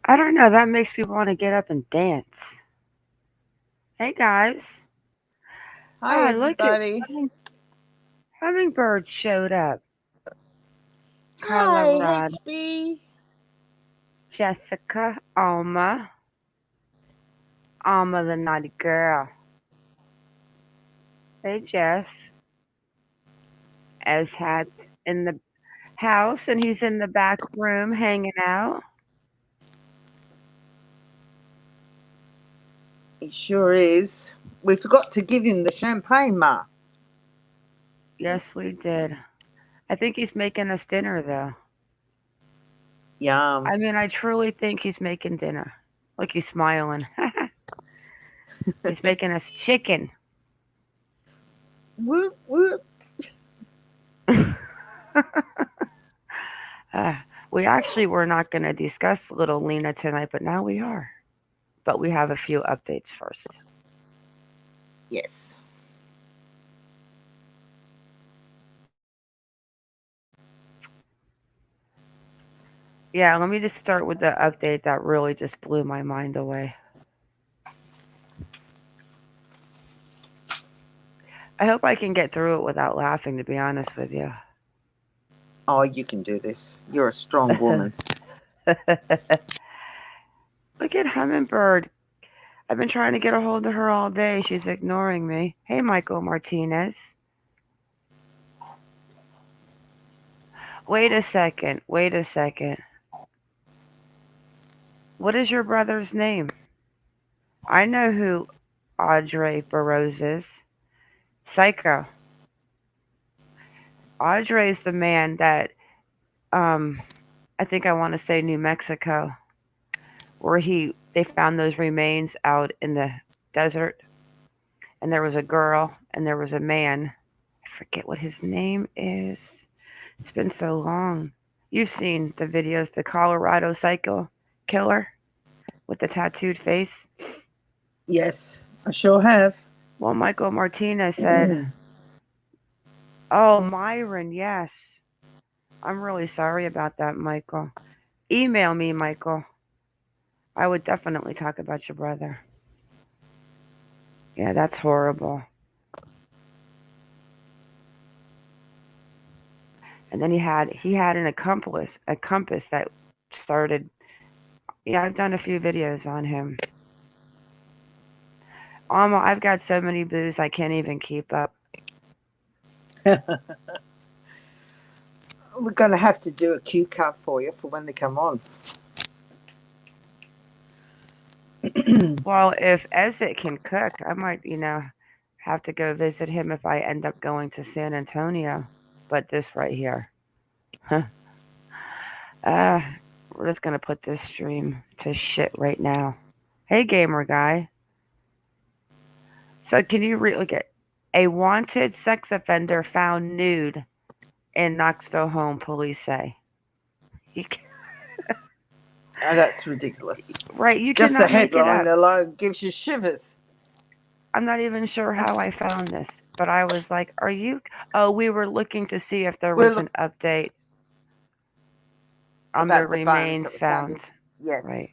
I don't know. That makes me want to get up and dance. Hey guys. Hi, Ah, look at everybody. hummingbird showed up. Hi, Colorado. HB. Jessica. Alma. Alma the naughty girl. Hey Jess. Ezat's in the house and he's in the back room hanging out. He sure is. We forgot to give him the champagne, Ma. Yes, we did. I think he's making us dinner though. Yum. I mean, I truly think he's making dinner. Look, he's smiling. He's making us chicken. Whoop, whoop. Uh, we actually were not going to discuss little Lena tonight, but now we are. But we have a few updates first. Yes. Yeah, let me just start with the update that really just blew my mind away. I hope I can get through it without laughing, to be honest with you. Oh, you can do this. You're a strong woman. Look at Hummingbird. I've been trying to get a hold of her all day. She's ignoring me. Hey, Michael Martinez. Wait a second. Wait a second. What is your brother's name? I know who Audrey Burroughs is. Psycho. Audrey's the man that, um, I think I want to say New Mexico, where they found those remains out in the desert, and there was a girl and there was a man. I forget what his name is. It's been so long. You've seen the videos, the Colorado Psycho killer with the tattooed face. Yes, I sure have. Well, Michael Martinez said, "Oh, Myron, yes. I'm really sorry about that, Michael. Email me, Michael. I would definitely talk about your brother. Yeah, that's horrible." And then he had an accomplice, a compass that started. Yeah, I've done a few videos on him. Alma, I've got so many boos I can't even keep up. We're going to have to do a cue card for you for when they come on. Well, if Ezat can cook, I might, have to go visit him if I end up going to San Antonio. But this right here, huh? Uh, we're just gonna put this stream to shit right now. Hey, gamer guy. So can you look at a wanted sex offender found nude in Knoxville home? Police say. You, Oh, that's ridiculous. right, you Just the cannot make it headline up. alone gives you shivers. I'm not even sure how That's, I found this, but I was like, "Are you?" Oh, we were looking to see if there we're was looking an update on the about the bones remains that were found found. in. Yes. Right.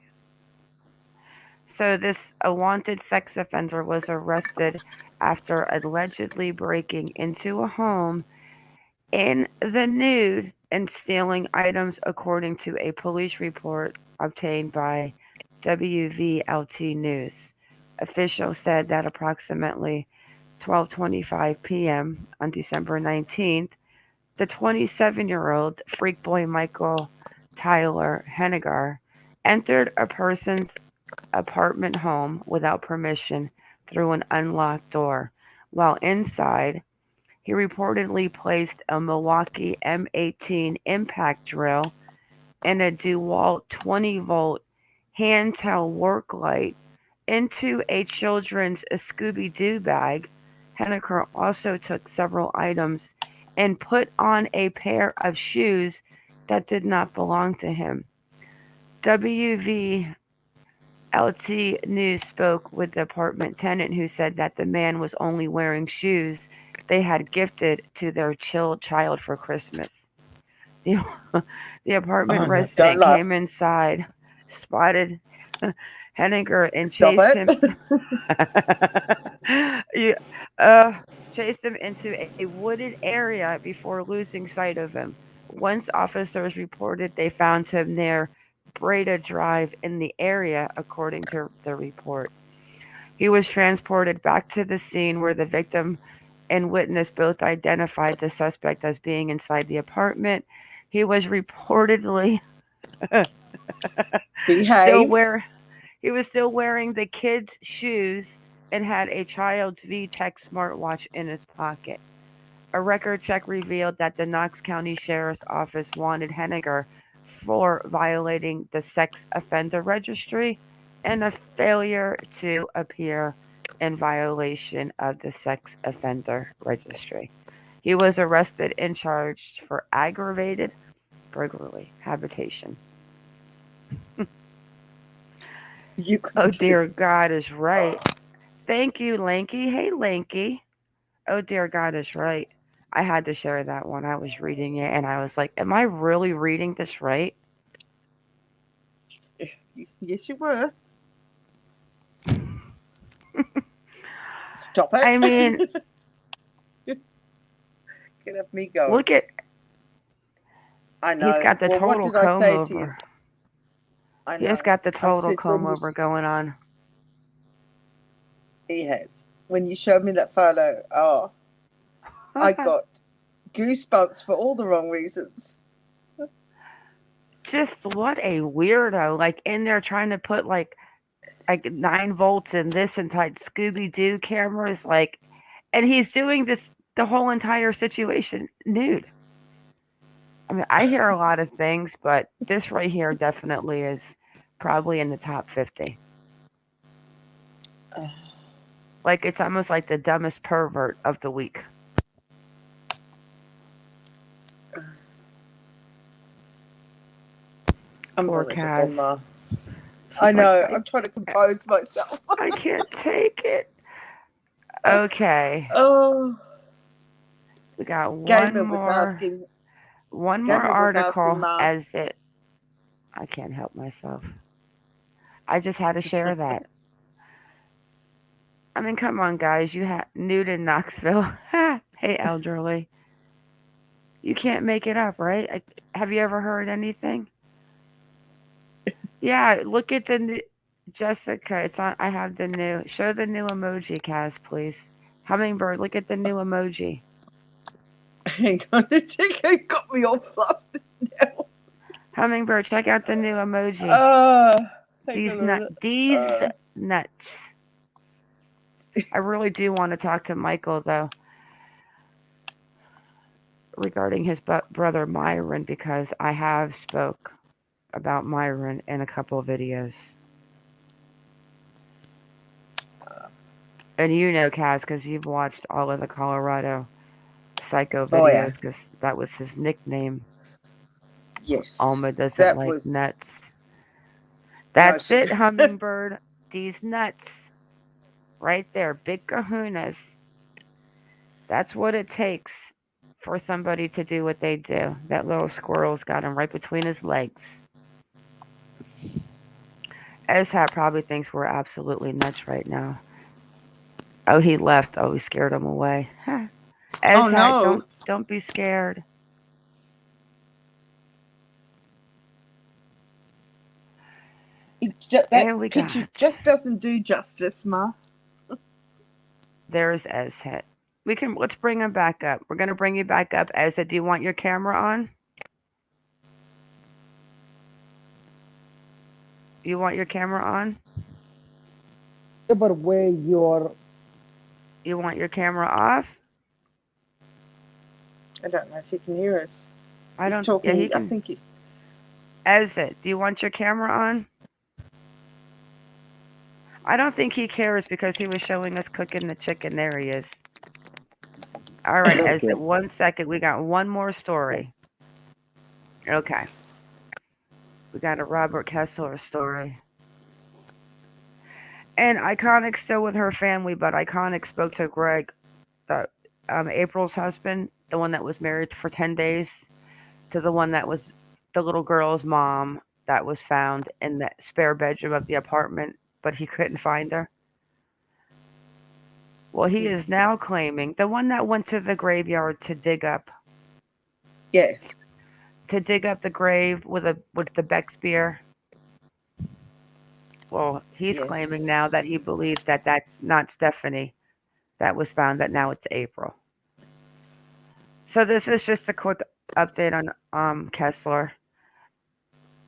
So this a wanted sex offender was arrested after allegedly breaking into a home in the nude and stealing items according to a police report obtained by WVLT News. Officials said that approximately 12:25 p.m. on December 19th, the 27-year-old freak boy Michael Tyler Hennigar entered a person's apartment home without permission through an unlocked door. While inside, he reportedly placed a Milwaukee M18 impact drill and a DeWalt 20-volt handheld work light into a children's Scooby Doo bag. Henniker also took several items and put on a pair of shoes that did not belong to him. WVLT News spoke with the apartment tenant who said that the man was only wearing shoes they had gifted to their child for Christmas. The, the apartment Oh, no, don't resident laugh. came inside. spotted Henniger and Stop chased it. him. You- chased him into a wooded area before losing sight of him. Once officers reported they found him near Breda Drive in the area, according to the report. He was transported back to the scene where the victim and witness both identified the suspect as being inside the apartment. He was reportedly still Behave. wear he was still wearing the kid's shoes and had a child's VTech smartwatch in his pocket. A record check revealed that the Knox County Sheriff's Office wanted Henniger for violating the sex offender registry and a failure to appear in violation of the sex offender registry. He was arrested and charged for aggravated burglary habitation. You Oh continue. dear God is right. Thank you, Lanky. Hey, Lanky. Oh dear God is right. I had to share that one. I was reading it and I was like, am I really reading this right? Yes, you were. Stop it. I mean, Can have me go. look at I he's know. got the Well, what total did I comb say to you? over. I He has know. got the I total said comb over going on. he has. When you showed me that photo, oh, I got goosebumps for all the wrong reasons. Just what a weirdo. Like in there trying to put like 9 volts in this and tight Scooby Doo cameras, like, and he's doing this the whole entire situation nude. I mean, I hear a lot of things, but this right here definitely is probably in the top 50. Like it's almost like the dumbest pervert of the week. Poor Unbelievable, Kaz. Ma. She's I like, know. I'm trying to compose myself. I can't take it. Okay, Oh, we got Gamer was asking. one more Gamer was asking article Ma. as it. I can't help myself. I just had to share that. I mean, come on, guys. You had Nude in Knoxville. Hey, elderly. You can't make it up, right? Have you ever heard anything? Yeah, look at the new, Jessica. It's on. I have the new. Show the new emoji, Kaz, please. Hummingbird. Look at the new emoji. Hang on a second. It got me all flustered now. Hummingbird. Check out the new emoji. These nuts. I really do want to talk to Michael though regarding his brother Myron because I have spoke about Myron in a couple of videos. And you know Kaz because you've watched all of the Colorado Psycho Oh yeah. videos because that was his nickname. Yes. Alma doesn't That like was. nuts. No, That's she. it, Hummingbird. These nuts. Right there. Big kahunas. That's what it takes for somebody to do what they do. That little squirrel's got him right between his legs. Ezat probably thinks we're absolutely nuts right now. Oh, he left. Oh, we scared him away. Oh Ezat, no. don't be scared. That And we picture got just doesn't do justice, Ma. there's Ezat. Let's bring him back up. We're gonna bring you back up. Ezat, do you want your camera on? Do you want your camera on? Whatever way you're. You want your camera off? I don't know if he can hear us. I He's don't. talking. Yeah, he can. I think he. Ezat, do you want your camera on? I don't think he cares because he was showing us cooking the chicken. There he is. All right, Okay. Ezat, 1 second. We got one more story. Okay. We got a Robert Kessler story. And Iconic still with her family, but Iconic spoke to Greg, the April's husband, the one that was married for 10 days, to the one that was the little girl's mom that was found in the spare bedroom of the apartment, but he couldn't find her? Well, he is now claiming the one that went to the graveyard to dig up Yeah. the grave with the Beck spear. Well, he's claiming Yes. now that he believes that that's not Stephanie that was found, that now it's April. So this is just a quick update on Kessler,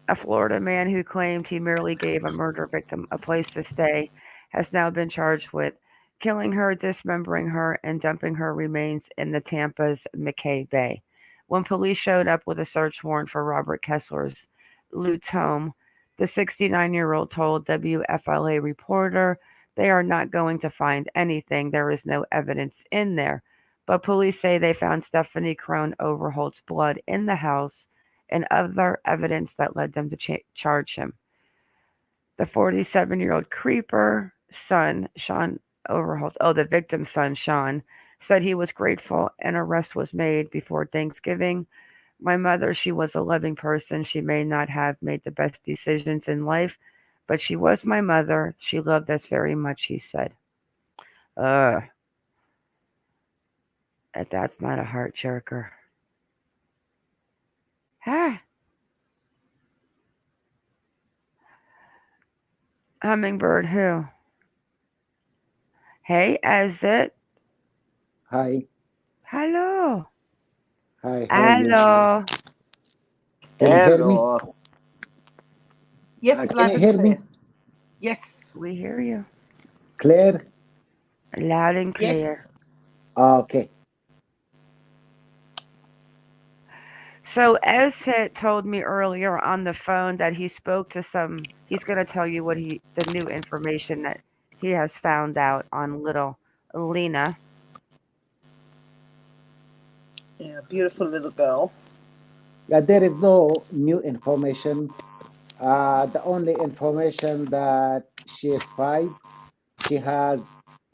a Florida man who claimed he merely gave a murder victim a place to stay, has now been charged with killing her, dismembering her, and dumping her remains in the Tampa's McKay Bay. When police showed up with a search warrant for Robert Kessler's Lutz home, the 69-year-old told WFLA reporter they are not going to find anything. There is no evidence in there. But police say they found Stephanie Crone Overholt's blood in the house and other evidence that led them to charge him. The 47-year-old creeper son, Sean Overholt, the victim's son, Sean, said he was grateful an arrest was made before Thanksgiving. My mother, she was a loving person. She may not have made the best decisions in life, but she was my mother. She loved us very much, he said. That's not a heart jerker. Ah. Hummingbird who? Hey, Ezat. Hi. Hello. Hi, how are you? Hello. Can you hear me? Hello. Yes, Can loud you and hear clear. me? Yes. We hear you. Clear? Loud and clear. Yes. Okay. So Ezat told me earlier on the phone that he spoke to some. He's going to tell you what the new information that he has found out on little Lena. Yeah, beautiful little girl. Yeah, there is no new information. The only information that she is 5. She has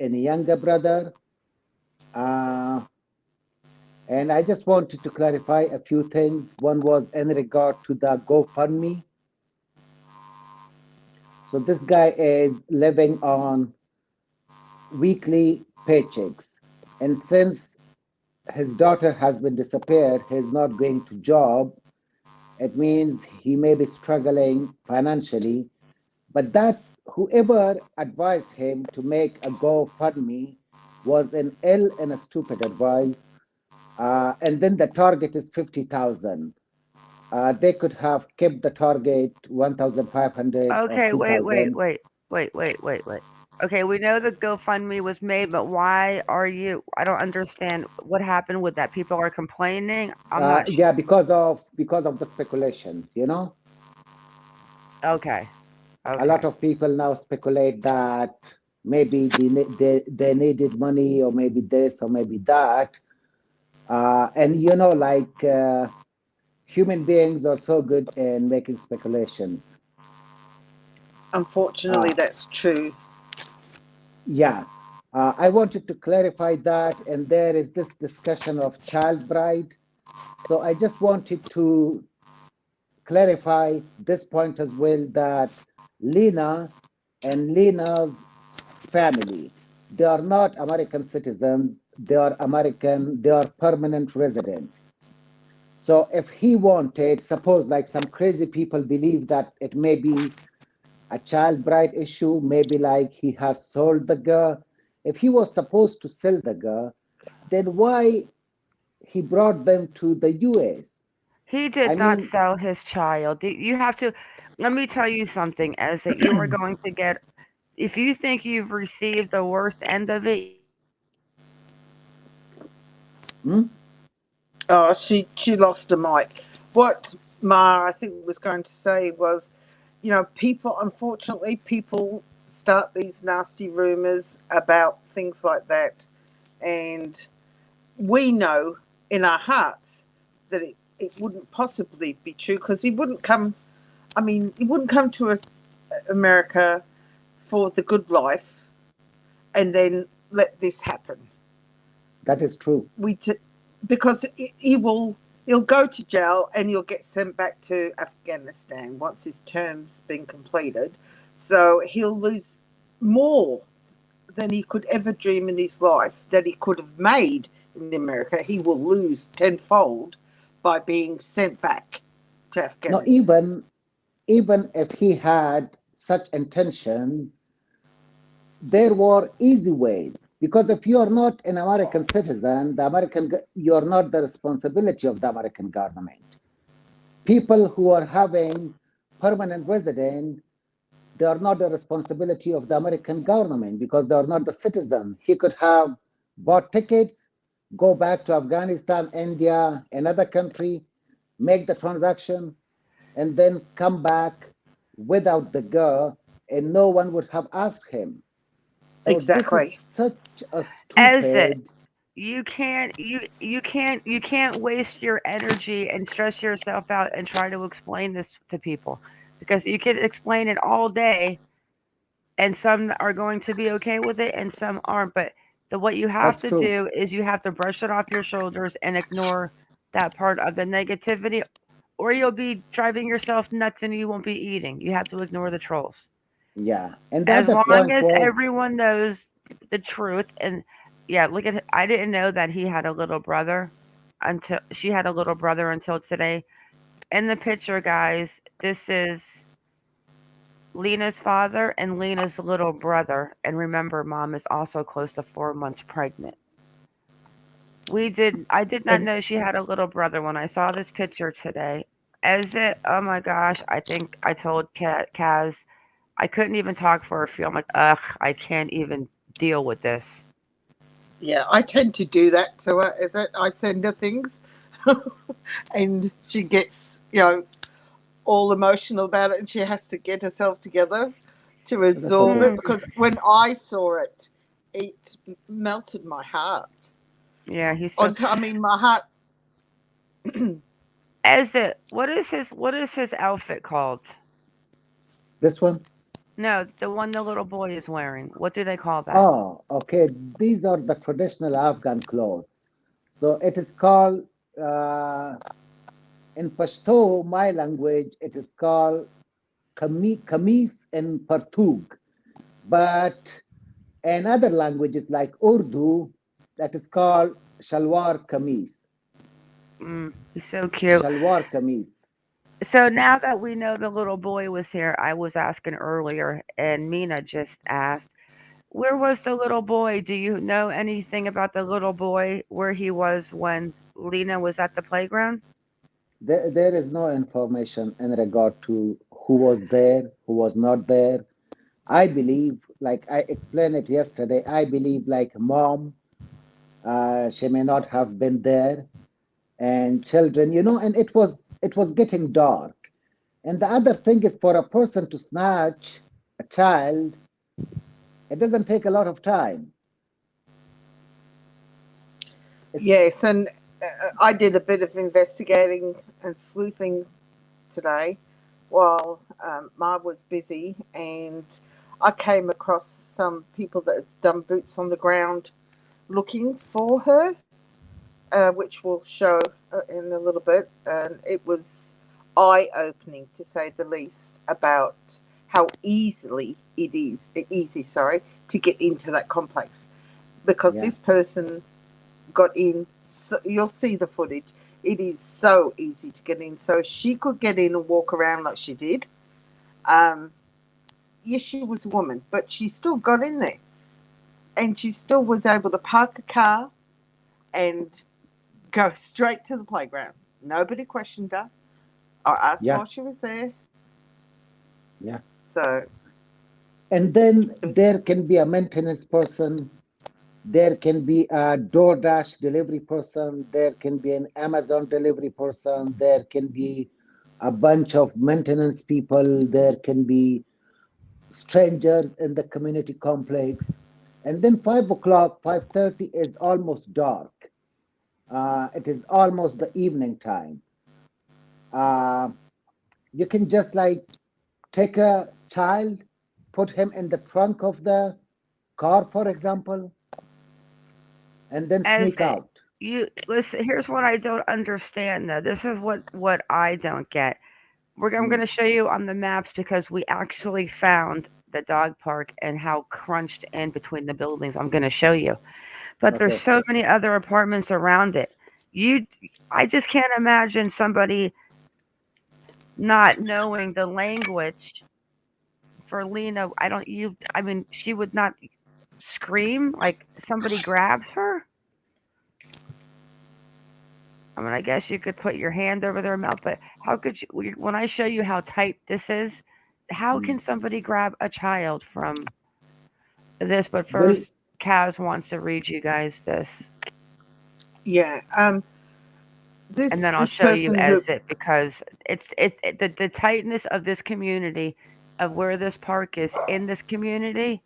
a younger brother. And I just wanted to clarify a few things. One was in regard to the GoFundMe. So this guy is living on weekly paychecks. And since his daughter has been disappeared, he's not going to job. It means he may be struggling financially, but that whoever advised him to make a GoFundMe was an ill and a stupid advice. And then the target is 50,000. They could have kept the target 1,500 or Okay, 2,000. wait. Okay, we know the GoFundMe was made, but why are you? I don't understand what happened with that. People are complaining. I'm not Yeah, because of the speculations, you know. Okay. A lot of people now speculate that maybe they needed money, or maybe this, or maybe that. And you know, like human beings are so good in making speculations. Unfortunately, that's true. Yeah. I wanted to clarify that, and there is this discussion of child bride. So I just wanted to clarify this point as well, that Lena and Lena's family, they are not American citizens, they are permanent residents. So if he wanted, suppose like some crazy people believe that it may be a child bride issue, maybe like he has sold the girl. If he was supposed to sell the girl, then why he brought them to the US? He did I not mean, sell his child. You have to. Let me tell you something, as that you are going to get. If you think you've received the worst end of it, Oh, she lost a mic. What Ma, I think, was going to say was, people, unfortunately, people start these nasty rumors about things like that, and we know in our hearts that it wouldn't possibly be true, because he wouldn't come. I mean, he wouldn't come to America for the good life and then let this happen. that is true. Because he will He'll go to jail and he'll get sent back to Afghanistan once his term's been completed. So he'll lose more than he could ever dream in his life that he could have made in America. He will lose tenfold by being sent back to No, Afghanistan. even if he had such intentions, there were easy ways, because if you are not an American citizen, you are not the responsibility of the American government. People who are having permanent residence, they are not the responsibility of the American government because they are not the citizen. He could have bought tickets, go back to Afghanistan, India, another country, make the transaction, and then come back without the girl, and no one would have asked him. So this is Exactly. such a Ezat, stupid. you can't waste your energy and stress yourself out and try to explain this to people, because you can explain it all day and some are going to be okay with it and some aren't. But what you have That's to true. do is you have to brush it off your shoulders and ignore that part of the negativity, or you'll be driving yourself nuts and you won't be eating. You have to ignore the trolls. Yeah. And the As other long point as was, everyone knows the truth. And yeah, look at, I didn't know that he had a little brother until she had a little brother until today. In the picture, guys, this is Lena's father and Lena's little brother. And remember, mom is also close to 4 months pregnant. I did not and know she had a little brother when I saw this picture today. As it, oh my gosh, I think I told Kaz, I couldn't even talk for a few. I'm like, ugh, I can't even deal with this. Yeah, I tend to do that to her. Is it? I send her things, and she gets all emotional about it, and she has to get herself together to that's absorb okay. it. Mm, Because when I saw it, it melted my heart. yeah, he's so. I mean, my heart. As it, what is his outfit called? This one? No, the one the little boy is wearing. What do they call that? Oh, okay. These are the traditional Afghan clothes. So it is called, uh, in Pashto, my language, it is called kameez and partug. But in other languages like Urdu, that is called shalwar kameez. He's so cute. Shalwar kameez. So now that we know the little boy was here, I was asking earlier, and Mina just asked, where was the little boy? Do you know anything about the little boy, where he was when Lena was at the playground? There is no information in regard to who was there, who was not there. I believe, like I explained it yesterday, I believe like mom, she may not have been there, and children, and it was getting dark. And the other thing is, for a person to snatch a child, it doesn't take a lot of time. It's, Yes, and I did a bit of investigating and sleuthing today while Ma was busy, and I came across some people that had done boots on the ground looking for her, which we'll show in a little bit. And it was eye opening, to say the least, about how easy, sorry, to get into that complex, because yeah, this person got in. So, you'll see the footage. It is so easy to get in. So she could get in and walk around like she did. Um, yes, she was a woman, but she still got in there, and she still was able to park a car and go straight to the playground. Nobody questioned her or asked yeah, why she was there. yeah. So And then it was, there can be a maintenance person, there can be a DoorDash delivery person, there can be an Amazon delivery person, there can be a bunch of maintenance people, there can be strangers in the community complex. And then 5 o'clock, 5:30 is almost dark. It is almost the evening time. Uh, you can just like take a child, put him in the trunk of the car, for example, and then As sneak it, out. you listen. Here's what I don't understand, though. This is what I don't get. I'm going Mm, to show you on the maps because we actually found the dog park and how crunched in between the buildings. I'm going to show you. But there's okay. so many other apartments around it. You, I just can't imagine somebody not knowing the language for Lena. I don't. You. I mean, she would not scream like somebody grabs her. I mean, I guess you could put your hand over their mouth, but how could you? When I show you how tight this is, how Mm. can somebody grab a child from this? But Well, first, Kaz wants to read you guys this, Yeah. and This then I'll this show you person as who it because the tightness of this community, of where this park is in this community.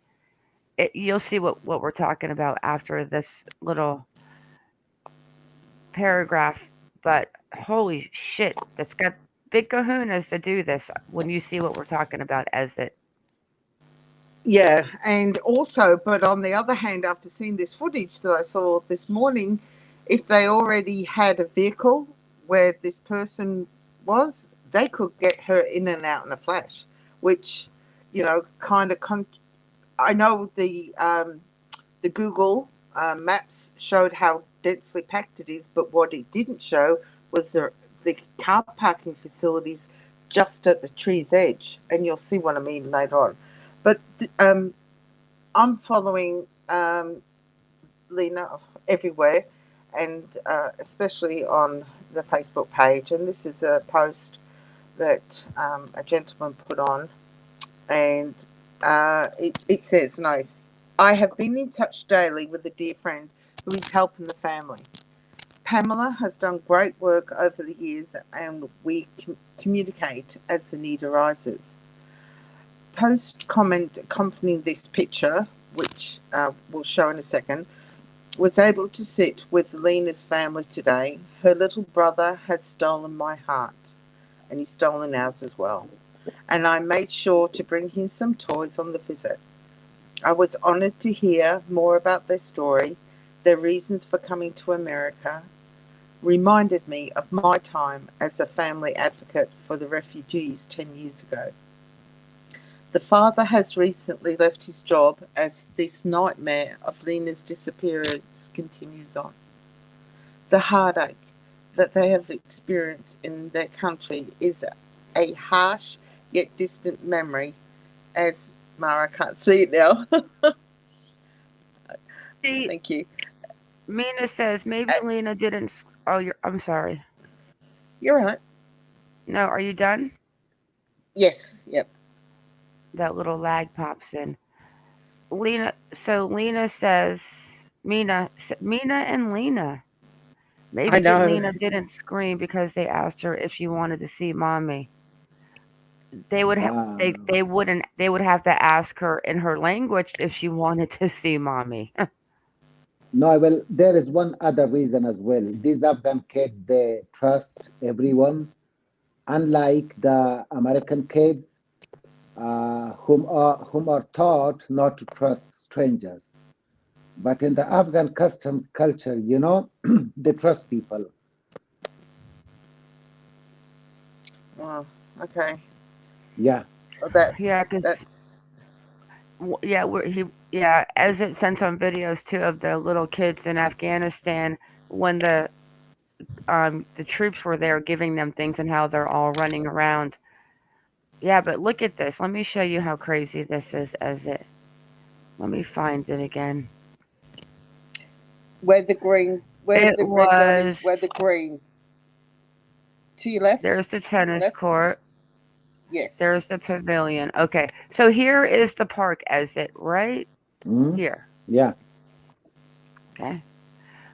You'll see what we're talking about after this little paragraph. But holy shit, that's got big kahunas to do this when you see what we're talking about as it. Yeah, and also, but on the other hand, after seeing this footage that I saw this morning, if they already had a vehicle where this person was, they could get her in and out in a flash, which, kind of. I know the Google Maps showed how densely packed it is, but what it didn't show was the car parking facilities just at the tree's edge, and you'll see what I mean later on. But I'm following Lena everywhere, and especially on the Facebook page. And this is a post that a gentleman put on, and it says, "Nice. I have been in touch daily with a dear friend who is helping the family. Pamela has done great work over the years, and we communicate as the need arises." Post comment accompanying this picture, which we'll show in a second, was able to sit with Lena's family today. Her little brother has stolen my heart, and he's stolen ours as well. And I made sure to bring him some toys on the visit. I was honored to hear more about their story, their reasons for coming to America, reminded me of my time as a family advocate for the refugees 10 years ago. The father has recently left his job as this nightmare of Lena's disappearance continues on. The heartache that they have experienced in their country is a harsh yet distant memory, as Mara can't see it now. See, Thank you. Mina says maybe Lena didn't. Oh, I'm sorry. You're right. No, are you done? Yes, yep. That little lag pops in. Lena. So Lena says, Mina and Lena. I Maybe know. Lena didn't scream because they asked her if she wanted to see mommy. They would have uh, they wouldn't they would have to ask her in her language if she wanted to see mommy. no, well, there is one other reason as well. These Afghan kids, they trust everyone, unlike the American kids, whom are taught not to trust strangers. But in the Afghan customs culture, they trust people. Oh, okay. Yeah. Well, that Yeah, because that's yeah, yeah, as it sent some videos too of the little kids in Afghanistan when the troops were there giving them things and how they're all running around. Yeah, but look at this. Let me show you how crazy this is as it. Let me find it again. where It the red dot is, was where the green. To your left? there's the tennis Left? court. Yes. There's the pavilion. Okay, so here is the park as it right Mhm. here. Yeah. Okay.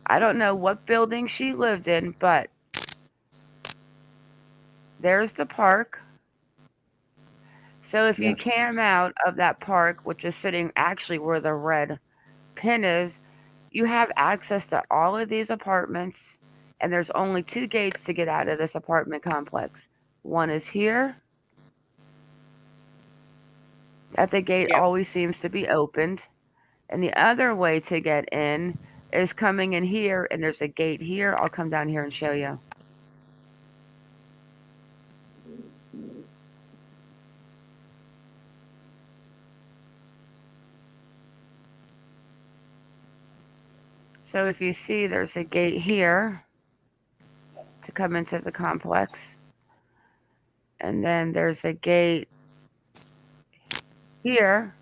I don't know what building she lived in, but there's the park. So if you Yeah. came out of that park, which is sitting actually where the red pin is, you have access to all of these apartments, and there's only two gates to get out of this apartment complex. One is here, that the gate Yep. always seems to be opened, and the other way to get in is coming in here, and there's a gate here. I'll come down here and show you. So if you see, there's a gate here to come into the complex. And then there's a gate here.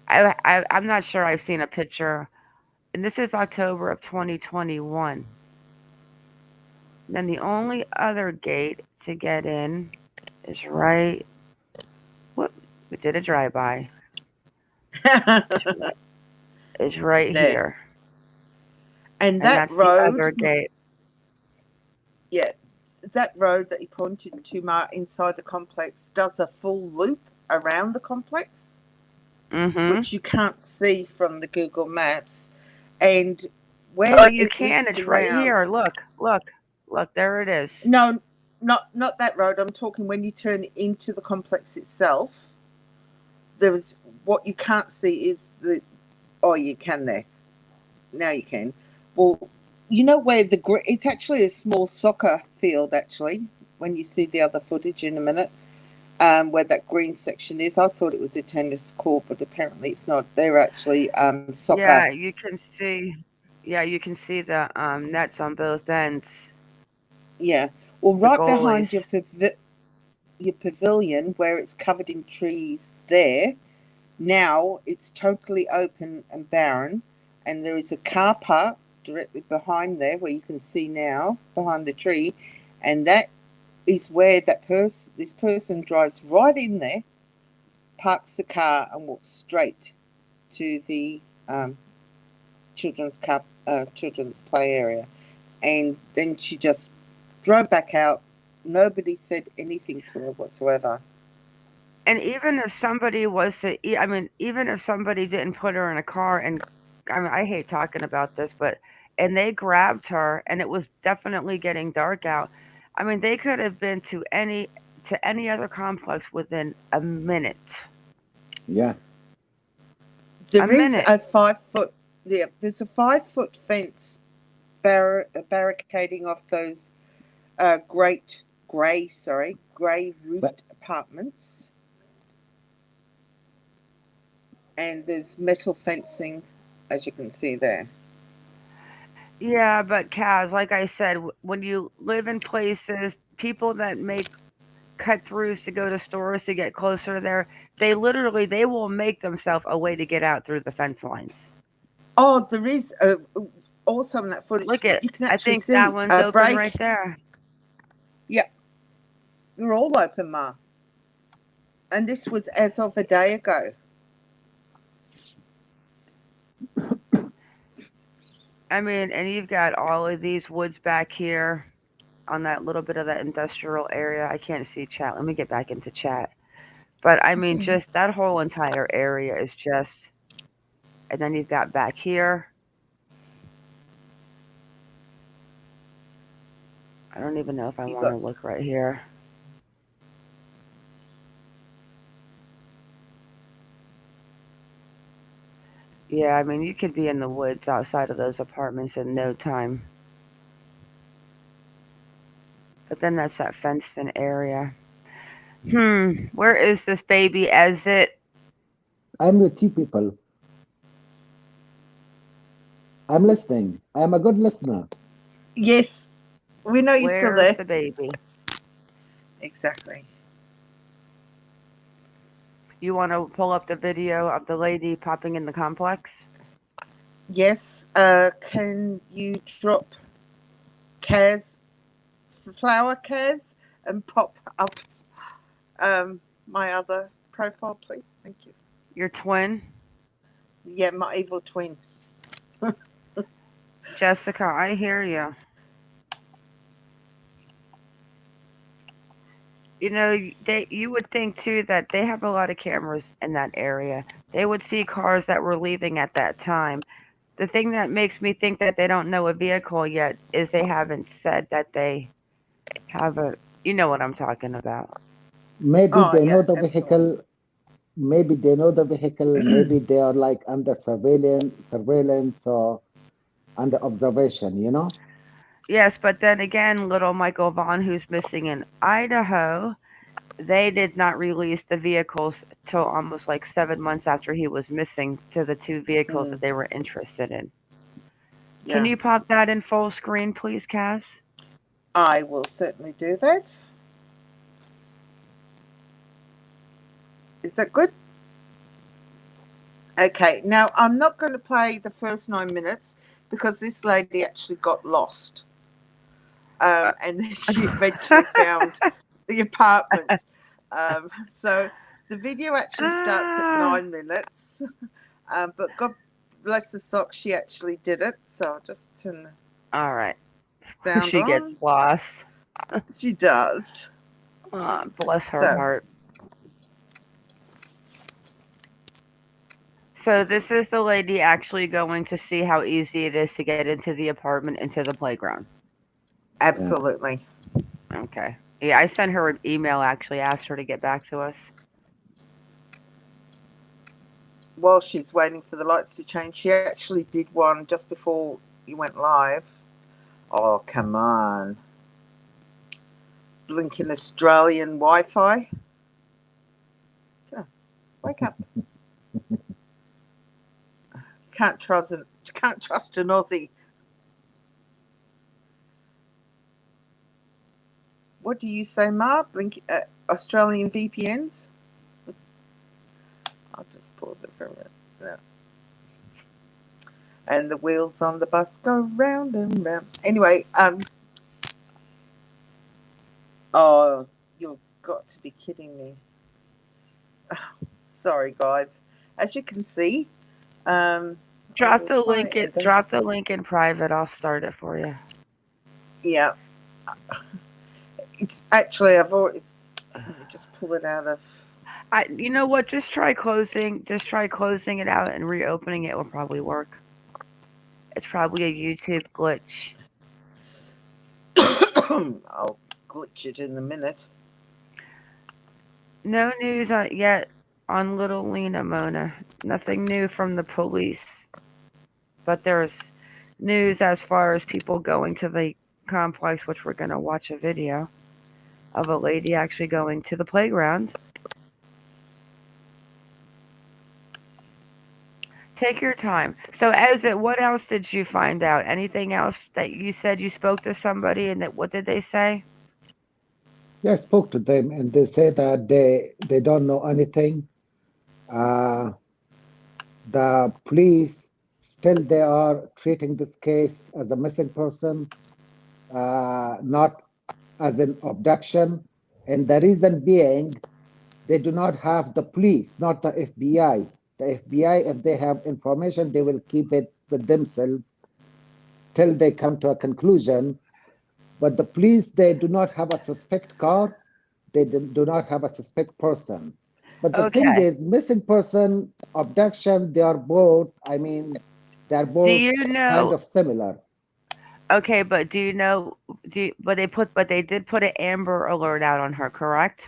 I'm not sure I've seen a picture. And this is October of 2021. Then the only other gate to get in is right. Whoop, we did a drive-by. Is right There. here. And that's the other gate. Yeah, that road that you pointed to, Mark, inside the complex does a full loop around the complex, which you can't see from the Google Maps. And where you can. It's right here. Look, there it is. No, not that road. I'm talking when you turn into the complex itself. There is what you can't see is the. Oh, you can there. Now you can. Well, you know where it's actually a small soccer field, actually, when you see the other footage in a minute, where that green section is. I thought it was a tennis court, but apparently it's not. They're actually soccer. Yeah, you can see. Yeah, you can see the nets on both ends. Yeah. Well, right behind your pavilion, where it's covered in trees there, now it's totally open and barren, and there is a car park directly behind there where you can see now behind the tree, and that is where this person drives right in there, parks the car, and walks straight to the children's play area, and then she just drove back out. Nobody said anything to her whatsoever. And even if somebody even if somebody didn't put her in a car, and I hate talking about this, and they grabbed her, and it was definitely getting dark out. They could have been to any other complex within a minute. Yeah. There is a 5 foot. Yeah, there's a 5 foot fence barricading off those grey roofed apartments, and there's metal fencing, as you can see there. Yeah, but Kaz, like I said, when you live in places, people that make cut-throughs to go to stores to get closer there, they will make themselves a way to get out through the fence lines. Oh, there is also in that footage. Look at, you can actually see that one's open right there. Yeah, they're all open, Ma. And this was as of a day ago. And you've got all of these woods back here on that little bit of that industrial area. I can't see chat. Let me get back into chat. But just that whole entire area is just, and then you've got back here. I don't even know if I want to look right here. Yeah, you could be in the woods outside of those apartments in no time. But then that's that fenced-in area. Where is this baby, Ezat? I'm with you people. I'm listening. I'm a good listener. Yes, we know you're still there. Where's the baby? Exactly. You want to pull up the video of the lady popping in the complex? Yes. Can you drop flower Kaz, and pop up my other profile, please? Thank you. Your twin? Yeah, my evil twin. Jessica, I hear you. You would think too that they have a lot of cameras in that area. They would see cars that were leaving at that time. The thing that makes me think that they don't know a vehicle yet is they haven't said that they have you know what I'm talking about. Maybe they know the vehicle. Maybe they know the vehicle. Maybe they are like under surveillance. So under observation, you know? Yes, but then again, little Michael Vaughn, who's missing in Idaho, they did not release the vehicles till almost like 7 months after he was missing to the two vehicles that they were interested in. Yeah. Can you pop that in full screen, please, Cass? I will certainly do that. Is that good? Okay, now I'm not going to play the first 9 minutes because this lady actually got lost. And then she eventually found the apartment. So the video actually starts at 9 minutes. But God bless her socks, she actually did it. So I'll just turn the All right. sound She on. gets lost. She does. Oh, bless her So- heart. So this is the lady actually going to see how easy it is to get into the apartment, into the playground. Absolutely. Okay. Yeah, I sent her an email, actually asked her to get back to us. While she's waiting for the lights to change, she actually did one just before you went live. Oh, come on. Blinking Australian Wi-Fi. Yeah, wake up. Can't trust an Aussie. What do you say, Ma? Blink Australian VPNs? I'll just pause it for a minute. Yeah. And the wheels on the bus go round and round. Anyway, oh, you've got to be kidding me. Oh, sorry, guys. As you can see, Drop the link in private. I'll start it for you. Yeah. It's actually, I've already, let me just pull it out of. You know what? Just try closing it out and reopening it will probably work. It's probably a YouTube glitch. I'll glitch it in a minute. No news yet on little Lena, Mona. Nothing new from the police. But there's news as far as people going to the complex, which we're going to watch a video of a lady actually going to the playground. Take your time. So, Ezat, what else did you find out? Anything else that you said you spoke to somebody and that what did they say? Yeah, I spoke to them and they say that they don't know anything. The police still they are treating this case as a missing person, not as an abduction. And the reason being, they do not have the police, not the FBI. The FBI, if they have information, they will keep it with themselves till they come to a conclusion. But the police, they do not have a suspect car. They do not have a suspect person. But the thing is, missing person, abduction, they are both, I mean, they're both kind of similar. Okay, but do you know, but they did put an Amber Alert out on her, correct?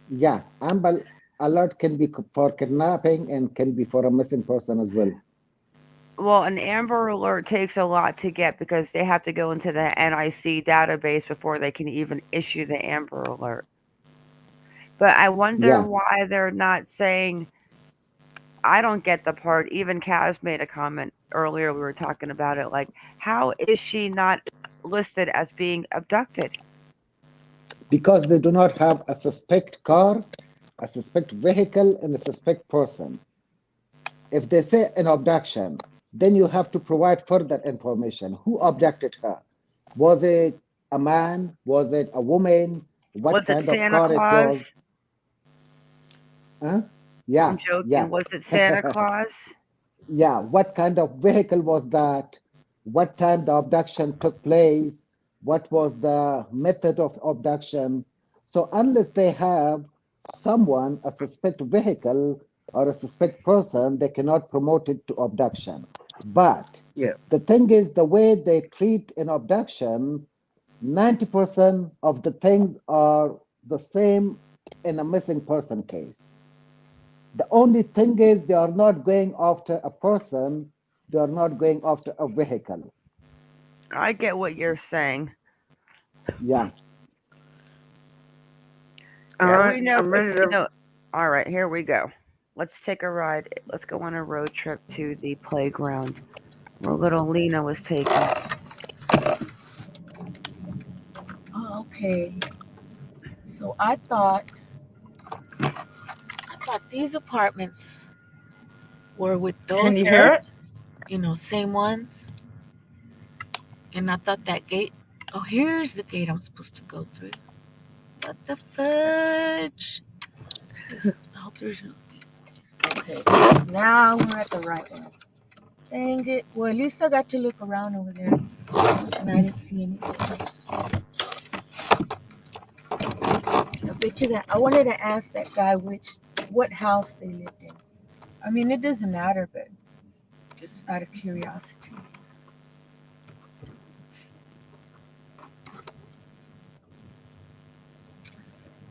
Yeah, Amber Alert can be for kidnapping and can be for a missing person as well. Well, an Amber Alert takes a lot to get because they have to go into the NIC database before they can even issue the Amber Alert. But I wonder why they're not saying, I don't get the part. Even Kaz made a comment earlier, we were talking about it, like, how is she not listed as being abducted? Because they do not have a suspect car, a suspect vehicle, and a suspect person. If they say an abduction, then you have to provide further information. Who abducted her? Was it a man? Was it a woman? What kind of car it was? Huh? Yeah. I'm joking. Yeah. Was it Santa Claus? Yeah. What kind of vehicle was that? What time the abduction took place? What was the method of abduction? So unless they have someone, a suspect vehicle or a suspect person, they cannot promote it to abduction. But the thing is, the way they treat an abduction, 90% of the things are the same in a missing person case. The only thing is they are not going after a person They are not going after a vehicle. I get what you're saying. Yeah. All Yeah, right, we know I'm ready it's to. all right, here we go. Let's take a ride. Let's go on a road trip to the playground where little Lena was taken. Oh, okay. So I thought these apartments were with Can those you hear it? apartments, same ones. And I thought that gate. Oh, here's the gate I'm supposed to go through. What the fudge? I hope there's no. Okay, now we're at the right one. Dang it. Well, at least I got to look around over there, and I didn't see anything. I bet you that I wanted to ask that guy what house they lived in. I mean, it doesn't matter, but just out of curiosity.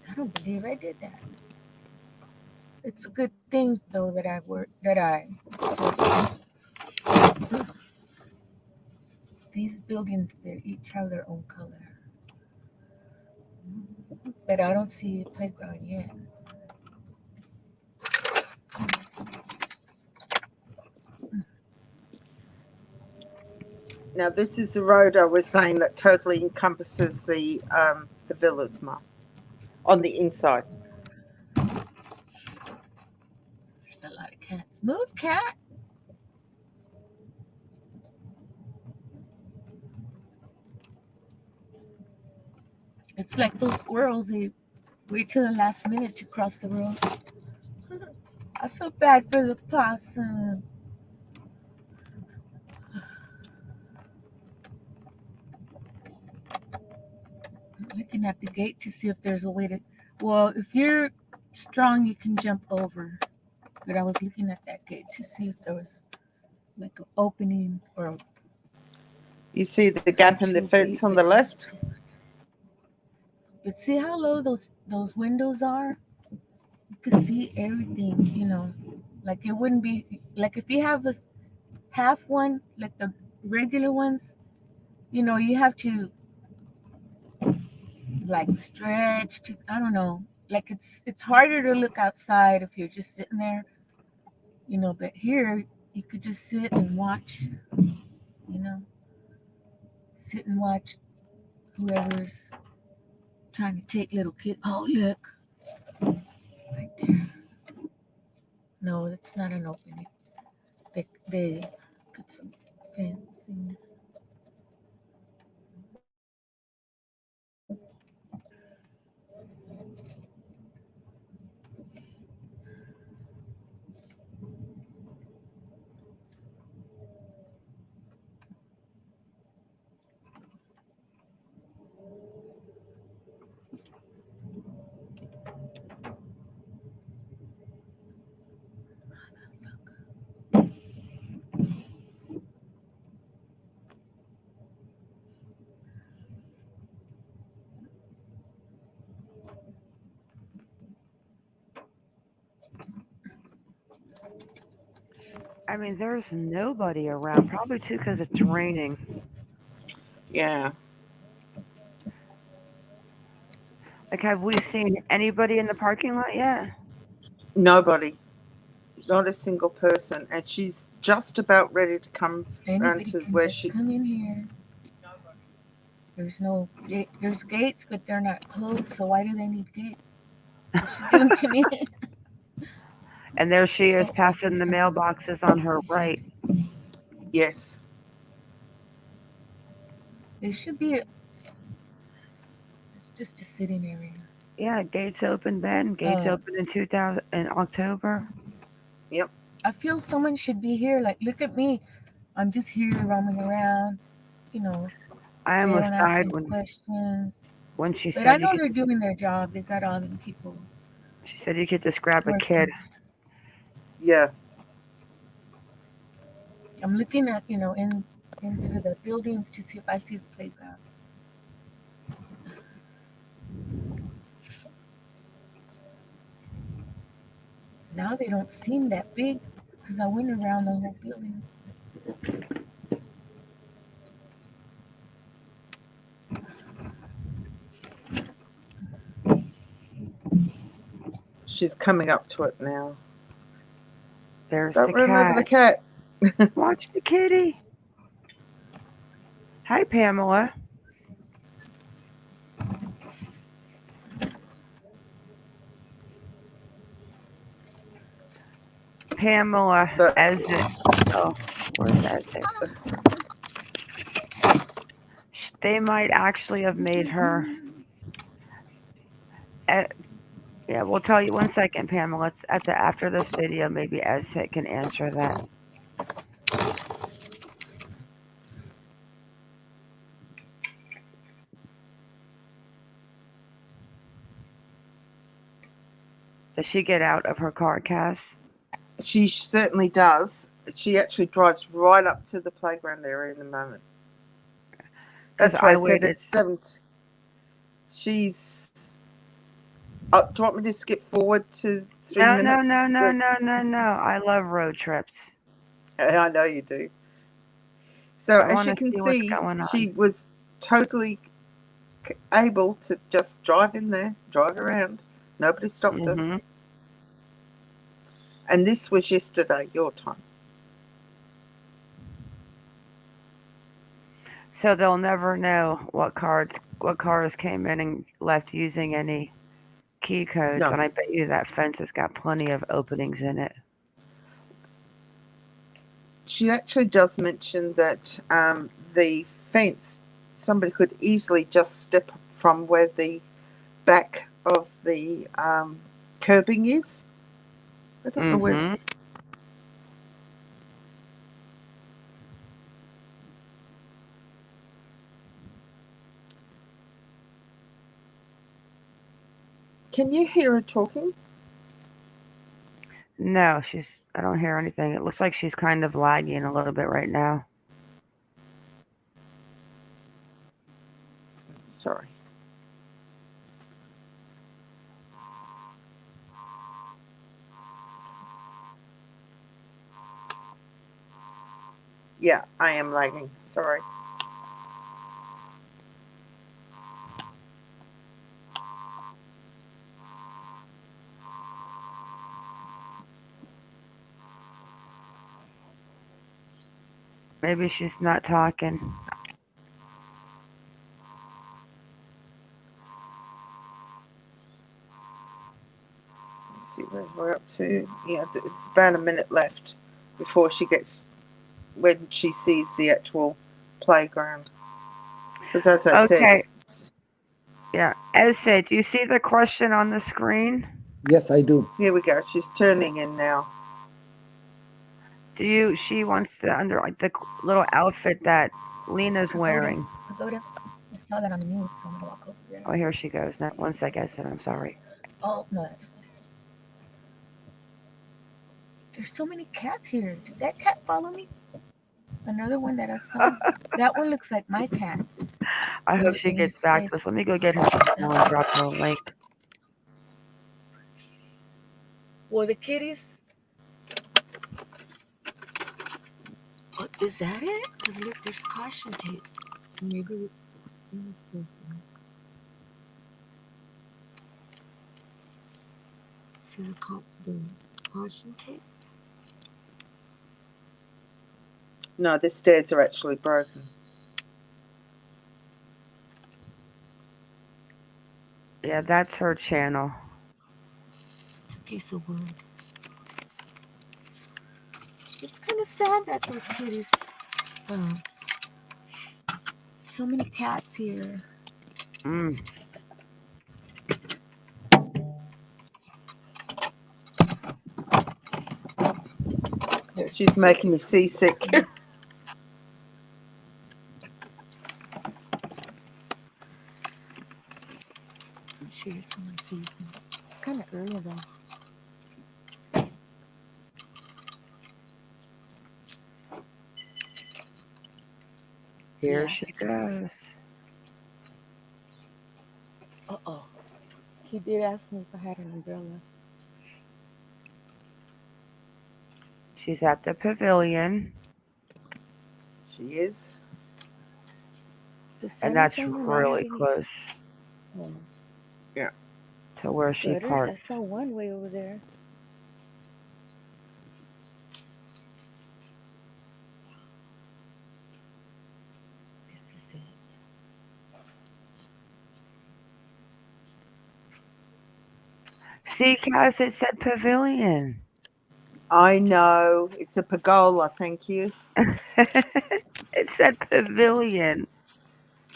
I don't believe I did that. It's a good thing though that I so these buildings they each have their own color, but I don't see a playground yet. Now, this is the road I was saying that totally encompasses the villas, Ma, on the inside. There's a lot of cats. Move, cat. It's like those squirrels. They wait till the last minute to cross the road. I feel bad for the possum. I'm looking at the gate to see if there's a way to. Well, if you're strong, you can jump over. But I was looking at that gate to see if there was like an opening or You see the gap in the actual fence gate. on the left? But see how low those windows are? You can see everything. Like it wouldn't be like if you have a half one, like the regular ones. You have to like stretch to. I don't know. Like it's harder to look outside if you're just sitting there. But here you could just sit and watch. You know, sit and watch whoever's trying to take little kid. Oh look, right there. No, it's not an opening. They put some fencing. I mean, there's nobody around, probably too because it's raining. Yeah. Like, have we seen anybody in the parking lot yet? Nobody. Not a single person. And she's just about ready to come around Anybody to can where just she. come in here. There's no gate. There's gates, but they're not closed. So why do they need gates? They should give them to me. And there she is Oh, I see passing the something. mailboxes on her right. Yes. There should be. It's just a sitting area. Yeah, gates open then. Gates Oh, open in 2000 in October. Yep. I feel someone should be here. Like, look at me. I'm just here roaming around. You know, I they almost don't ask died any questions. when she But I said you know could they're just, doing their job. They got all them people she said you could just grab a kid. working. Yeah. I'm looking at, into the buildings to see if I see the playground. Now they don't seem that big because I went around the whole building. She's coming up to it now. There's Don't the run over the cat. cat. Watch the kitty. Hi, Pamela. Pamela, So- Ezat. Oh, where's Ezat? They might actually have made her. Yeah, we'll tell you 1 second, Pamela. It's after this video, maybe Ezat can answer that. Does she get out of her car, Cass? She certainly does. She actually drives right up to the playground area in a moment. That's why I said it's 7. She's. Do you want me to skip forward to 3 minutes? No. I love road trips. I know you do. So as you can see, she was totally able to just drive in there, drive around. Nobody stopped her. And this was yesterday, your time. So they'll never know what cars came in and left using any key codes. No. And I bet you that fence has got plenty of openings in it. She actually does mention that the fence, somebody could easily just step from where the back of the curbing is. I don't know where. Can you hear her talking? No, I don't hear anything. It looks like she's kind of lagging a little bit right now. Sorry. Yeah, I am lagging. Sorry. Maybe she's not talking. Let's see where we're up to. Yeah, it's about a minute left before she gets, when she sees the actual playground. Because as I said. Yeah. Ezat, do you see the question on the screen? Yes, I do. Here we go. She's turning in now. She wants to under like the little outfit that Lena's wearing. I saw that on the news, so I'm gonna walk over there. Oh, here she goes. Now, 1 second, Ezat, I'm sorry. Oh no, that's not it. There's so many cats here. Did that cat follow me? Another one that I saw. That one looks like my cat. I hope she gets back to us. Let me go get her and drop her a link. Well, the kitties. What is that it? Because look, there's caution tape. Maybe it's broken. See the caution tape? No, the stairs are actually broken. Yeah, that's her channel. It's a piece of wood. It's kind of sad that those kitties. So many cats here. She's making me seasick. I'm sure someone sees me. It's kind of early though. Here she goes. Uh-oh. He did ask me if I had an umbrella. She's at the pavilion. She is. The And sunny that's thing will not have really any. close Oh, Yeah. to where she gutters. I parked. saw one way over there. This is it. See, Cass, it said pavilion. I know. It's a pergola, thank you. It said pavilion.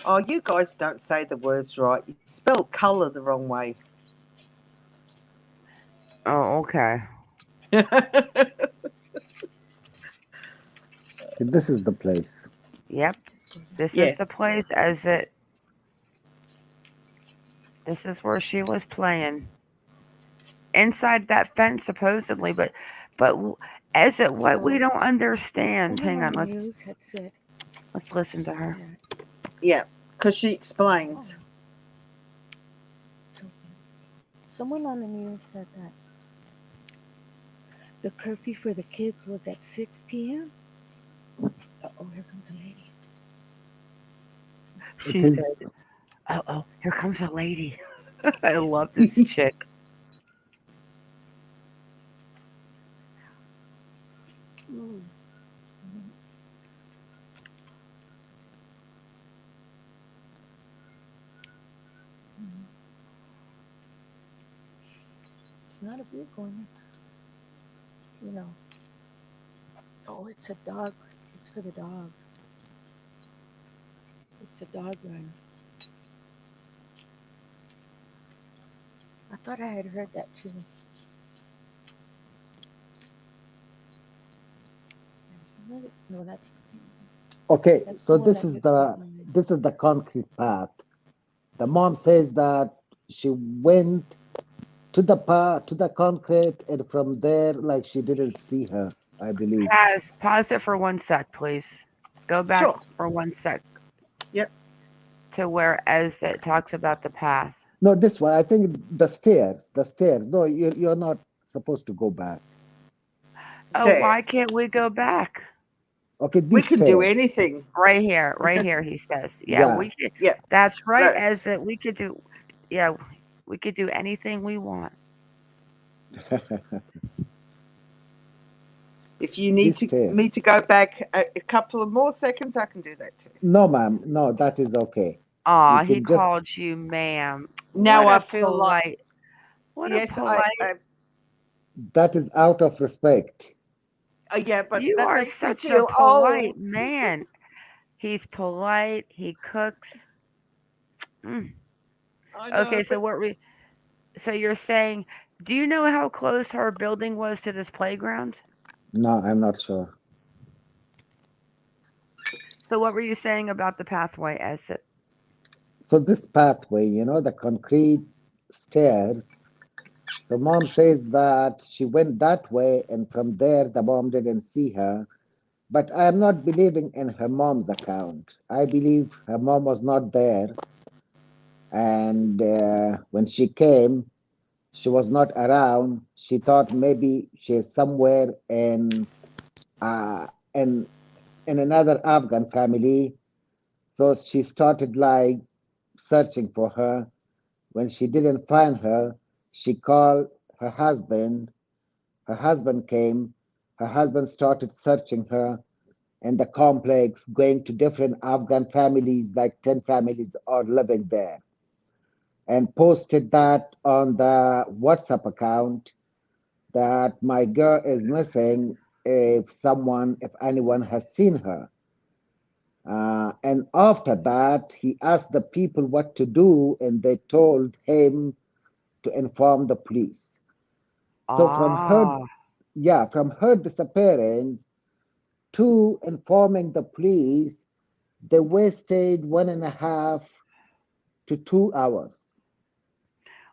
Oh, you guys don't say the words right. You spell colour the wrong way. Oh, okay. This is the place. Yep. Just go back. This Yeah. is the place as it. This is where she was playing. Inside that fence, supposedly, but as it, what we So don't understand. someone Hang on on, the news had said let's listen to her. that. Yeah, because she Oh, explains. it's open. Someone on the news said that the curfew for the kids was at 6 p.m. Oh, here comes a lady. It She is said, "Oh, here comes a lady." I love this chick. Ooh. Mhm. It's not a big one, you know. Oh, it's a dog. It's for the dogs. It's a dog run. I thought I had heard that too. There's another. No, that's the same one. okay. That's the So one that looks like mine. this is the concrete path. The mom says that she went to the path to the concrete, and from there, like she didn't see her. I believe. Pause it for 1 sec, please. Go back Sure. for 1 sec Yep. to where as it talks about the path. No, this one. I think the stairs. The stairs. No, you're not supposed to go back. Oh, There. why can't we go back? Okay, We these can do stairs. Right anything. here, right here. He says, "Yeah, Yeah. we could." Yeah. That's right. As That's it, we could do. Yeah, we could do anything we want. if you need These to me stairs. to go back a couple of more seconds, I can do that too. No, ma'am. No, that is okay. You Aw, he can just. called you ma'am. Now What I a feel like polite. What a yes, I, polite. I That is out of respect. yeah, but You that are makes me such a feel polite old. man. He's polite. He cooks. Mm. I know, Okay, so but what we? So you're saying? Do you know how close her building was to this playground? No, I'm not sure. So what were you saying about the pathway as it? So this pathway, the concrete stairs. So mom says that she went that way, and from there the mom didn't see her. But I am not believing in her mom's account. I believe her mom was not there, and when she came, she was not around. She thought maybe she's somewhere uh, in in another Afghan family. So she started like searching for her. When she didn't find her, she called her husband. Her husband came. Her husband started searching her in the complex, going to different Afghan families, like 10 families are living there, and posted that on the WhatsApp account that my girl is missing. If anyone has seen her. And after that, he asked the people what to do, and they told him to inform the police. So Ah, from her disappearance to informing the police, they wasted 1.5 to 2 hours.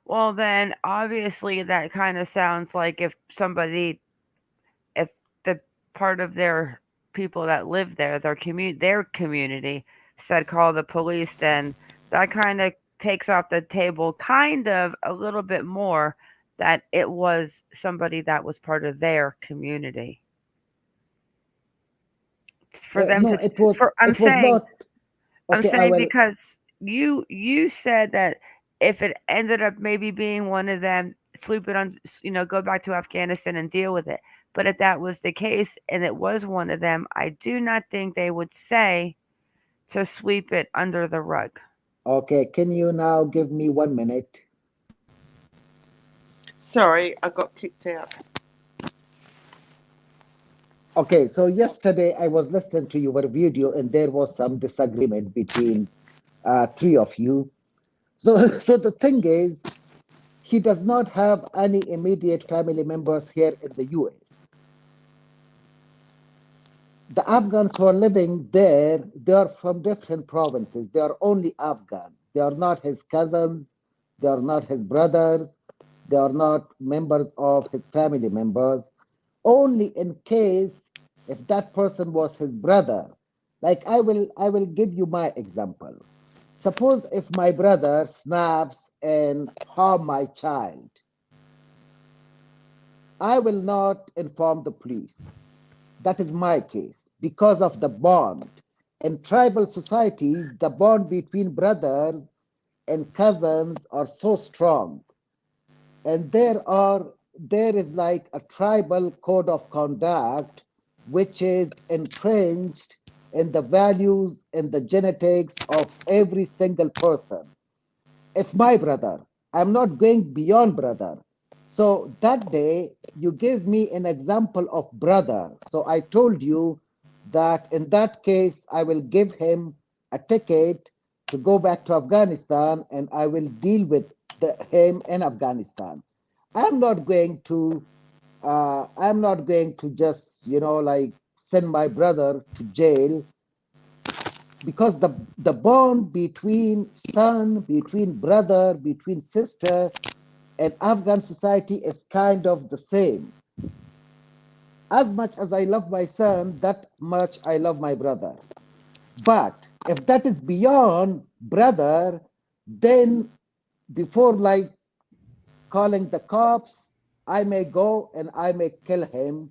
well then obviously that kind of sounds like if somebody, if the part of their people that live there, their community said call the police, then that kind of takes off the table kind of a little bit more that it was somebody that was part of their community. for them No, to. it was For it was not. I'm Okay, I saying will. because you said that if it ended up maybe being one of them, sweep it on, go back to Afghanistan and deal with it. But if that was the case and it was one of them, I do not think they would say to sweep it under the rug. Okay, can you now give me 1 minute? Sorry, I got kicked out. Okay, so yesterday I was listening to your video and there was some disagreement between three of you. So the thing is, he does not have any immediate family members here in the US. The Afghans who are living there, they are from different provinces. They are only Afghans. They are not his cousins. They are not his brothers. They are not members of his family members. Only in case if that person was his brother. Like I will give you my example. Suppose if my brother snaps and harm my child, I will not inform the police. That is my case because of the bond. In tribal societies, the bond between brothers and cousins are so strong. And there is like a tribal code of conduct which is entrenched in the values and the genetics of every single person. If my brother, I'm not going beyond brother. So that day, you gave me an example of brother. So I told you that in that case, I will give him a ticket to go back to Afghanistan and I will deal with him in Afghanistan. I'm not going to just, like send my brother to jail because the bond between son, between brother, between sister, and Afghan society is kind of the same. As much as I love my son, that much I love my brother. But if that is beyond brother, then before like calling the cops, I may go and I may kill him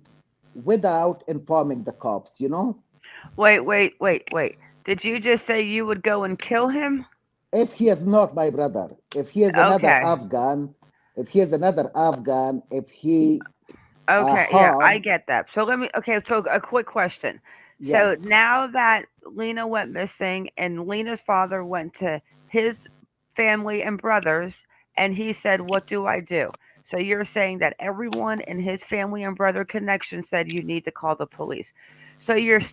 without informing the cops, Wait. Did you just say you would go and kill him? If he is not my brother, if he is another Okay. Afghan, if he Okay, yeah, I harm, get that. So okay, so a quick question. yeah, So now that Lena went missing and Lena's father went to his family and brothers and he said, "What do I do?" So you're saying that everyone in his family and brother connection said you need to call the police.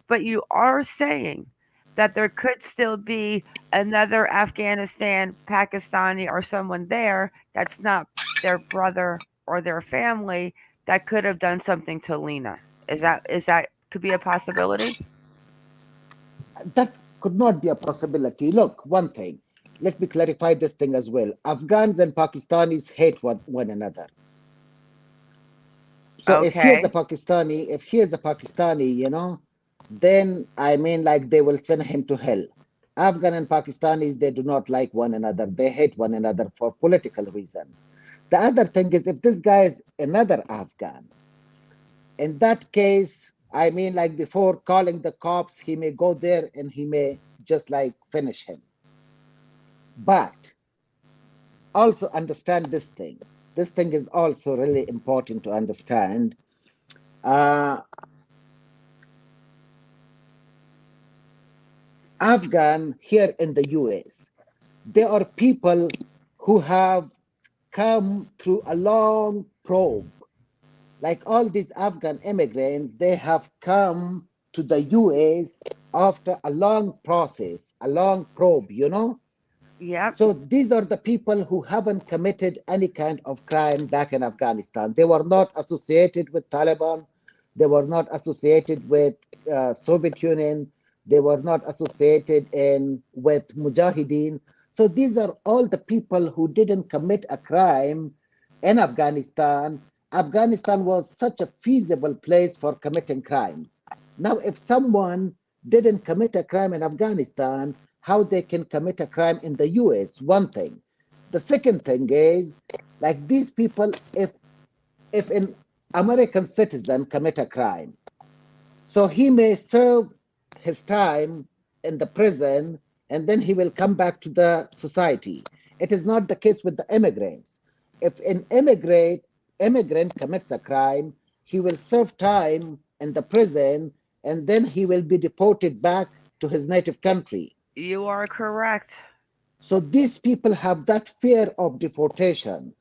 But you are saying that there could still be another Afghanistan, Pakistani, or someone there that's not their brother or their family that could have done something to Lena. Is that could be a possibility? that could not be a possibility. Look, one thing, let me clarify this thing as well. Afghans and Pakistanis hate one another. So Okay. If he is a Pakistani, then I mean, like they will send him to hell. Afghan and Pakistanis, they do not like one another. They hate one another for political reasons. The other thing is, if this guy is another Afghan, in that case, I mean, like before calling the cops, he may go there and he may just like finish him. But also understand this thing. This thing is also really important to understand. Afghan here in the US, there are people who have come through a long probe. Like all these Afghan immigrants, they have come to the US after a long process, a long probe, Yep. So these are the people who haven't committed any kind of crime back in Afghanistan. They were not associated with Taliban. They were not associated with Soviet Union. They were not associated with Mujahideen. So these are all the people who didn't commit a crime in Afghanistan. Afghanistan was such a feasible place for committing crimes. Now, if someone didn't commit a crime in Afghanistan, how they can commit a crime in the US, one thing. The second thing is, like these people, if an American citizen commit a crime, so he may serve his time in the prison, and then he will come back to the society. It is not the case with the immigrants. If an immigrant commits a crime, he will serve time in the prison, and then he will be deported back to his native country. You are correct. So these people have that fear of deportation.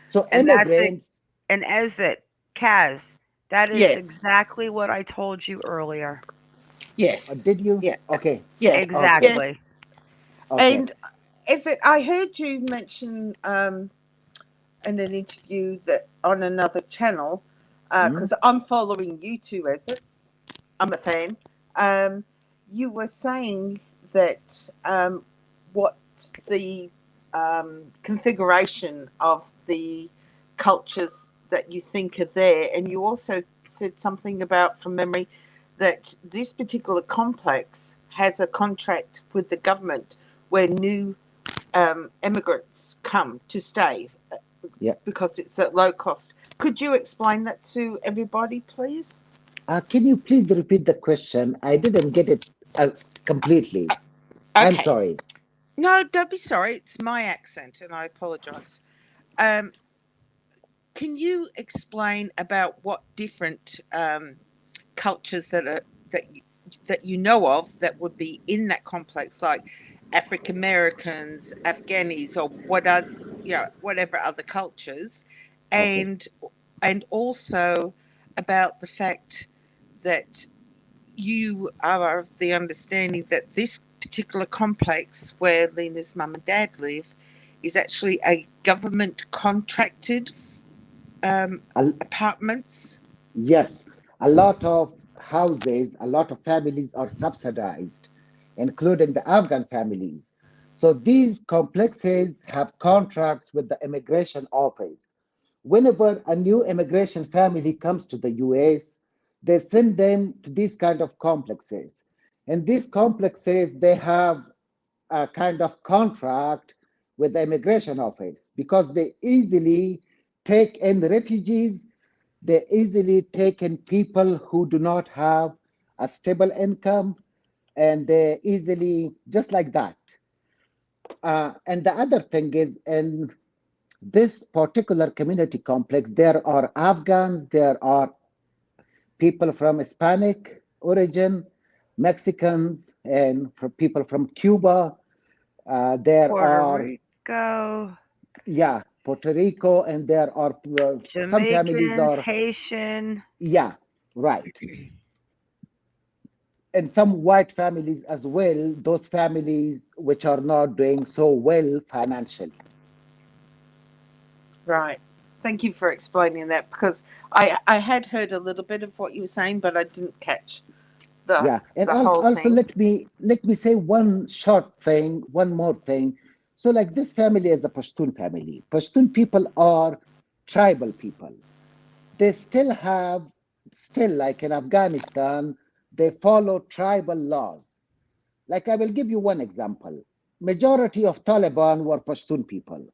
So And that's it. immigrants, And Ezat, Kaz, that is Yes. exactly what I told you earlier. Yes. did you? Yeah. Okay, Yeah. okay, Yes. Exactly. okay. And is it? I heard you mention in an interview that on another channel, Hmm? because I'm following you too, is it? I'm a fan. Um, you were saying that what the configuration of the cultures that you think are there, and you also said something about, from memory, that this particular complex has a contract with the government where new immigrants come to stay Yeah. because it's at low cost. Could you explain that to everybody, please? Can you please repeat the question? I didn't get it completely. I'm Okay. sorry. No, don't be sorry. It's my accent, and I apologise. Um, can you explain about what different cultures that you know of that would be in that complex, like African Americans, Afghanis, or whatever other cultures, Okay. and also about the fact that you are of the understanding that this particular complex where Lena's mum and dad live is actually a government contracted A- apartments. yes, a lot of houses, a lot of families are subsidized, including the Afghan families. So these complexes have contracts with the immigration office. Whenever a new immigration family comes to the US, they send them to these kind of complexes. And these complexes, they have a kind of contract with the immigration office because they easily take in refugees, they easily take in people who do not have a stable income, and they easily, just like that. And the other thing is, in this particular community complex, there are Afghans, there are people from Hispanic origin, Mexicans, and people from Cuba. There Puerto are, Rico, yeah, Puerto Rico, and there are some families Jamaicans, are, Haitian. yeah, right. And some white families as well, those families which are not doing so well financially. Right. Thank you for explaining that, because I had heard a little bit of what you were saying, but I didn't catch the Yeah, and the also, whole also thing. let me say one short thing, one more thing. So, like this family is a Pashtun family. Pashtun people are tribal people. They still like in Afghanistan, they follow tribal laws. Like I will give you one example. Majority of Taliban were Pashtun people.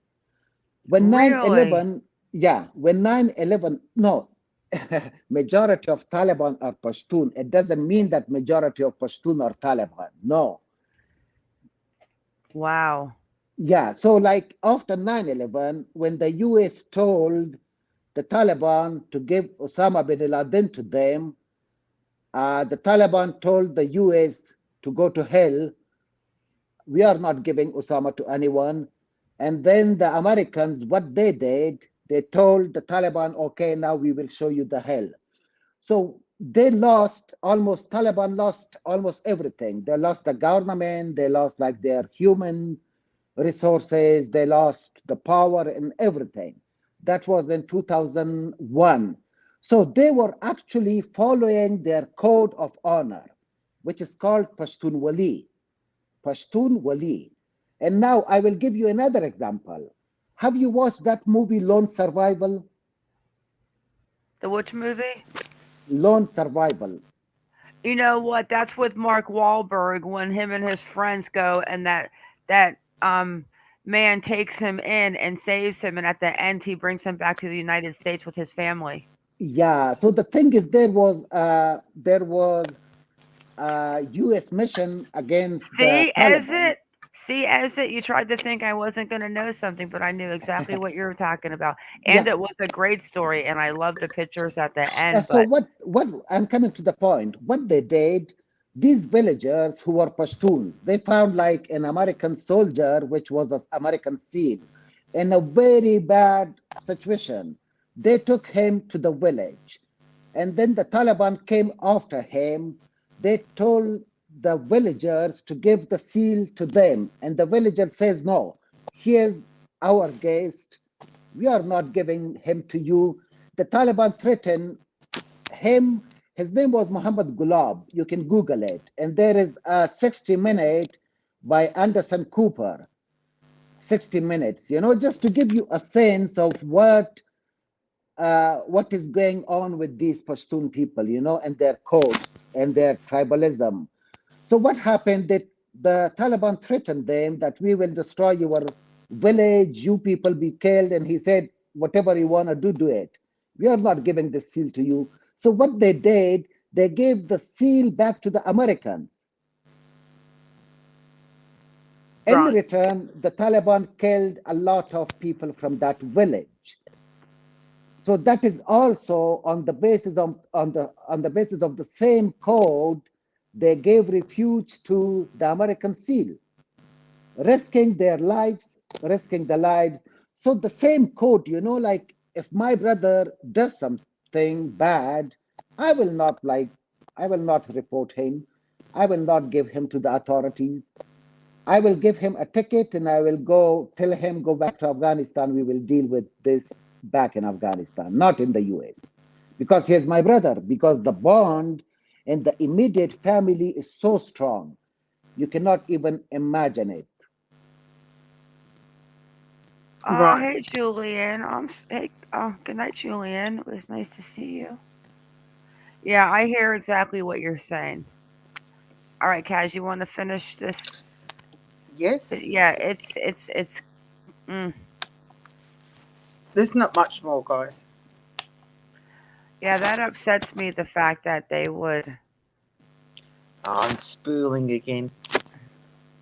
When Really? 9/11, yeah, when 9/11, no, majority of Taliban are Pashtun. It doesn't mean that majority of Pashtun are Taliban. No. Wow. Yeah, so like after 9/11, when the US told the Taliban to give Osama bin Laden to them, the Taliban told the US to go to hell. We are not giving Osama to anyone. And then the Americans, what they did, they told the Taliban, okay, now we will show you the hell. So Taliban lost almost everything. They lost the government, they lost like their human resources, they lost the power and everything. That was in 2001. So they were actually following their code of honor, which is called Pashtun Wali. Pashtun Wali. And now I will give you another example. Have you watched that movie Lone Survival? The which movie? Lone Survival. You know what? That's with Mark Wahlberg when him and his friends go and that man takes him in and saves him, and at the end he brings him back to the United States with his family. Yeah. So the thing is, there was U.S. mission against the See, Taliban. as it, you tried to think I wasn't going to know something, but I knew exactly what you were talking about. And Yeah. it was a great story, and I love the pictures at the end, So but what I'm coming to the point. What they did, these villagers who were Pashtuns, they found like an American soldier, which was an American SEAL, in a very bad situation. They took him to the village, and then the Taliban came after him. They told the villagers to give the SEAL to them, and the villager says, "No, here's our guest. We are not giving him to you." The Taliban threatened him. His name was Muhammad Gulab. You can Google it. And there is a 60-minute by Anderson Cooper. 60 minutes, just to give you a sense of what is going on with these Pashtun people, and their codes and their tribalism. So what happened that the Taliban threatened them that we will destroy your village, you people be killed. And he said, whatever you want to do, do it. We are not giving the seal to you. So what they did, they gave the seal back to the Americans. In Right. return, the Taliban killed a lot of people from that village. So that is also on the basis of the same code. They gave refuge to the American SEAL, risking their lives, risking the lives. So the same code, like if my brother does something bad, I will not report him. I will not give him to the authorities. I will give him a ticket and I will tell him, go back to Afghanistan. We will deal with this back in Afghanistan, not in the US. Because he is my brother, because the bond in the immediate family is so strong. You cannot even imagine it. Right. hey Julian, hey, good night, Julian. It was nice to see you. Yeah, I hear exactly what you're saying. All right, Kaz, you want to finish this? Yes. Yeah, it's. Mm, There's not much more, guys. yeah, that upsets me. The fact that they would. Oh, I'm spooling again.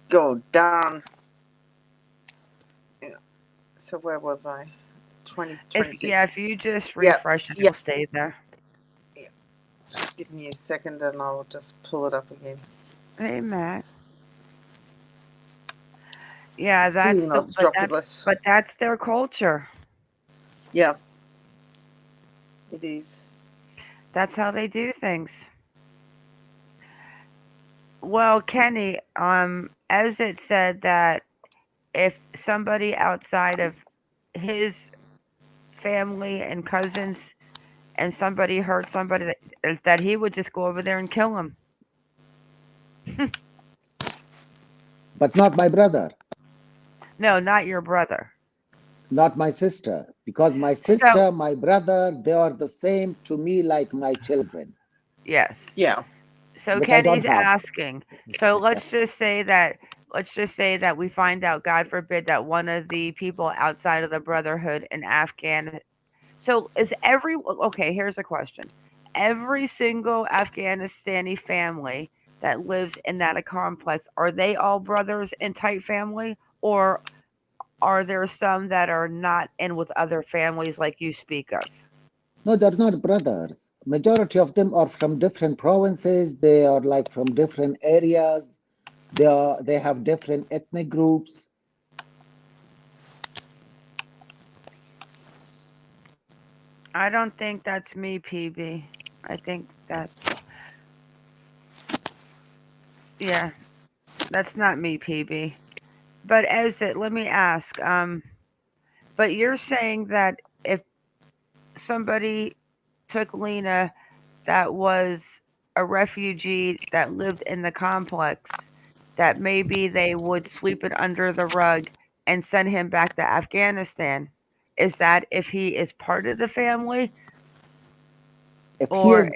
Go down. Yeah. So where was I? 20, If 26. yeah, if you just Yeah. refresh it, Yeah. it'll stay there. Yeah. Just give me a second and I'll just pull it up again. Hey, Matt. Yeah, It's being Nostropoulos. but that's their culture. Yeah. It is. That's how they do things. Well, Kenny, as it said that if somebody outside of his family and cousins and somebody hurt somebody that he would just go over there and kill him. But not my brother, No, not your brother. not my sister, because my sister, my brother, they are the same to me like my children. Yes. Yeah. So Which I don't Kenny's have. asking. So let's just say that we find out, God forbid, that one of the people outside of the Brotherhood in Afghan. So is okay? Here's a question: every single Afghanistani family that lives in that complex, are they all brothers in tight family, or are there some that are not in with other families like you speak of? No, they're not brothers. Majority of them are from different provinces. They are like from different areas. They have different ethnic groups. I don't think that's me, PB. I think that's yeah, that's not me, PB. But let me ask, but you're saying that if somebody took Lena that was a refugee that lived in the complex, that maybe they would sweep it under the rug and send him back to Afghanistan. Is that if he is part of the family, If he or is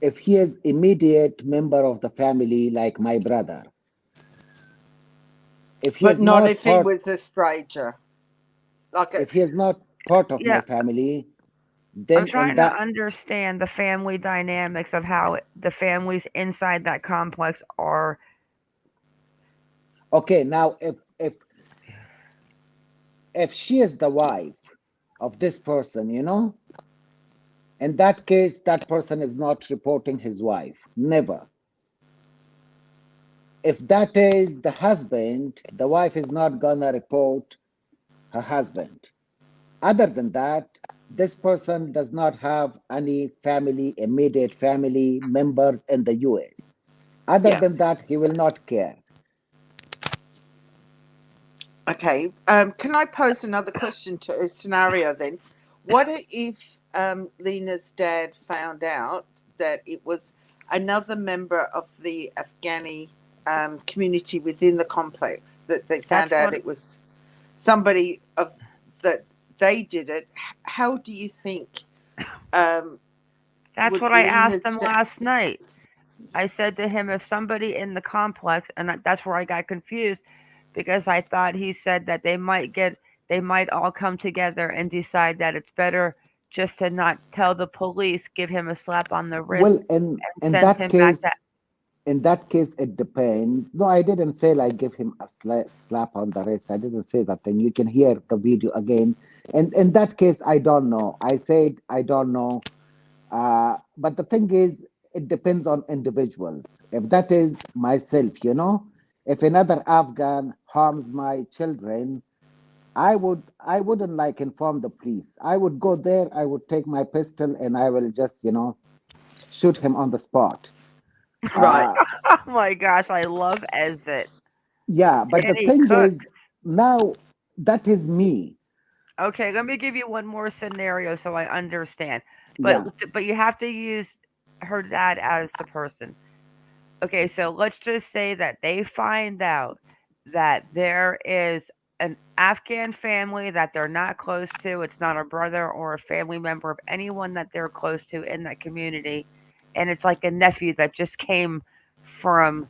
if he is immediate member of the family, like my brother. If he But is not not if he part, was a stranger. Like if he is not part of yeah, my family, I'm Then in trying to that, understand the family dynamics of how the families inside that complex are. okay, now if she is the wife of this person, in that case, that person is not reporting his wife. Never. If that is the husband, the wife is not gonna report her husband. Other than that, this person does not have any family, immediate family members in the US. Other Yeah. than that, he will not care. Okay. Can I pose another question to a scenario then? What if Lena's dad found out that it was another member of the Afghani community within the complex, that they found That's out what it was somebody of that they did it? How do you think um, that's would what I asked Lena's him last night. I said to him, if somebody in the complex, and that's where I got confused because I thought he said that they might all come together and decide that it's better just to not tell the police, give him a slap on the wrist, Well, and in send that him back to. case, it depends. No, I didn't say like give him a slap on the wrist. I didn't say that thing. You can hear the video again. And in that case, I don't know. I said I don't know. But the thing is, it depends on individuals. If that is myself, if another Afghan harms my children, I wouldn't like inform the police. I would go there, I would take my pistol and I will just, shoot him on the spot. right? Uh, Oh my gosh, I love Ezat. yeah, but And the he thing cooks. is, now that is me. Okay, let me give you one more scenario so I understand. But Yeah, but you have to use her dad as the person. Okay, so let's just say that they find out that there is an Afghan family that they're not close to. It's not a brother or a family member of anyone that they're close to in that community. And it's like a nephew that just came from,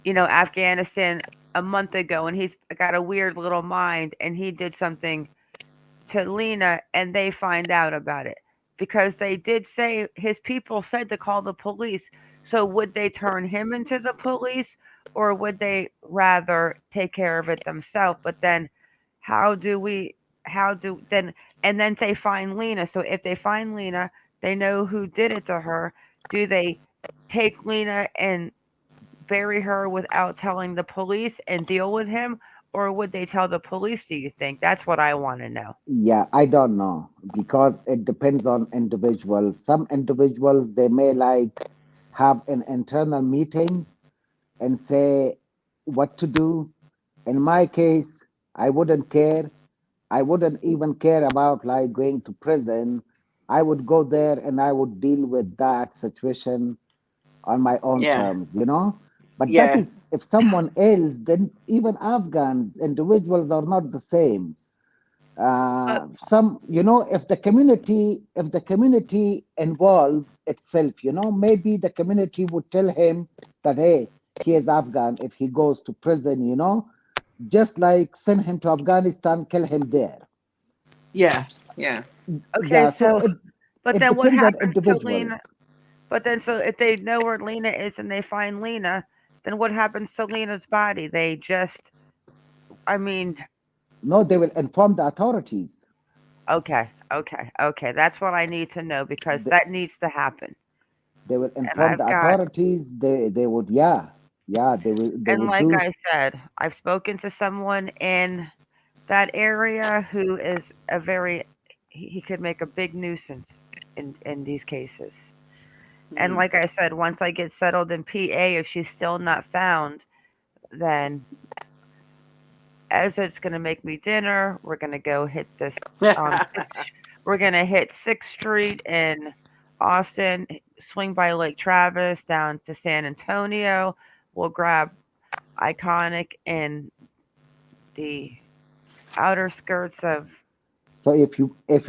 Afghanistan a month ago and he's got a weird little mind and he did something to Lena and they find out about it. Because they did say his people said to call the police. So would they turn him into the police or would they rather take care of it themselves? But then how do we how do then and then they find Lena. So if they find Lena, they know who did it to her. Do they take Lena and bury her without telling the police and deal with him? Or would they tell the police, do you think? That's what I want to know. yeah, I don't know because it depends on individuals. Some individuals, they may like have an internal meeting and say what to do. In my case, I wouldn't care. I wouldn't even care about like going to prison. I would go there and I would deal with that situation on my own Yeah, terms. But that yeah, is if someone else, then even Afghans, individuals are not the same. But If the community involves itself, maybe the community would tell him that, hey, he is Afghan. If he goes to prison, just like send him to Afghanistan, kill him there. yeah, yeah. okay, Yeah, so so but it then what depends on happens to Lena? individuals. But then so if they know where Lena is and they find Lena, then what happens to Lena's body? They just I mean, No, they will inform the authorities. okay. That's what I need to know because They, that needs to happen. they will And inform I've the got authorities. They would, yeah, they and would like do. I said, I've spoken to someone in that area who is a very he could make a big nuisance in these cases. And Hmm. like I said, once I get settled in PA, if she's still not found, then as it's gonna make me dinner, we're gonna go hit this we're gonna hit Sixth Street in Austin, swing by Lake Travis down to San Antonio. We'll grab Iconic in the outer skirts of. So if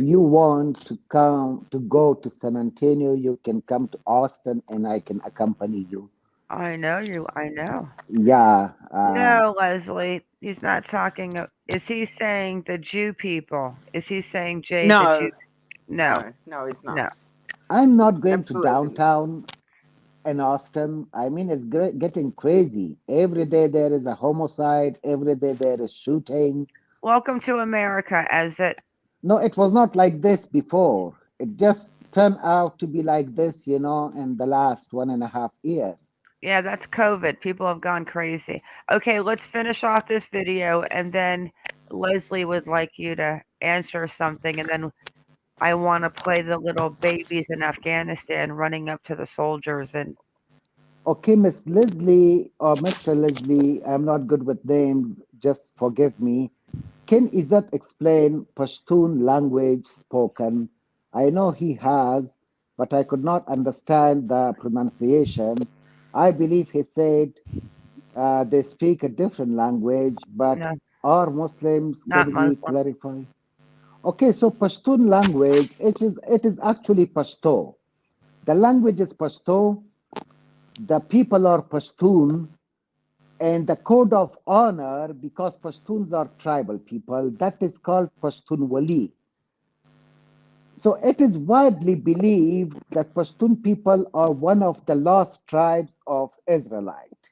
you want to come to go to San Antonio, you can come to Austin, and I can accompany you. I know you. I know. Yeah, No, Leslie, he's not talking. Is he saying the Jew people? Is he saying Jay the No, Jew? No, No, he's not. no. I'm not going to Absolutely. downtown in Austin. I mean, it's getting crazy. Every day there is a homicide. Every day there is shooting. Welcome to America, Ezat. No, it was not like this before. It just turned out to be like this, in the last 1.5 years. Yeah, that's COVID. People have gone crazy. Okay, let's finish off this video, and then Leslie would like you to answer something, and then I want to play the little babies in Afghanistan running up to the soldiers. And Okay, Miss Leslie or Mr. Leslie, I'm not good with names, just forgive me. Can Izzat explain Pashtun language spoken? I know he has, but I could not understand the pronunciation. I believe he said they speak a different language, but no, are Muslims? not Can we Muslim. clarify? Okay, so Pashtun language, it is actually Pashto. The language is Pashto. The people are Pashtun, and the code of honor, because Pashtuns are tribal people, that is called Pashtun Wali. So it is widely believed that Pashtun people are one of the lost tribes of Israelite.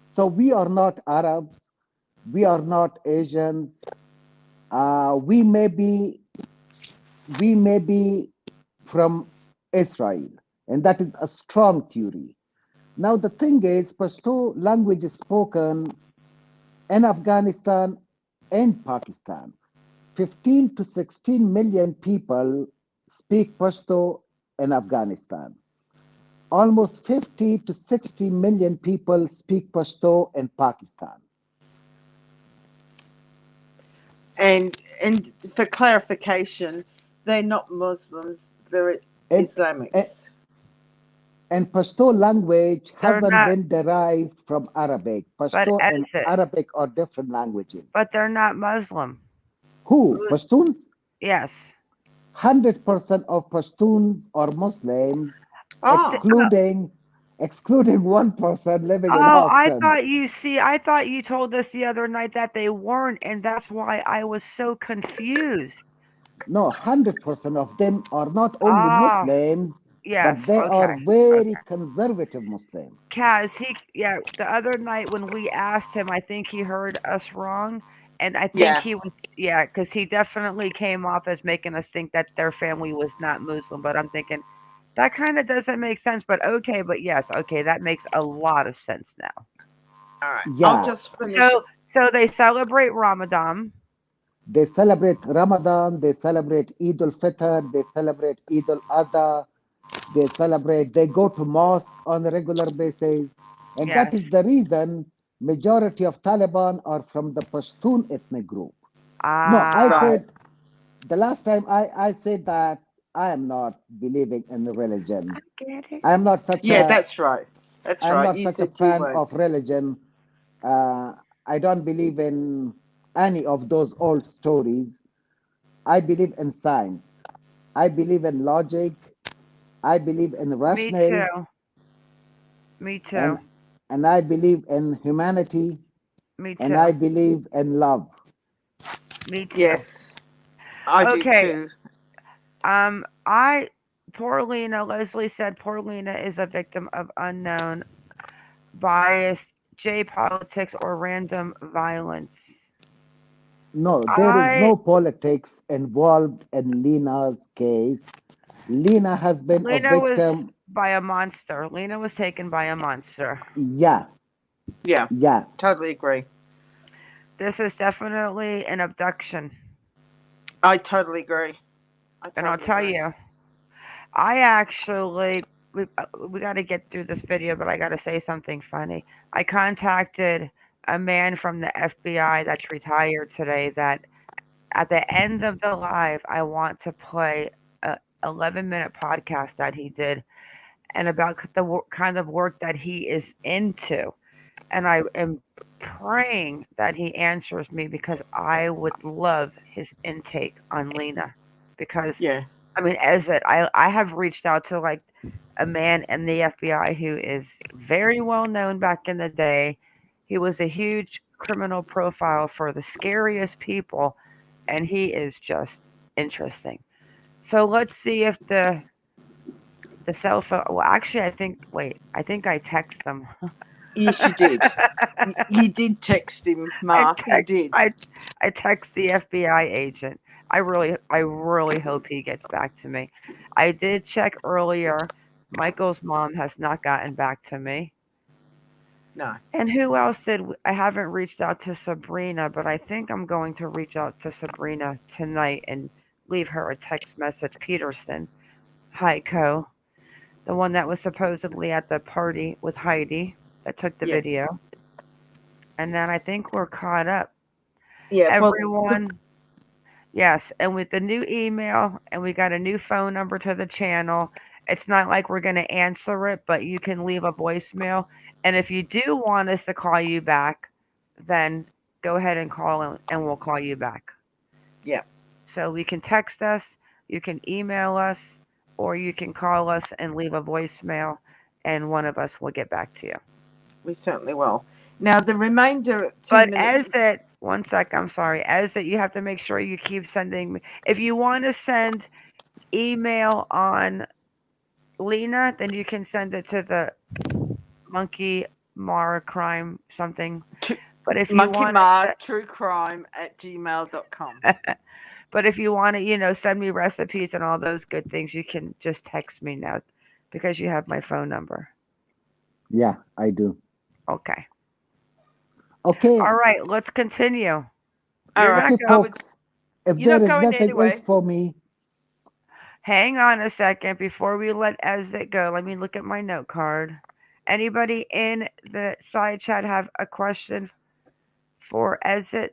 So we are not Arabs, we are not Asians. We may be from Israel, and that is a strong theory. Now the thing is, Pashto language is spoken in Afghanistan and Pakistan. 15 to 16 million people speak Pashto in Afghanistan. Almost 50 to 60 million people speak Pashto in Pakistan. And for clarification, they're not Muslims. They're And, Islamics. and Pashto language They're hasn't not, been derived from Arabic. but Pashto and Ezat, Arabic are different languages. but they're not Muslim. Who? Pashtuns? Yes. 100% of Pashtuns are Muslims, Oh, excluding 1% living in Oh, Austin. I thought you told us the other night that they weren't, and that's why I was so confused. No, 100% of them are not only Ah, Muslims, but yes, they are okay. very conservative Muslims. Kaz, yeah, the other night when we asked him, I think he heard us wrong, and I think yeah. he was, yeah, because he definitely came off as making us think that their family was not Muslim, but I'm thinking, that kind of doesn't make sense, but okay, but yes, okay, that makes a lot of sense now. All right. I'll Yeah, just finish. So they celebrate Ramadan. they celebrate Ramadan, they celebrate Eid al-Fitr, they celebrate Eid al-Adha, they go to mosque on a regular basis. And that Yes. is the reason majority of Taliban are from the Pashtun ethnic group. No, I Ah, Right. said the last time I said that I am not believing in the religion. I get it. I am not such Yeah, a that's right. That's I'm right. not You such a said you fan weren't. of religion. I don't believe in any of those old stories. I believe in science. I believe in logic. I believe in Me rationale, too. Me and too. I believe in humanity, Me and too. I believe in love. Me too. Yes, I do Okay. too. I poor Lena. Leslie said poor Lena is a victim of unknown bias, J politics, or random violence. No, there is I no politics involved in Lena's case. Lena has been a Lena was victim. by a monster. Lena was taken by a monster. Yeah, Yeah, yeah. totally agree. This is definitely an abduction. I totally agree. I And I'll totally tell agree. you, I actually we got to get through this video, but I got to say something funny. I contacted a man from the FBI that's retired today. That at the end of the live, I want to play a 11-minute podcast that he did, and about the kind of work that he is into. And I am praying that he answers me because I would love his intake on Lena. Because Yeah. I mean, as it, I have reached out to like a man in the FBI who is very well known back in the day. He was a huge criminal profile for the scariest people, and he is just interesting. So let's see if the cell phone. Well, actually, I think. Wait, I think I text them. Yes, you did. You did text him, I Ma. You text. did. I text the FBI agent. I really hope he gets back to me. I did check earlier. Michael's mom has not gotten back to me. No. And who else did I haven't reached out to Sabrina, but I think I'm going to reach out to Sabrina tonight and leave her a text message. Peterson, Heiko, the one that was supposedly at the party with Heidi that took the Yes. video. And then I think we're caught up. Yeah. Well, Everyone, yes, and with the new email and we got a new phone number to the channel, it's not like we're going to answer it, but you can leave a voicemail. And if you do want us to call you back, then go ahead and call and we'll call you back. yeah. So we can text us, you can email us, or you can call us and leave a voicemail, and one of us will get back to you. We certainly will. Now the remainder at 2 But minutes. as it, one sec, I'm sorry. As it, you have to make sure you keep sending me. If you want to send email on Lena, then you can send it to the MonkieMar crime something. But if you want MonkieMar truecrime@gmail.com. to, but if you want to, send me recipes and all those good things, you can just text me now because you have my phone number. Yeah, I do. Okay. Okay. All right, let's continue. All right. Okay, folks. If You're there not is going nothing anywhere. else for me, Hang on a second before we let Ezat go. Let me look at my note card. Anybody in the side chat have a question for Ezat?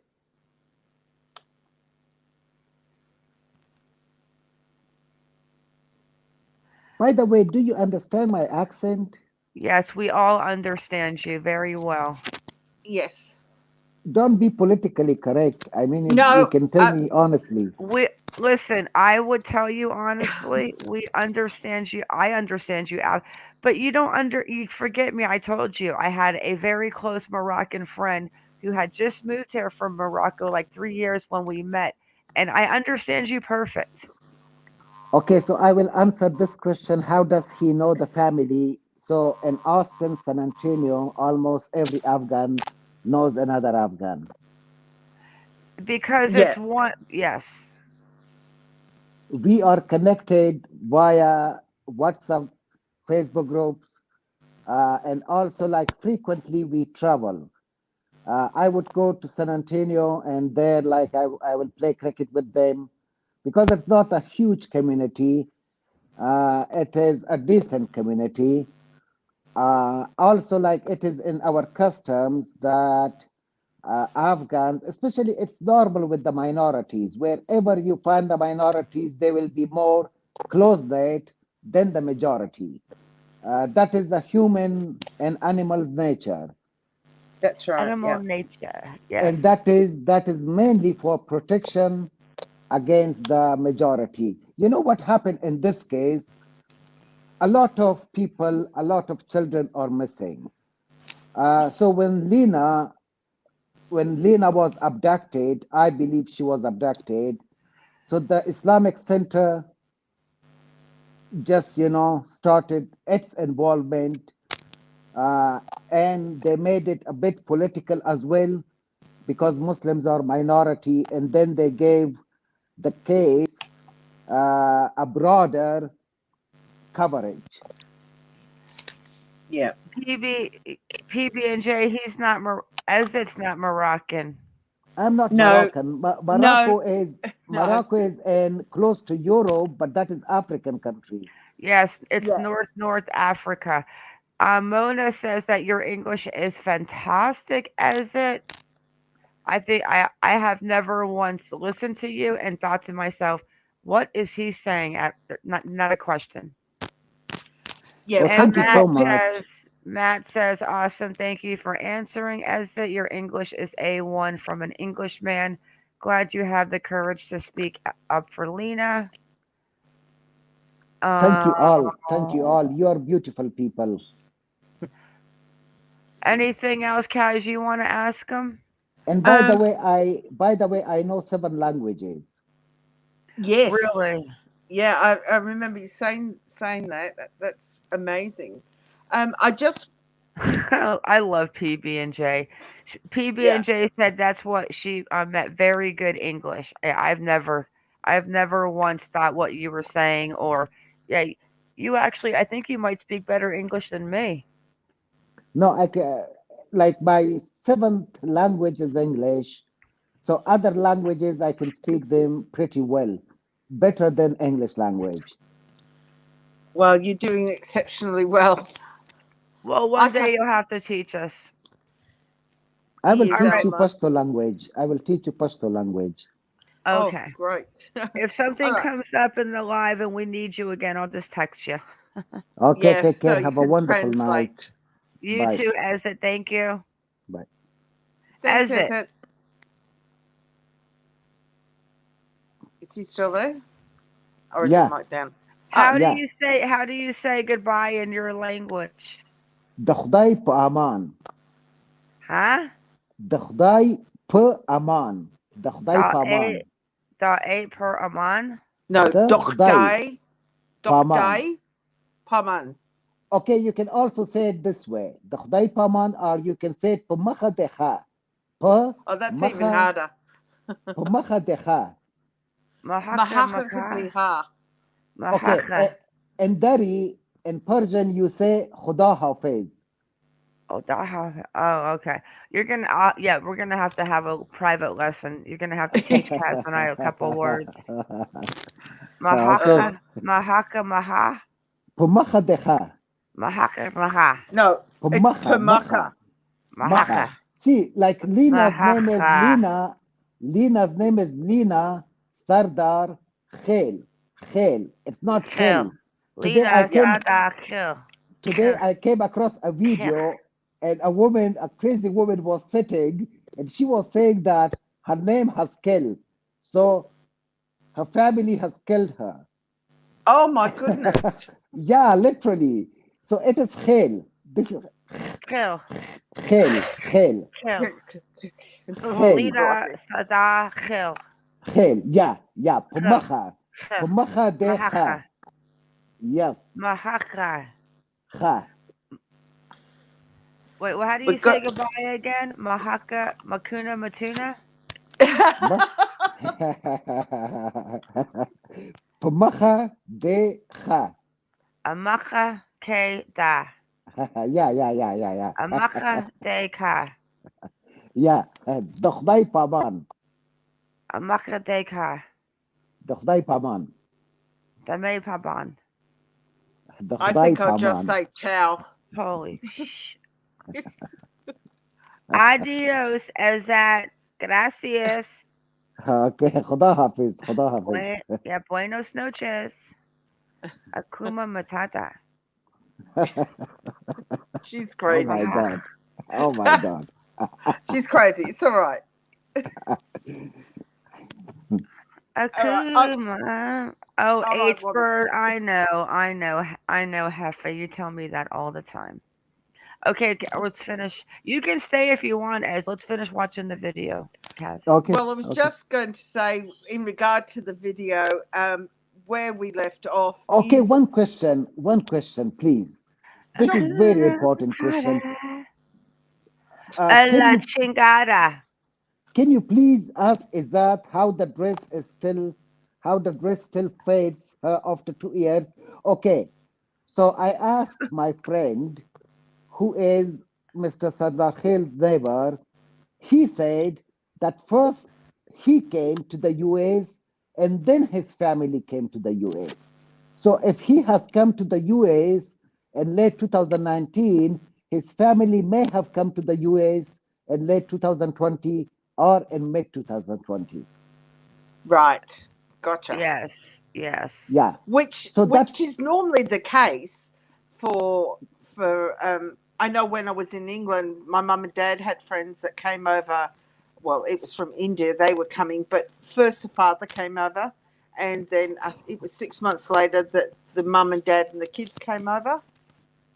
by the way, do you understand my accent? Yes, we all understand you very well. Yes. Don't be politically correct. I mean, you No. can tell me honestly. We listen. I would tell you honestly, we understand you. I understand you out, but you don't under. You forget me. I told you I had a very close Moroccan friend who had just moved here from Morocco like 3 years when we met, and I understand you perfect. Okay, so I will answer this question. How does he know the family? So in Austin, San Antonio, almost every Afghan knows another Afghan. Because Yeah. it's one. Yes. We are connected via WhatsApp, Facebook groups, and also like frequently we travel. I would go to San Antonio and there like I will play cricket with them because it's not a huge community. It is a decent community. Also, like it is in our customs that Afghans, especially it's normal with the minorities. Wherever you find the minorities, they will be more close-knit than the majority. That is the human and animal's nature. That's right. Animal Yeah. nature. Yes. And that is mainly for protection against the majority. You know what happened in this case? A lot of people, a lot of children are missing. So when Lena was abducted, I believe she was abducted. So the Islamic Center just started its involvement, and they made it a bit political as well because Muslims are minority, and then they gave the case a broader coverage. Yeah. PB PB and J. He's not as it's not Moroccan. I'm not No. Moroccan. No. No. Morocco is in close to Europe, but that is African country. Yes, it's Yeah. North Africa. Mona says that your English is fantastic. As it, I think I have never once listened to you and thought to myself, what is he saying? Not a question. Yeah. Well, And thank you so much. Matt says, awesome. Thank you for answering. As it, your English is A1 from an Englishman. Glad you have the courage to speak up for Lena. Thank you all. Uh, Thank you all. You are beautiful people. Anything else, Kaz, you want to ask him? And by the way, I know 7 languages. Yes. Really? Yeah, I remember you saying that. That's amazing. I just I love PB&J. yeah. PB&J said that's what she meant. Very good English. I've never once thought what you were saying, or yeah, you actually, I think you might speak better English than me. No, like my seventh language is English. So other languages I can speak them pretty well, better than English language. Well, you're doing exceptionally well. Well, I one day can't. you'll have to teach us. I will Yes, All teach right. you Alma. Pashto language. I will teach you Pashto language. Oh, Okay. great. If All something right. comes up in the live and we need you again, I'll just text you. Okay, Yes, take so care. you Have a can wonderful night. translate. You Bye. too, Ezat. Thank you. Bye. Thanks, Ezat, Ezat. Is he still there? Or is his Yeah, mic down? Oh, yeah. how do you say goodbye in your language? دخداي بأمان. Huh? دخداي بأمان. دخداي Dot بأمان. eight dot eight per aman. no. دخداي بأمان. Dokdai, Paman. Okay, you can also say it this way. دخداي بأمان, or you can say it بمخا دخا. Oh, that's even بمخا harder. بمخا دخا. Mahaka maka. Mahakadiha. Okay, Mahaka. in Dari, in Persian, you say Khuda Hafiz. Oh, okay. You're gonna, yeah, we're gonna have to have a private lesson. You're gonna have to teach Kaz and I a couple words. Okay. Uh, Mahaka, maha, Pumacha decha. mahaka, maha, no, it's Pumacha, Pamaka. macha, mahaka, macha. See, like Lena's name is mahaka, Lina. Lena's name is Lina, Sardar, Khil. Khil. It's not kill. Khil. Today I Lina, came sada, kill, today kill, I came across a kill. video, and a woman, a crazy woman was sitting, and she was saying that her name has killed. So her family has killed her. Oh my goodness. Yeah, literally. So it is Khil. This is Kill, Khil, Khil, kill. Oh, Khil, Lina, crikey. sada, kill, Khil. Yeah, yeah. kill, Pumacha. kill. Pumacha de Mahaka, kha. Yes. mahaka. Kha. Wait, well, how do We you say got. goodbye again? Mahaka, makuna, matuna? Ma- Pumacha de kha. Amaka, ke, da. Yeah, yeah, yeah, yeah, yeah. Amaka, de, ka. Yeah. Dokhday paman. Amaka, de, ka. Dokhday paman. Dame, paban. I Dokhday think I'll just paman. say ciao. Holy sh. Adios, Ezat. Gracias. Okay. Khuda hafiz. Khuda hafiz. Buenos noches. Akuma matata. She's Oh crazy. my Mahaka. God. Oh my God. She's crazy. It's all right. All right. Akuma. Oh, All right, H Robert. bird. I know, Heffa. You tell me that all the time. Okay, let's finish. You can stay if you want, Ez. Let's finish watching the video, Kaz. Okay. Well, I was Okay. just going to say, in regard to the video, where we left off Okay. is One question, please. This is very Hakuna important question. Matata. Uh, A can la you chingada. can you please ask Izat how the dress still fades after 2 years? Okay. So I asked my friend who is Mr. Sardar Khil's neighbor. He said that first he came to the US and then his family came to the US. So if he has come to the US in late 2019, his family may have come to the US in late 2020 or in mid 2020. right. Gotcha. Yes, yes. Yeah. Which So that, which is normally the case for I know when I was in England, my mum and dad had friends that came over. Well, it was from India. They were coming, but first the father came over, and then it was 6 months later that the mum and dad and the kids came over.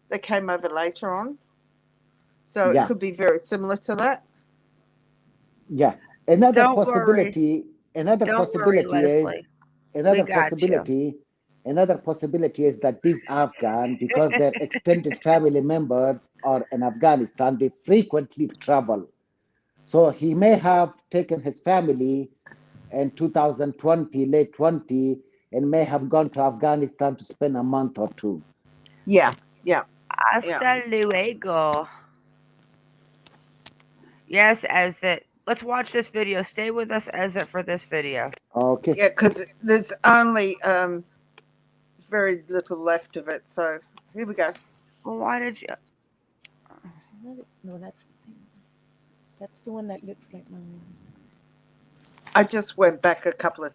They came over later on, so it yeah, could be very similar to that. yeah. Another Don't worry. possibility, another Don't worry, possibility is Leslie. another got you. possibility is that these Afghan, because their extended family members are in Afghanistan, they frequently travel. So he may have taken his family in 2020, late 20, and may have gone to Afghanistan to spend a month or two. Yeah, yeah. Hasta luego. Yes, Ezat. Let's watch this video. Stay with us, Ezat, for this video. Okay. Yeah, because there's only very little left of it. So here we go. Well, why did you? No, that's the same one. That's the one that looks like my room. I just went back a couple of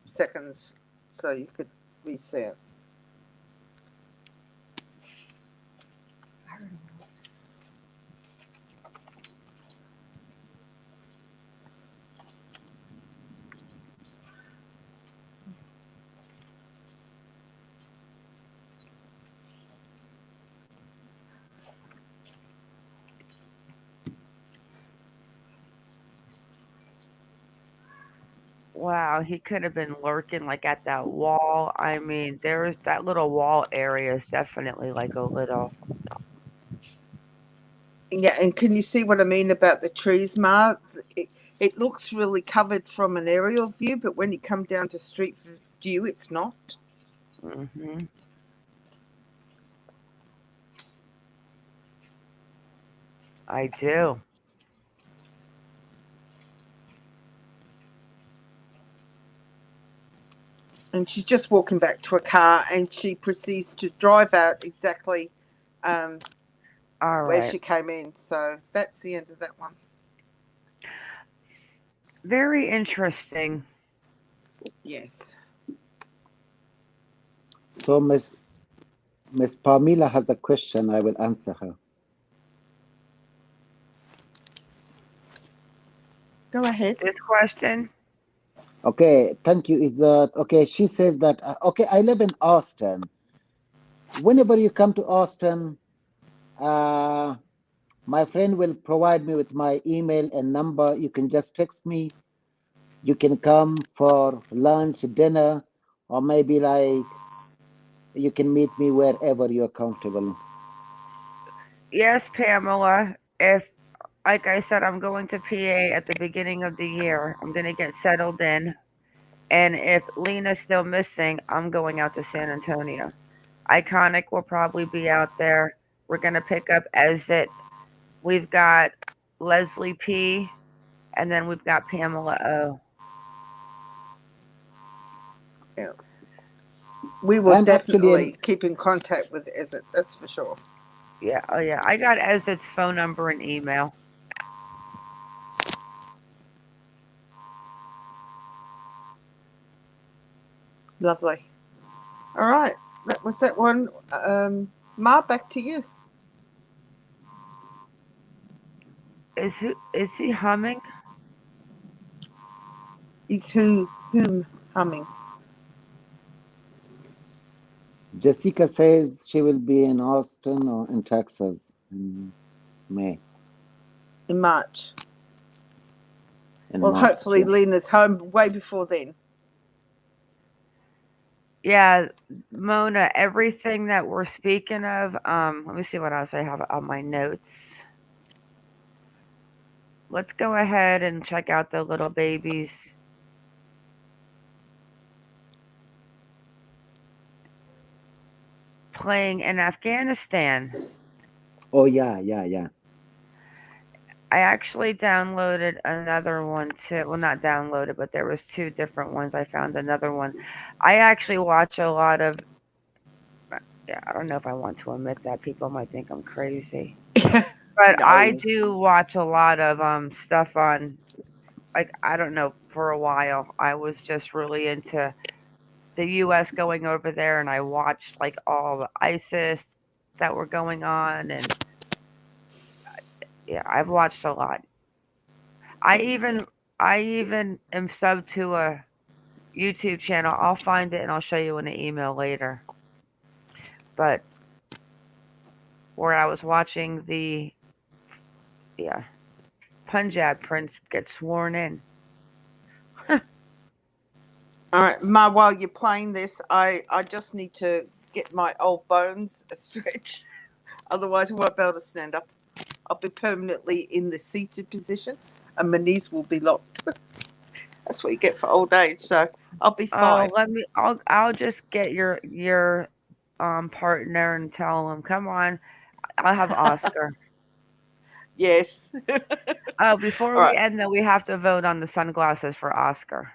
seconds so you could re-see it. I don't know. Wow, he could have been lurking like at that wall. I mean, there's that little wall area is definitely like a little. Yeah, and can you see what I mean about the trees, Mark? It looks really covered from an aerial view, but when you come down to street view, it's not. Mm-hmm. I do. And she's just walking back to her car, and she proceeds to drive out exactly All where right. she came in. So that's the end of that one. Very interesting. Yes. So Miss Pamela has a question. I will answer her. Go ahead. This question. Okay, thank you. Is that okay? She says that okay. I live in Austin. Whenever you come to Austin, my friend will provide me with my email and number. You can just text me. You can come for lunch, dinner, or maybe like you can meet me wherever you're comfortable. Yes, Pamela. If, like I said, I'm going to PA at the beginning of the year. I'm going to get settled in. And if Lena's still missing, I'm going out to San Antonio. Iconic will probably be out there. We're going to pick up Ezit. We've got Leslie P. And then we've got Pamela O. Yeah. We will I'm actually in. definitely keep in contact with Ezet, that's for sure. Yeah, oh yeah. I got Ezit's phone number and email. Lovely. All right. That was that one. Ma, back to you. Is he humming? Is whom humming? Jessica says she will be in Austin or in Texas in May. In March. In Well, March, hopefully yeah. Lena's home way before then. Yeah, Mona, everything that we're speaking of, let me see what else I have on my notes. Let's go ahead and check out the little babies. Playing in Afghanistan. Oh yeah, yeah, yeah. I actually downloaded another one too. Well, not downloaded, but there was two different ones. I found another one. I actually watch a lot of. Yeah, I don't know if I want to admit that. People might think I'm crazy, but I No. do watch a lot of stuff on. Like I don't know. For a while, I was just really into the U.S. going over there, and I watched like all the ISIS that were going on, and yeah, I've watched a lot. I even I even am sub to a YouTube channel. I'll find it and I'll show you in the email later. But where I was watching the Punjab prince get sworn in. All right, Ma, while you're playing this, I just need to get my old bones a stretch. Otherwise, I won't be able to stand up. I'll be permanently in the seated position and my knees will be locked. That's what you get for old age. So I'll be Oh, fine. let me. I'll just get your partner and tell him. Come on, I'll have Oscar. Yes. Oh, before All we right. end, though, we have to vote on the sunglasses for Oscar.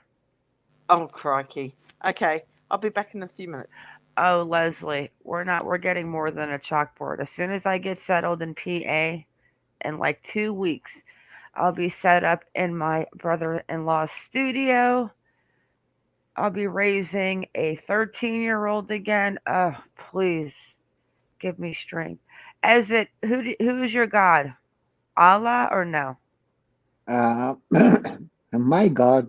Oh, crikey. Okay. I'll be back in a few minutes. Oh, Leslie, we're not. We're getting more than a chalkboard. As soon as I get settled in PA, in like 2 weeks, I'll be set up in my brother-in-law's studio. I'll be raising a 13-year-old again. Oh, please give me strength. As it, who's your God? Allah or no? Uh, my God,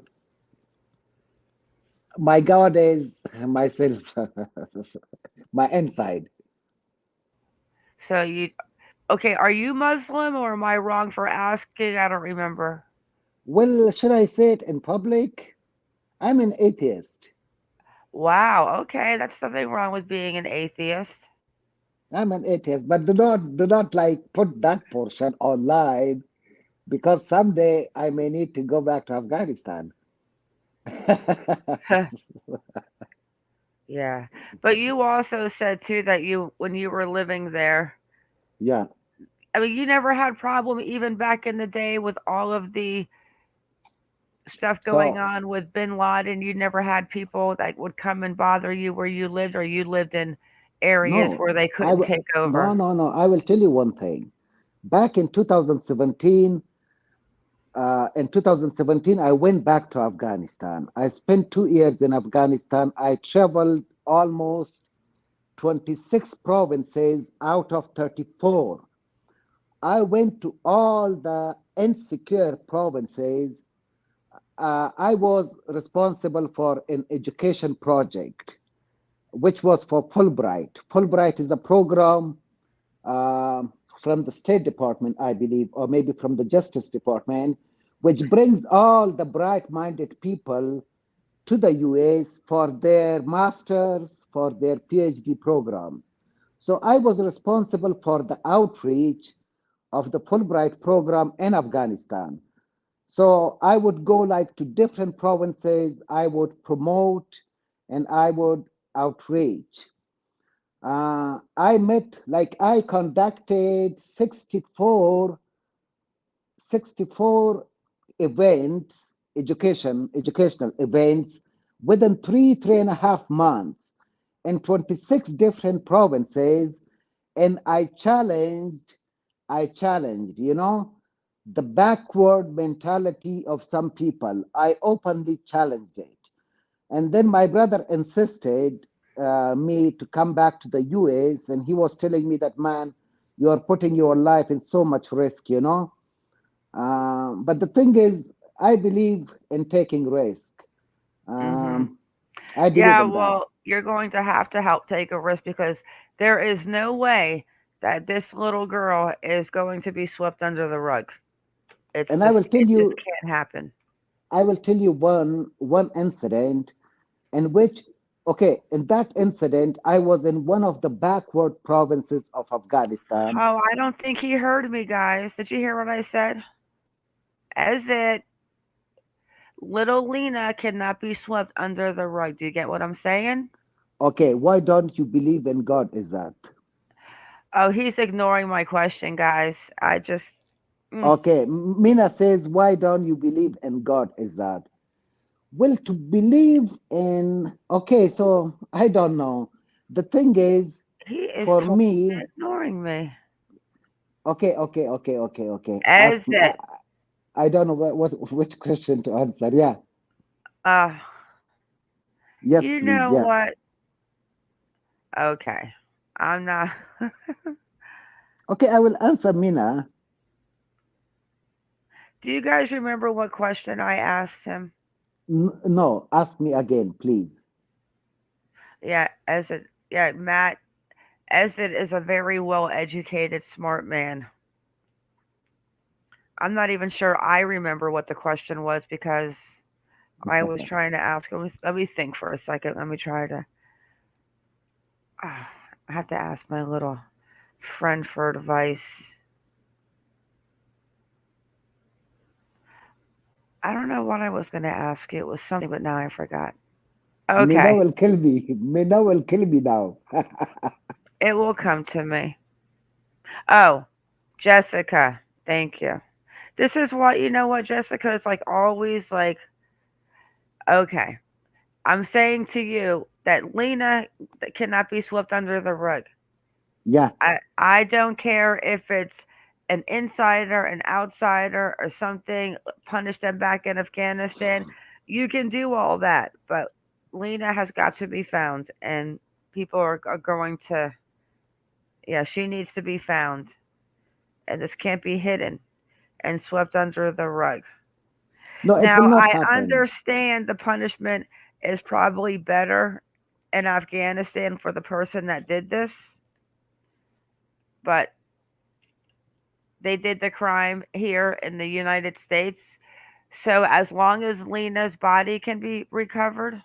my God is myself, my inside. So you okay? Are you Muslim or am I wrong for asking? I don't remember. Well, should I say it in public? I'm an atheist. Wow. Okay, that's nothing wrong with being an atheist. I'm an atheist, but do not like put that portion online because someday I may need to go back to Afghanistan. Yeah. But you also said too that you when you were living there, Yeah. I mean, you never had problem even back in the day with all of the stuff going So on with Bin Laden. You never had people that would come and bother you where you lived, or you lived in areas no, where they I couldn't w- take over. no, no, no. I will tell you one thing. Back in 2017, I went back to Afghanistan. I spent 2 years in Afghanistan. I traveled almost 26 provinces out of 34. I went to all the insecure provinces. I was responsible for an education project, which was for Fulbright. Fulbright is a program uh, from the State Department, I believe, or maybe from the Justice Department, which brings all the bright minded people to the US for their masters, for their PhD programs. So I was responsible for the outreach of the Fulbright program in Afghanistan. So I would go like to different provinces, I would promote and I would outreach. I conducted 64 events, educational events within three and a half months in 26 different provinces. And I challenged, the backward mentality of some people. I openly challenged it. And then my brother insisted me to come back to the US, and he was telling me that, man, you are putting your life in so much risk. But the thing is, I believe in taking risk. Hmm. Um, I believe Yeah, in that. well, you're going to help take a risk because there is no way that this little girl is going to be swept under the rug. And I will tell It just you, can't happen. one incident in which, okay, in that incident, I was in one of the backward provinces of Afghanistan. Oh, I don't think he heard me, guys. Did you hear what I said? As it, little Lena cannot be swept under the rug. Do you get what I'm saying? Okay, why don't you believe in God, is that? Oh, he's ignoring my question, guys. I just, mm, Okay, Mina says, why don't you believe in God, is that? Well, to believe in, okay, so I don't know. The thing is, he is for totally me, ignoring me. okay. As Ask me. I, it, I don't know which question to answer. Yeah, uh, yes, you please. know Yeah. what? Okay. I'm not. Okay, I will answer Mina. Do you guys remember what question I asked him? No, ask me again, please. Yeah, as it, yeah, Matt, as it is a very well educated, smart man. I'm not even sure I remember what the question was because I was trying to ask. Let me think for a second. Let me try to. I have to ask my little friend for advice. I don't know what I was going to ask you. It was something, but now I forgot. Mina Okay, will kill me. Mina will kill me now. it will come to me. Oh, Jessica. Thank you. This is what, you know what, Jessica is like always like, okay, I'm saying to you that Lena cannot be swept under the rug. Yeah, I don't care if it's an insider, an outsider, or something. Punish them back in Afghanistan. You can do all that, but Lena has got to be found, and people are going to. Yeah, she needs to be found, and this can't be hidden and swept under the rug. no, it will Now, not I happen. understand the punishment is probably better in Afghanistan for the person that did this, but they did the crime here in the United States. So, as long as Lena's body can be recovered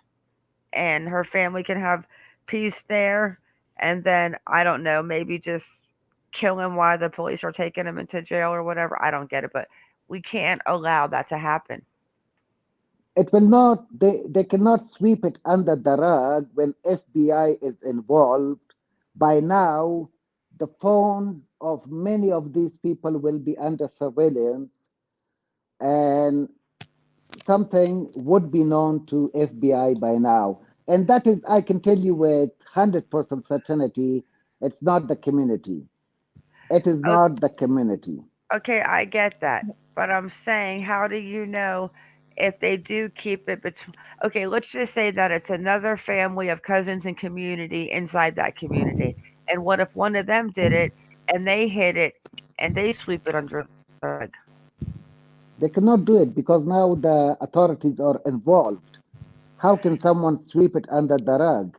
and her family can have peace there, and then I don't know, maybe just kill him while the police are taking him into jail or whatever. I don't get it, but we can't allow that to happen. It will not, they cannot sweep it under the rug when FBI is involved. By now, the phones of many of these people will be under surveillance, and something would be known to FBI by now. And that is, I can tell you with 100% certainty, it's not the community. It is not the community. Okay, I get that. But I'm saying, how do you know if they do keep it between? Okay, let's just say that it's another family of cousins and community inside that community. And what if one of them did it and they hid it and they sweep it under the rug? They cannot do it because now the authorities are involved. How can someone sweep it under the rug?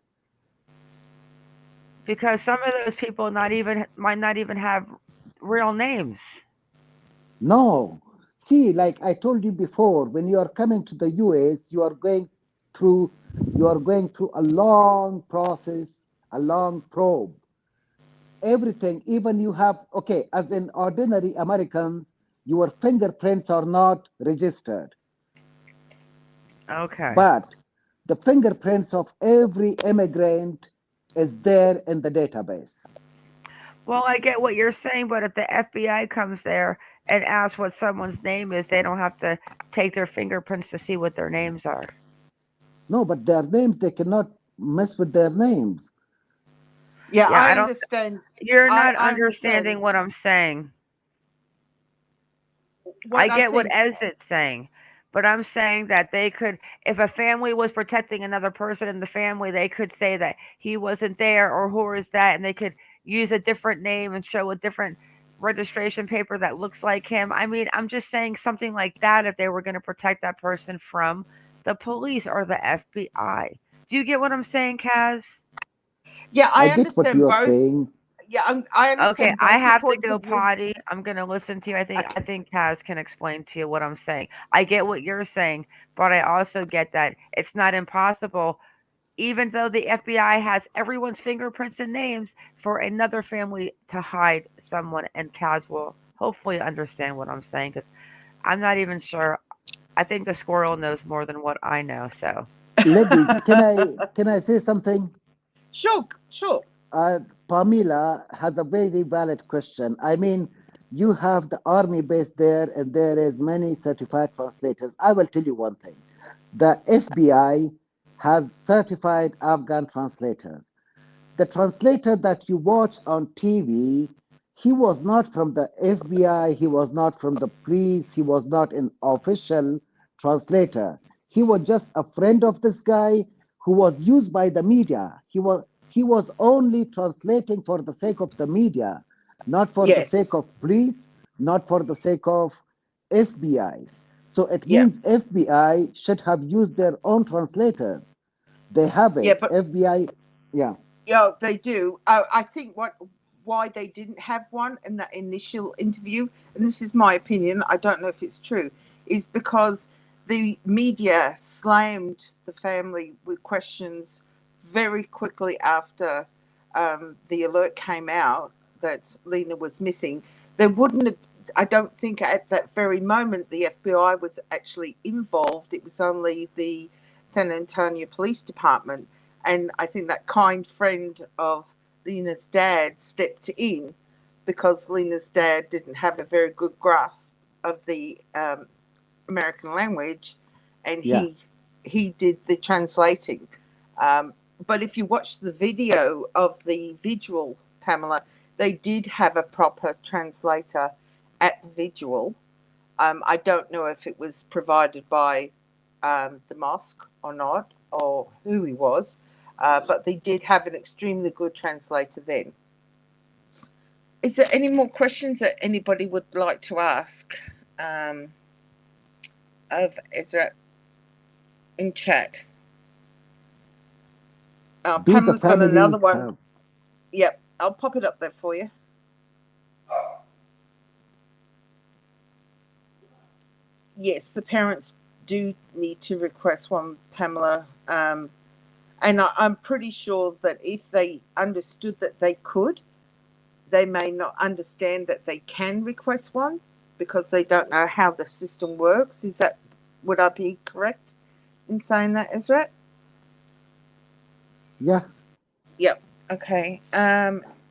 Because some of those people not even might not even have real names. No. See, like I told you before, when you are coming to the US, through you are going through a long process, a long probe. Everything, even you have, okay, as in ordinary Americans, your fingerprints are not registered, Okay. but the fingerprints of every immigrant is there in the database. Well, I get what you're saying, but if the FBI comes there and asks what someone's name is, they don't have to take their fingerprints to see what their names are. No, but their names, they cannot mess with their names. Yeah, Yeah, I I don't. understand. You're not I understand. understanding what I'm saying. I What I get what think, Ezat's saying, but I'm saying that they could, if a family was protecting another person in the family, they could say that he wasn't there or who is that, and they could use a different name and show a different registration paper that looks like him. I mean, I'm just saying something like that if they were going to protect that person from the police or the FBI. Do you get what I'm saying, Kaz? yeah, I I get what you understand are both. saying. Yeah, I Okay, understand I both your have to points go of view. potty. I'm gonna listen to you. Okay. I think Kaz can explain to you what I'm saying. I get what you're saying, but I also get that it's not impossible, even though the FBI has everyone's fingerprints and names, for another family to hide someone. And Kaz will hopefully understand what I'm saying because I'm not even sure. I think the squirrel knows more than what I know. So Ladies, can I say something? Sure, sure. Pamela has a very valid question. I mean, you have the army base there, and there is many certified translators. I will tell you one thing: the FBI has certified Afghan translators. The translator that you watch on TV, he was not from the FBI, he was not from the police, he was not an official translator. He was just a friend of this guy who was used by the media. He was only translating for the sake of the media, not for the sake Yes. of police, not for the sake of FBI. So it Yeah. means FBI should have used their own translators. They have Yeah, it. but FBI, yeah. yeah, they do. I think why they didn't have one in that initial interview, and this is my opinion, I don't know if it's true, is because the media slammed the family with questions very quickly after the alert came out that Lena was missing. There wouldn't have, I don't think at that very moment the FBI was actually involved. It was only the San Antonio Police Department. And I think that kind friend of Lena's dad stepped in because Lena's dad didn't have a very good grasp of the American language, and Yeah. he did the translating. But if you watch the video of the vigil, Pamela, they did have a proper translator at the vigil. I don't know if it was provided by the mosque or not, or who he was, but they did have an extremely good translator then. Is there any more questions that anybody would like to ask of Ezra in chat? Do the Pamela's got family another one. have, Yep, I'll pop it up there for you. Yes, the parents do need to request one, Pamela. And I'm pretty sure that if they understood that they could, they may not understand that they can request one because they don't know how the system works. Would I be correct in saying that, Ezra? yeah. Yep. Okay.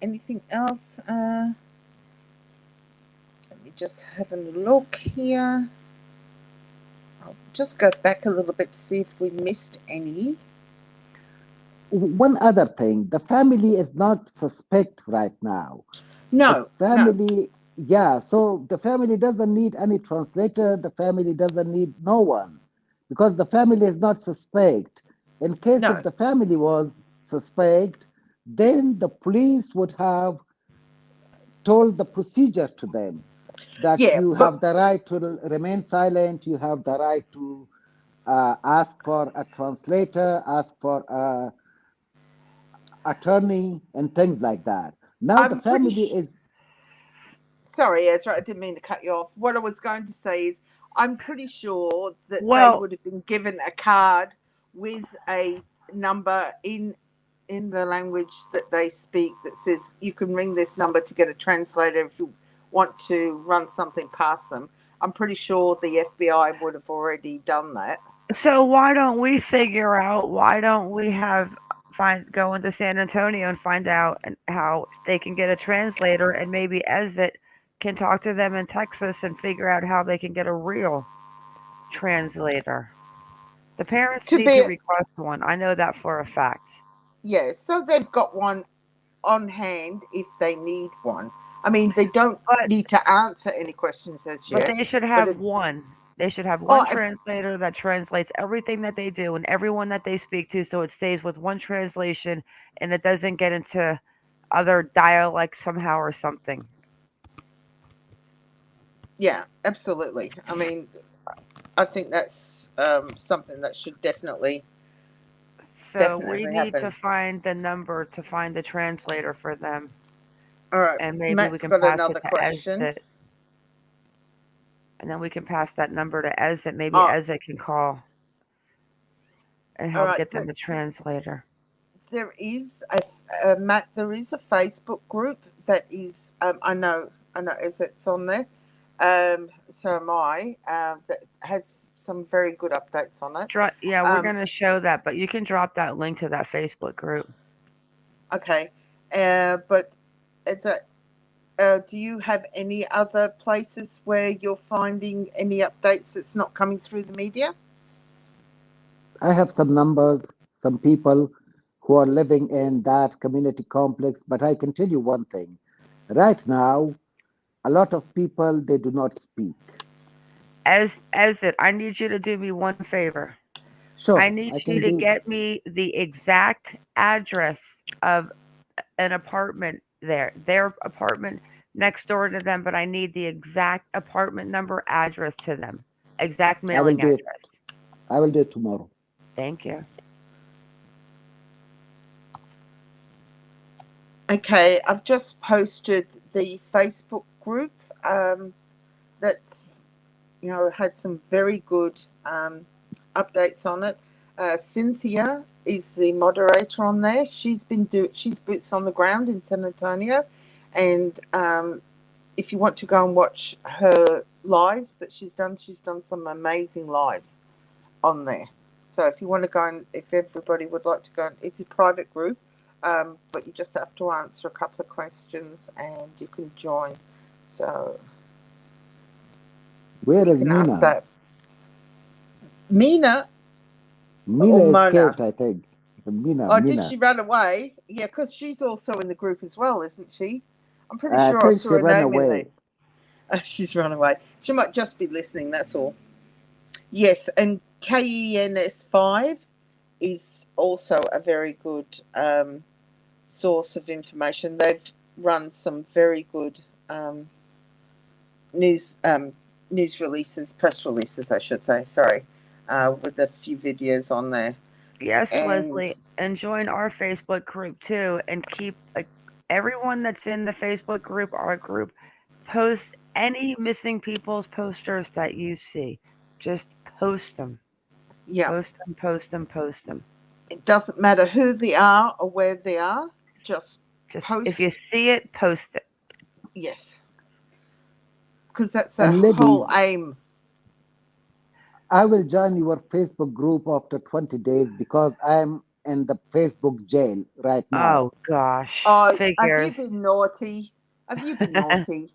Anything else? Let me just have a look here. I'll just go back a little bit to see if we missed any. One other thing, the family is not suspect right now. No. The family, yeah, so the family doesn't need any translator, the family doesn't need no one, because the family is not suspect. In case No. if the family was suspect, then the police would have told the procedure to them that Yeah, you but have the right to remain silent, you have the right to ask for a translator, ask for a attorney, and things like that. Now the I'm pretty family is, sorry, Ezra, I didn't mean to cut you off. What I was going to say is I'm pretty sure that they Well, would have been given a card with a number in the language that they speak that says you can ring this number to get a translator if you want to run something past them. I'm pretty sure the FBI would have already done that. so why don't we figure out? Why don't we go into San Antonio and find out how they can get a translator, and maybe Ezat can talk to them in Texas and figure out how they can get a real translator. The parents To need to be, request one. I know that for a fact. yeah, so they've got one on hand if they need one. I mean, they don't But need to answer any questions as but yet, they should but have one. They should have oh, one translator that translates everything that they do and everyone that they speak to, so it stays with one translation and it doesn't get into other dialects somehow or something. yeah, absolutely. I mean, I think that's something that should definitely So we need to happen. find the number to find the translator for them, All right, and maybe we Matt's can got pass it another to question. Ezet, and then we can pass that number to Ezet. Maybe Oh, Ezet can call and all help right. get them a translator. There is Matt. There is a Facebook group that is. I know. As it's on there. So am I. That has some very good updates on it. Yeah, we're going to show that, but you can drop that link to that Facebook group. Okay. But it's a. Do you have any other places where you're finding any updates that's not coming through the media? I have some numbers, some people who are living in that community complex, but I can tell you one thing. Right now, a lot of people, they do not speak. Ezet, I need you to do me one favor. Sure, I need I you can to do. get me the exact address of an apartment there. Their apartment next door to them, but I need the exact apartment number address to them. Exact I will mailing do it. address. I will do it tomorrow. Thank you. Okay, I've just posted the Facebook group. That's, had some very good updates on it. Cynthia is the moderator on there. She's boots on the ground in San Antonio, and if you want to go and watch her lives that she's done some amazing lives on there. So if you want to go and if everybody would like to go, it's a private group, but you just have to answer a couple of questions and you can join. So Where is you can ask Mina? that. Mina Escaped, I think. Mina. Did she run away? Yeah, because she's also in the group as well, isn't she? I'm pretty I sure I think saw she her ran name in away. there. She's run away. She might just be listening, that's all. Yes, and KENS5 is also a very good source of information. They've run some very good news releases, press releases, I should say, sorry, with a few videos on there. Yes, And Leslie, and join our Facebook group too, and keep everyone that's in the Facebook group, our group, post any missing people's posters that you see. Just post them. yeah, Post them. it doesn't matter who they are or where they are. Just post. If you see it, post it. Yes, because that's the And ladies, whole aim. I will join your Facebook group after 20 days because I'm in the Facebook jail right now. Oh gosh. Have Figures. you been naughty? Have you been naughty?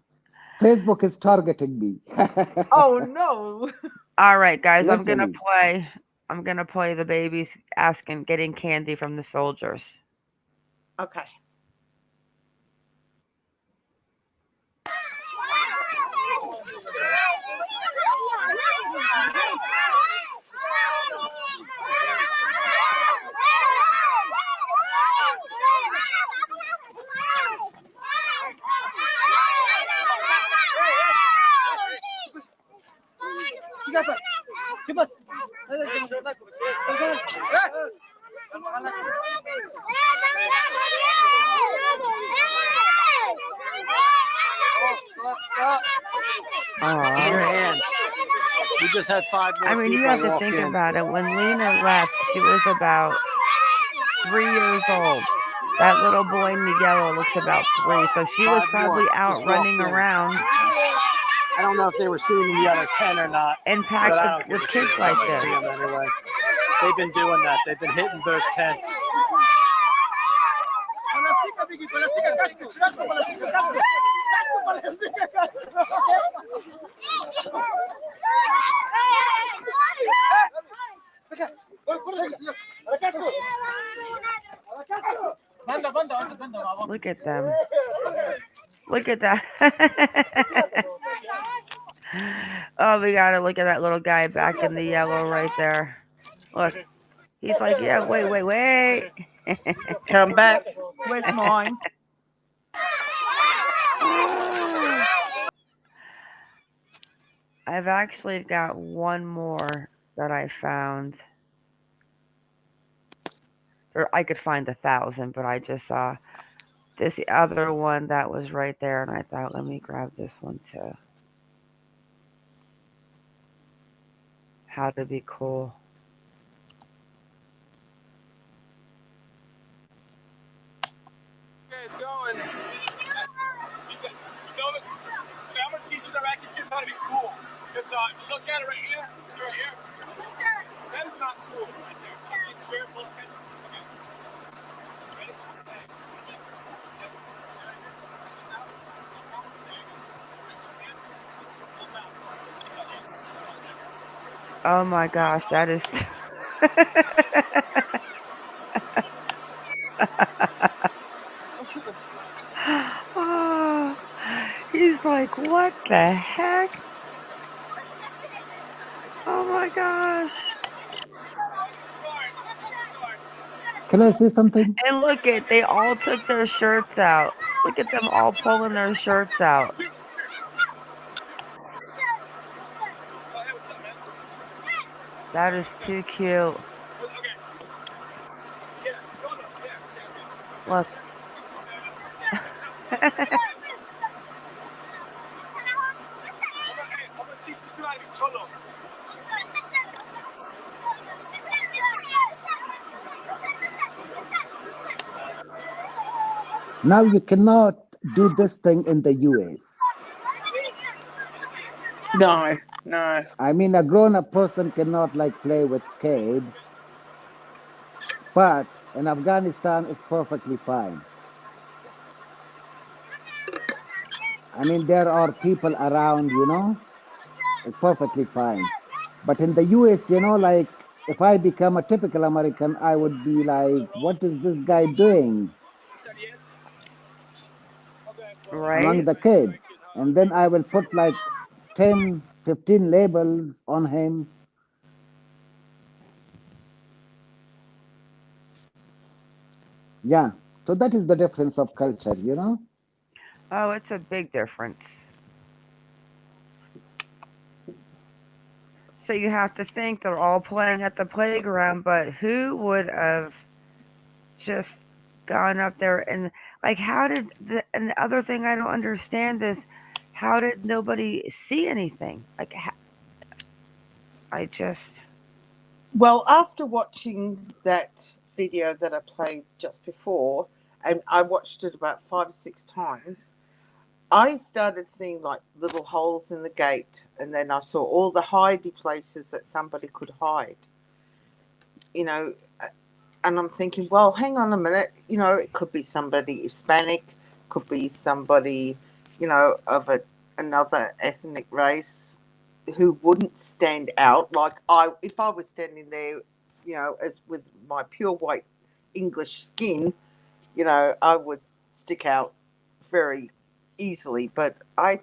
Facebook is targeting me. Oh no. All right, guys, Literally. I'm gonna play the babies getting candy from the soldiers. Okay. In your hand. We just had 5 more. I mean, you have to think about it. When Lena left, she was about 3 years old. That little boy in the yellow looks about 3, so she was probably out running around. I don't know if they were seeing the other 10 or not. In packs with kids like this. Anyway. They've been doing that. They've been hitting both tents. Look at them. Look at that. Oh, we gotta look at that little guy back in the yellow right there. Look. He's like, yeah, wait. Come back. Where's mine? I've actually got one more that I found. Or I could find 1,000, but I just saw this other one that was right there, and I thought, let me grab this one too. How to be cool. It's going. He said, I'm gonna teach us our active kids how to be cool. Because look at it right here. See right here. That's not cool right there. Chicken shirt, full head. Okay. Ready? Oh my gosh, that is. Oh, he's like, what the heck? Oh my gosh. Can I say something? And look at, they all took their shirts out. Look at them all pulling their shirts out. That is too cute. Look. Now you cannot do this thing in the US. No, no. I mean, a grown-up person cannot like play with kids, but in Afghanistan, it's perfectly fine. I mean, there are people around, it's perfectly fine. But in the US, like if I become a typical American, I would be like, what is this guy doing among Right? the kids? And then I will put like 10, 15 labels on him. Yeah. So that is the difference of culture, Oh, it's a big difference. So you have to think they're all playing at the playground, but who would have just gone up there and like how did and the other thing I don't understand is how did nobody see anything? Like I just Well, after watching that video that I played just before, and I watched it about 5 or 6 times, I started seeing like little holes in the gate, and then I saw all the hidey places that somebody could hide. You know, and I'm thinking, well, hang on a minute. It could be somebody Hispanic, could be somebody, of another ethnic race who wouldn't stand out. Like if I was standing there, as with my pure white English skin, I would stick out very easily. But I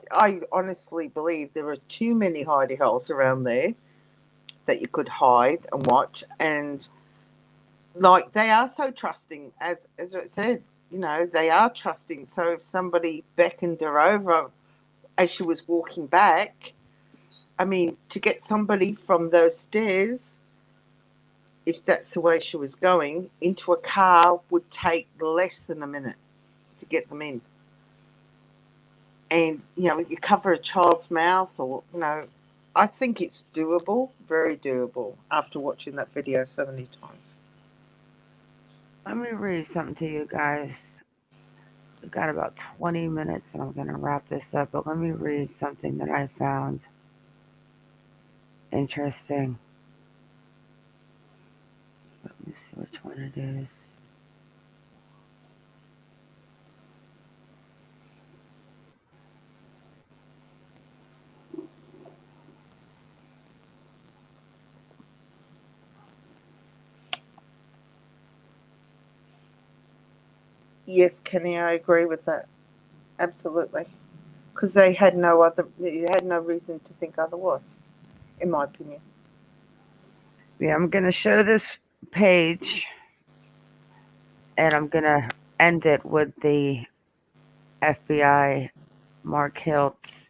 honestly believe there are too many hidey holes around there that you could hide and watch. And like they are so trusting, as it said, they are trusting. So if somebody beckoned her over as she was walking back, I mean, to get somebody from those stairs, if that's the way she was going, into a car would take less than a minute to get them in. And, you cover a child's mouth, or, I think it's doable, very doable, after watching that video so many times. let me read something to you guys. We've got about 20 minutes and I'm going to wrap this up, but let me read something that I found interesting. Let me see which one it is. Yes, Kenny, I agree with that. Absolutely. Because they had no reason to think otherwise, in my opinion. Yeah, I'm going to show this page and I'm going to end it with the FBI Mark Hiltz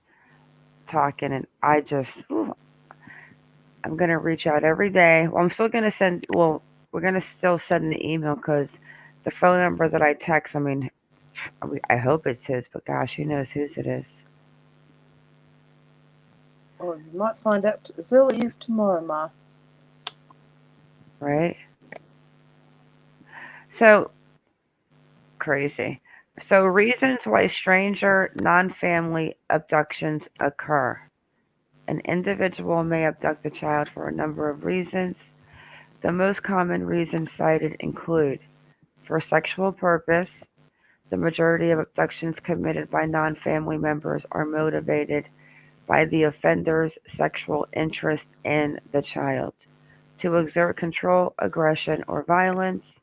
talking, and I just, I'm going to reach out every day. Well, I'm still going to send, well, we're going to still send the email because the phone number that I text, I hope it's his, but gosh, who knows whose it is, Or you might find out as early as tomorrow, Ma. right? So, crazy. So, reasons why stranger, non family abductions occur. An individual may abduct a child for a number of reasons. The most common reasons cited include for sexual purpose. The majority of abductions committed by non family members are motivated by the offender's sexual interest in the child. To exert control, aggression, or violence.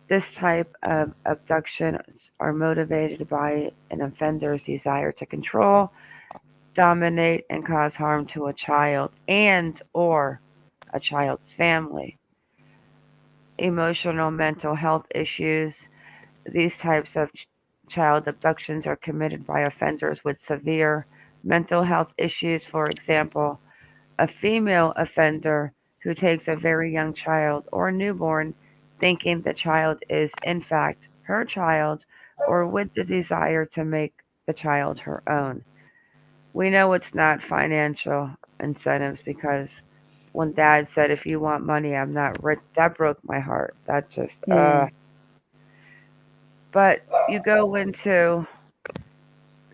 This type of abductions are motivated by an offender's desire to control, dominate, and cause harm to a child and or a child's family. Emotional mental health issues. These types of child abductions are committed by offenders with severe mental health issues. For example, a female offender who takes a very young child or newborn thinking the child is in fact her child or with the desire to make the child her own. We know it's not financial incentives because when dad said, if you want money, I'm not rich, that broke my heart. That just, Hmm. But you go into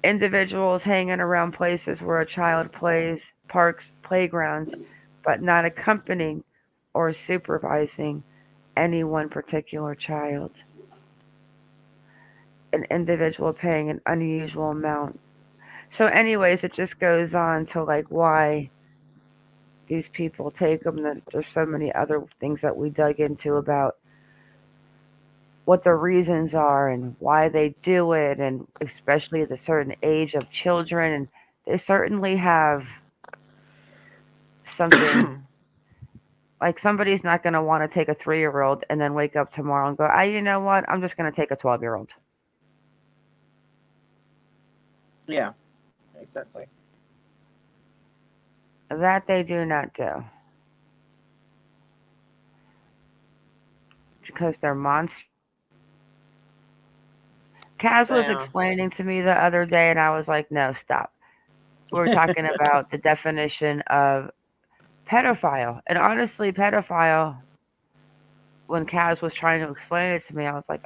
individuals hanging around places where a child plays, parks, playgrounds, but not accompanying or supervising any one particular child. An individual paying an unusual amount. So, anyways, it just goes on to like why these people take them. That there's so many other things that we dug into about what the reasons are and why they do it, and especially the certain age of children. And they certainly have something like somebody's not going to want to take a 3-year-old and then wake up tomorrow and go, you know what? I'm just going to take a 12-year-old. Yeah, exactly. That they do not do. Because they're monsters. Kaz was Yeah. explaining to me the other day, and I was like, no, stop. We were talking about the definition of pedophile. And honestly, pedophile, when Kaz was trying to explain it to me, I was like,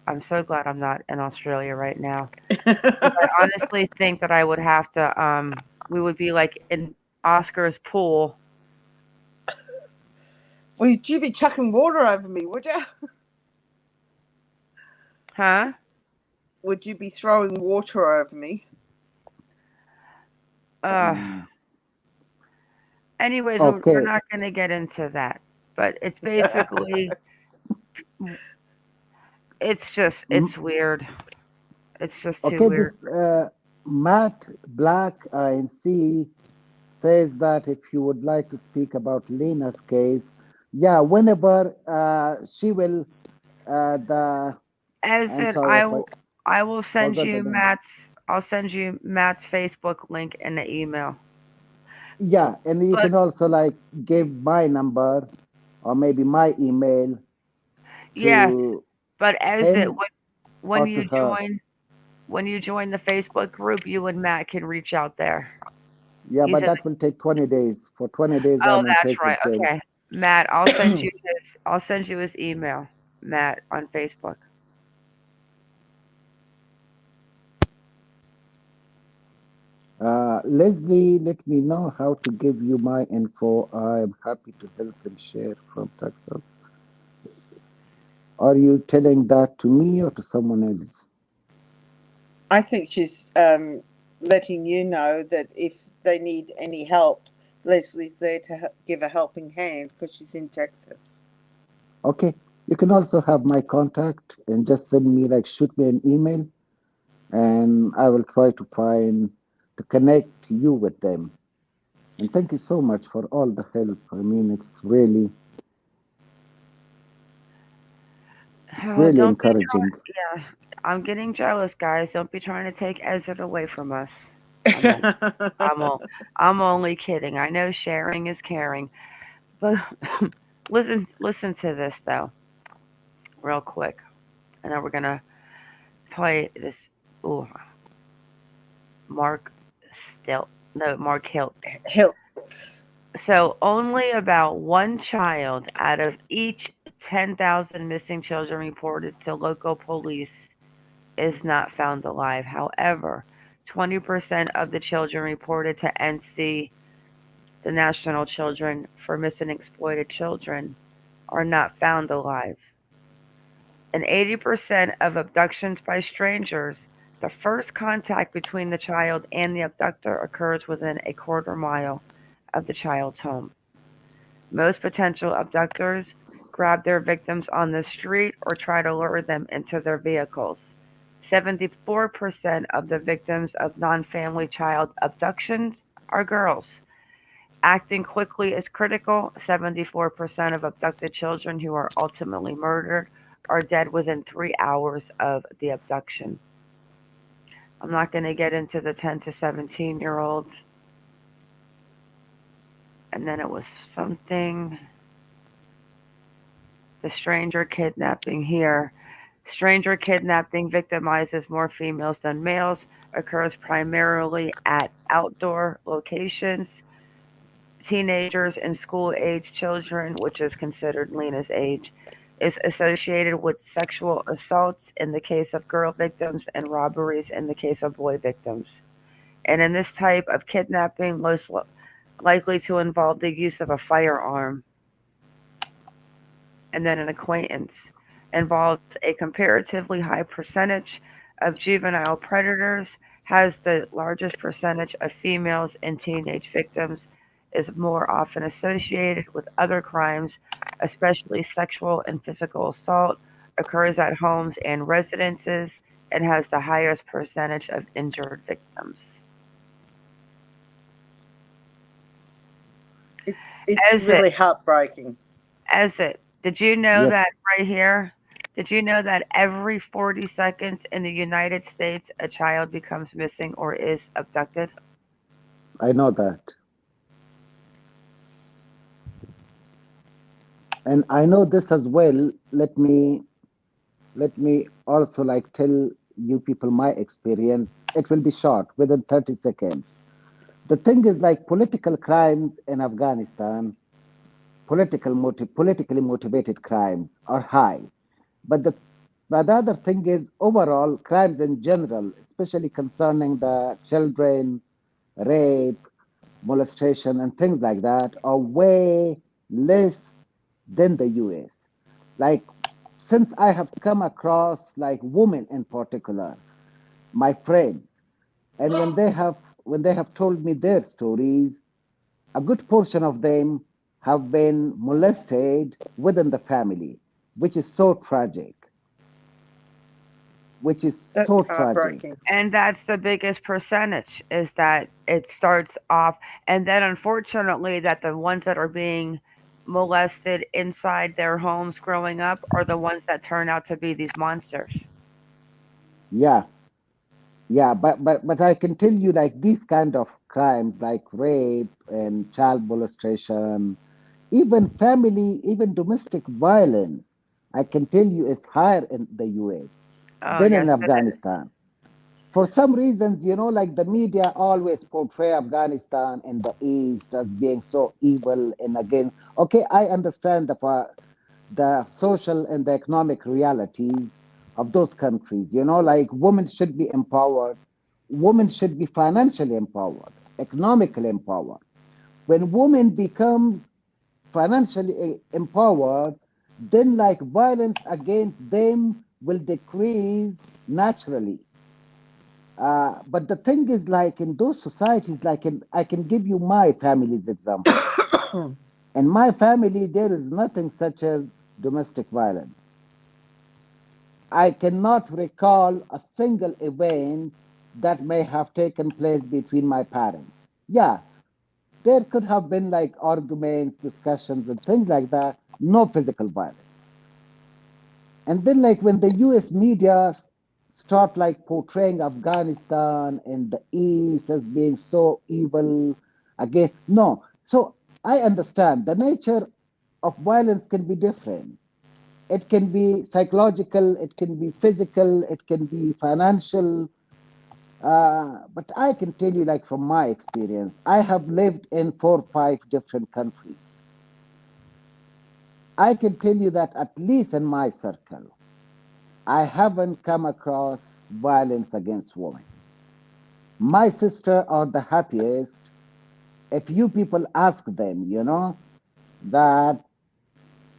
I'm so glad I'm not in Australia right now. I honestly think that I would have to, we would be like in Oscar's pool. Would you be chucking water over me, would you? Huh? Would you be throwing water over me? Anyways, Okay. we're not going to get into that. But it's basically, it's weird. It's just too Okay, weird. this Matt Black INC says that if you would like to speak about Lena's case, yeah, whenever she will, I'm sorry if I will send forgot the you name. I'll send you Matt's Facebook link in the email. Yeah, and you can also like give my number or maybe my email. Yes, but him when or you to her. when you join the Facebook group, you and Matt can reach out there. Yeah, He's but in that will take 20 days. For 20 days, Oh, I'm in that's Facebook right. jail. Okay, Matt, I'll send you his email, Matt, on Facebook. Leslie, let me know how to give you my info. I'm happy to help and share from Texas. Are you telling that to me or to someone else? I think she's letting you know that if they need any help, Leslie's there to give a helping hand because she's in Texas. Okay, you can also have my contact and just send me, like, shoot me an email, and I will try to connect you with them. And thank you so much for all the help. I mean, it's really encouraging. Yeah, I'm getting jealous, guys. Don't be trying to take Ezat away from us. I'm only kidding. I know sharing is caring, but listen to this though, real quick, and then we're gonna play this. Ooh, Mark Hilt. Hilts. So only about one child out of each 10,000 missing children reported to local police is not found alive. However, 20% of the children reported to NC, the National Children for Missing and Exploited Children, are not found alive. In 80% of abductions by strangers, the first contact between the child and the abductor occurs within a quarter mile of the child's home. Most potential abductors grab their victims on the street or try to lure them into their vehicles. 74% of the victims of non-family child abductions are girls. Acting quickly is critical. 74% of abducted children who are ultimately murdered are dead within 3 hours of the abduction. I'm not going to get into the 10 to 17-year-olds. And then it was something. The stranger kidnapping here. Stranger kidnapping victimizes more females than males, occurs primarily at outdoor locations. Teenagers and school age children, which is considered Lena's age, is associated with sexual assaults in the case of girl victims and robberies in the case of boy victims. And in this type of kidnapping, most likely to involve the use of a firearm. And then an acquaintance involves a comparatively high percentage of juvenile predators, has the largest percentage of females and teenage victims, is more often associated with other crimes, especially sexual and physical assault, occurs at homes and residences, and has the highest percentage of injured victims. It's Ezat, really heartbreaking. Ezat, did you know Yes, that right here? Did you know that every 40 seconds in the United States a child becomes missing or is abducted? I know that. And I know this as well. Let me also like tell you people my experience. It will be short, within 30 seconds. The thing is like political crimes in Afghanistan, politically motivated crimes are high. But the other thing is overall crimes in general, especially concerning the children, rape, molestation, and things like that, are way less than the US. Like since I have come across like women in particular, my friends, and when they have told me their stories, a good portion of them have been molested within the family, which is so tragic. Which is That's so tragic. heartbreaking. And that's the biggest percentage is that it starts off, and then unfortunately that the ones that are being molested inside their homes growing up are the ones that turn out to be these monsters. Yeah, yeah, but I can tell you like these kind of crimes like rape and child molestation, even domestic violence, I can tell you is higher in the US Oh, than yes, in it is. Afghanistan. For some reasons, like the media always portray Afghanistan in the East as being so evil. And again, okay, I understand the social and the economic realities of those countries. Like women should be empowered, women should be financially empowered, economically empowered. When women becomes financially empowered, then like violence against them will decrease naturally. But the thing is, like in those societies, I can give you my family's example. In my family, there is nothing such as domestic violence. I cannot recall a single event that may have taken place between my parents. Yeah, there could have been like arguments, discussions, and things like that. No physical violence. And then, like when the U.S. media start like portraying Afghanistan and the East as being so evil, again, no. So I understand the nature of violence can be different. It can be psychological, it can be physical, it can be financial. But I can tell you, like from my experience, I have lived in 4 or 5 different countries. I can tell you that at least in my circle, I haven't come across violence against women. My sister are the happiest. If you people ask them, that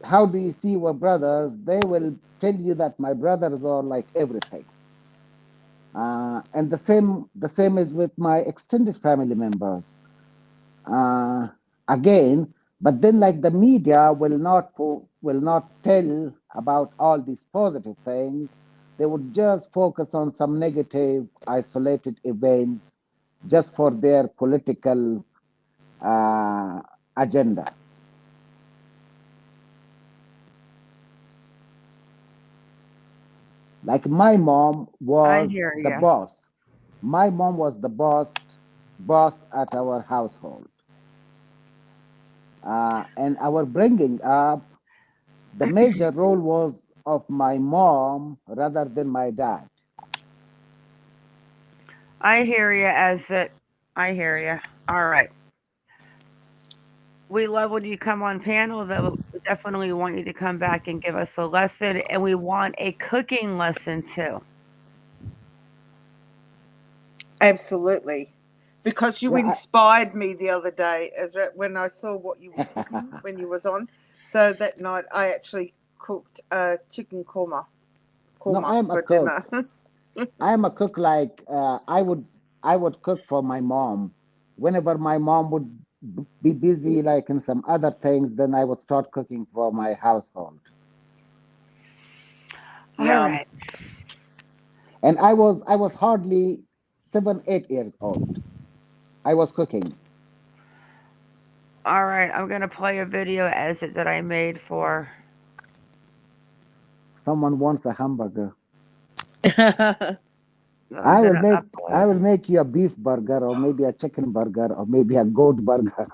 how do you see your brothers, they will tell you that my brothers are like everything. And the same is with my extended family members. Uh, Again, but then like the media will not tell about all these positive things. They would just focus on some negative, isolated events, just for their political uh, agenda. Like my mom I was hear the you. boss. My mom was the boss at our household. And our bringing up, the major role was of my mom rather than my dad. I hear you as it. I hear you. All right. We love when you come on panel though, definitely want you to come back and give us a lesson, and we want a cooking lesson too. Absolutely. Because you Yeah, inspired me the other day, Ezra, when I saw what you were cooking when you was on. So that night I actually cooked chicken korma no, I am a for dinner. cook. I am a cook. Like I would cook for my mom. Whenever my mom would be busy, like in some other things, then I would start cooking for my household. All Yum. right. And I was hardly 7, 8 years old. I was cooking. All right. I'm gonna play a video as it that I made for. Someone wants a hamburger. That I'm gonna upload. I will make you a beef burger or maybe a chicken burger or maybe a goat burger.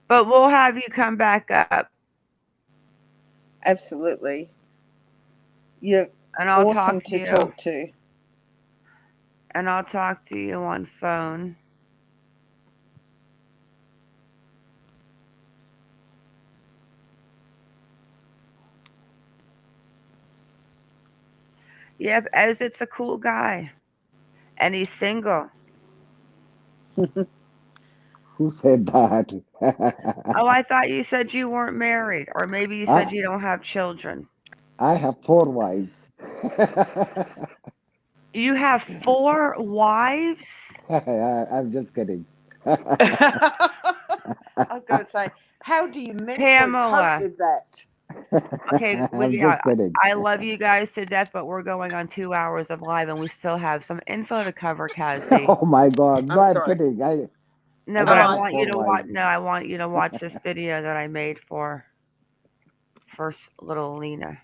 But we'll have you come back up, Absolutely. You're and I'll awesome talk to to you, talk to. and I'll talk to you on phone. Yep, as it's a cool guy, and he's single. Who said that? Oh, I thought you said you weren't married, or maybe you said I you don't have children. I have 4 wives. You have 4 wives? I'm just kidding. I was going to say, how do you mentally cope Pamela. with that? Okay, I'm just kidding. I love you guys to death, but we're going on 2 hours of live, and we still have some info to cover, Kazi. Oh my God. No, I'm I'm sorry. kidding. No, I but All don't I right. have want you four to watch. wives. No, I want you to watch this video that I made for little Lena.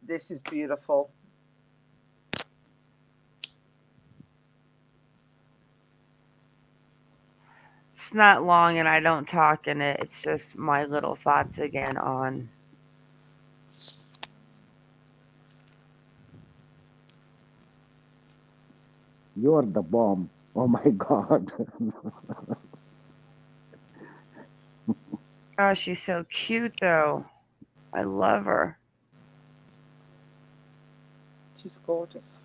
This is beautiful. It's not long, and I don't talk in it. It's just my little thoughts again on. You're the bomb. Oh my God. Oh, she's so cute, though. I love her. She's gorgeous.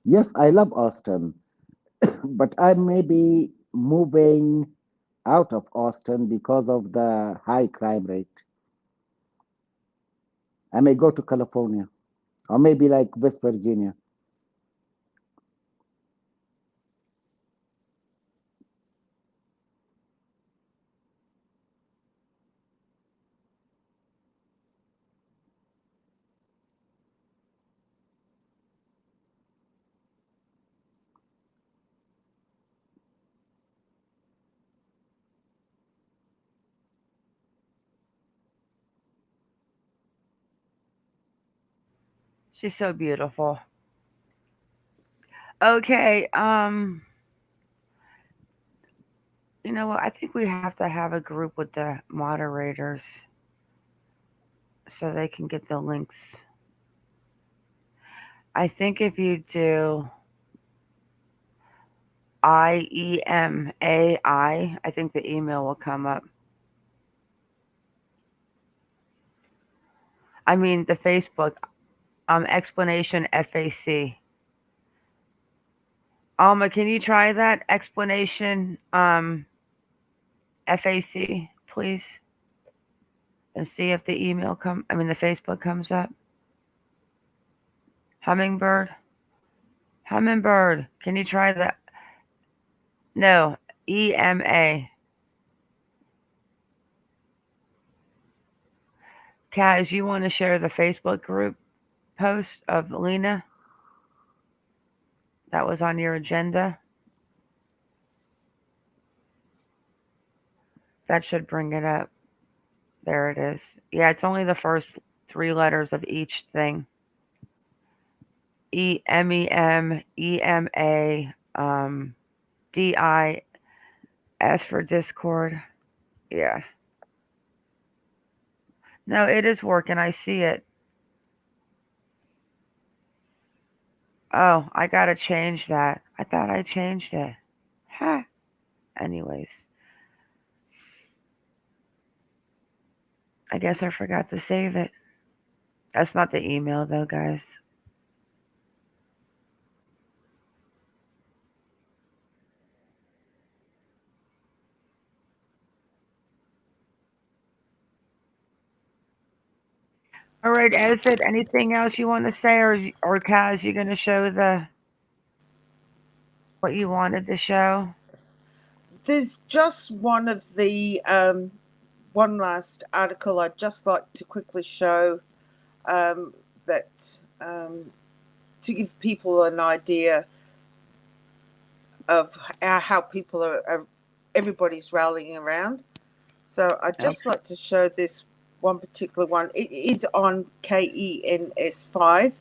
Yes, I love Austin, but I may be moving out of Austin because of the high crime rate. I may go to California or maybe like West Virginia. She's so beautiful. Okay, you know what? I think we have to have a group with the moderators so they can get the links. I think if you do I think the email will come up. I mean, the Facebook, explanation FAC. Alma, can you try that explanation FAC, please, and see if the the Facebook comes up. Hummingbird, can you try that? No, EMA. Kaz, you want to share the Facebook group post of Lena that was on your agenda? That should bring it up. There it is. Yeah, it's only the first 3 letters of each thing. EMEMEMA DIS for Discord. Yeah. No, it is working. I see it. Oh, I gotta change that. I thought I changed it. Huh. Anyways. I guess I forgot to save it. That's not the email though, guys. All right, Ezat, anything else you want to say, or Kaz, you gonna show what you wanted to show? There's just one of the one last article I'd just like to quickly show that to give people an idea of how people are everybody's rallying around. So I'd just like to show this one particular one. It is on KENS5,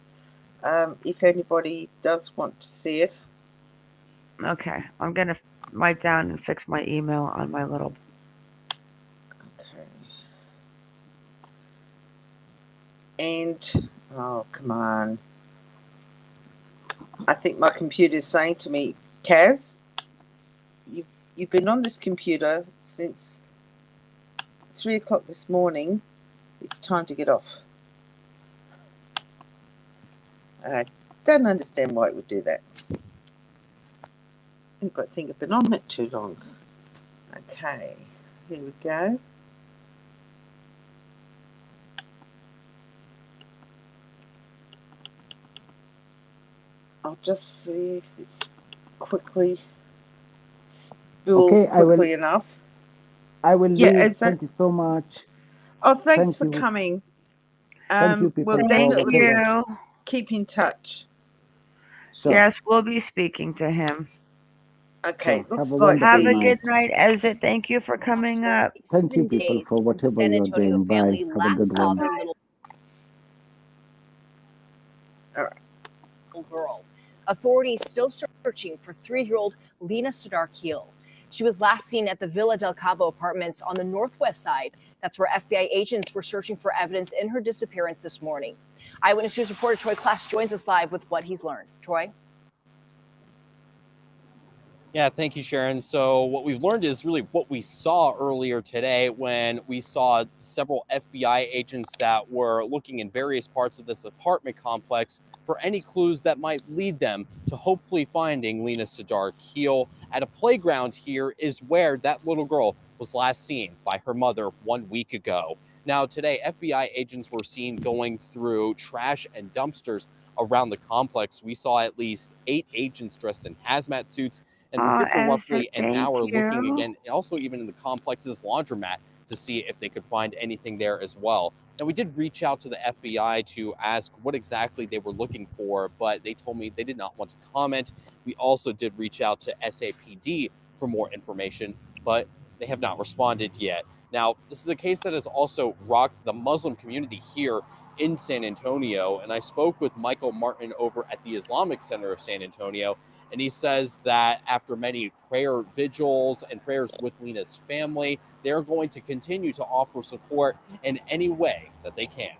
if anybody does want to see it. Okay, I'm gonna write down and fix my email on my little. Okay. And oh, come on. I think my computer's saying to me, Kaz, you've been on this computer since 3 o'clock this morning. It's time to get off. I don't understand why it would do that. I think I've been on it too long. Okay, here we go. I'll just see if it's quickly spools quickly enough. I will leave. Thank you so much. Oh, thanks for coming. Thank you, people. We'll definitely keep in touch. Sure. Yes, we'll be speaking to him. Okay, so looks like have a good night, Ezat. Thank you for coming up. Thank you, people, for whatever you're doing. Bye. Have a good one. All right. Girl. Authorities still searching for 3-year-old Lena Sardar Khil. She was last seen at the Villa del Cabo apartments on the northwest side. That's where FBI agents were searching for evidence in her disappearance this morning. Eyewitness News reporter Troy Class joins us live with what he's learned. Troy? Yeah, thank you, Sharon. So what we've learned is really what we saw earlier today when we saw several FBI agents that were looking in various parts of this apartment complex for any clues that might lead them to hopefully finding Lena Sardar Khil. At a playground here is where that little girl was last seen by her mother 1 week ago. Now, today, FBI agents were seen going through trash and dumpsters around the complex. We saw at least 8 agents dressed in hazmat suits, and we're here for roughly an hour looking again, also even in the complex's laundromat to see if they could find anything there as well. Now, we did reach out to the FBI to ask what exactly they were looking for, but they told me they did not want to comment. We also did reach out to SAPD for more information, but they have not responded yet. Now, this is a case that has also rocked the Muslim community here in San Antonio, and I spoke with Michael Martin over at the Islamic Center of San Antonio, and he says that after many prayer vigils and prayers with Lena's family, they're going to continue to offer support in any way that they can.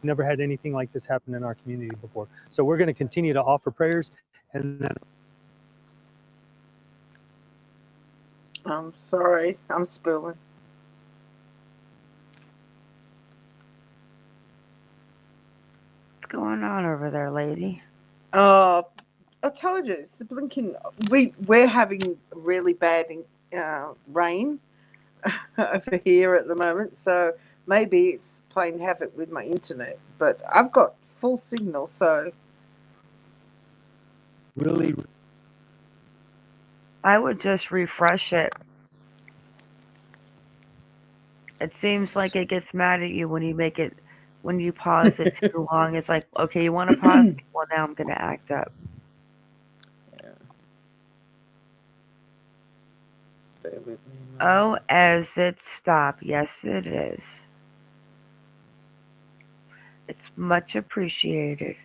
Never had anything like this happen in our community before. So we're going to continue to offer prayers. And then I'm sorry, I'm spilling. What's going on over there, lady? I told you, it's the blinking. We're having really bad rain over here at the moment, so maybe it's playing havoc with my internet. But I've got full signal, so really, I would just refresh it. It seems like it gets mad at you when you pause it too long. It's like, okay, you want to pause? Well, now I'm going to act up. Yeah. Bear with me. Oh, as it stop. Yes, it is. It's much appreciated.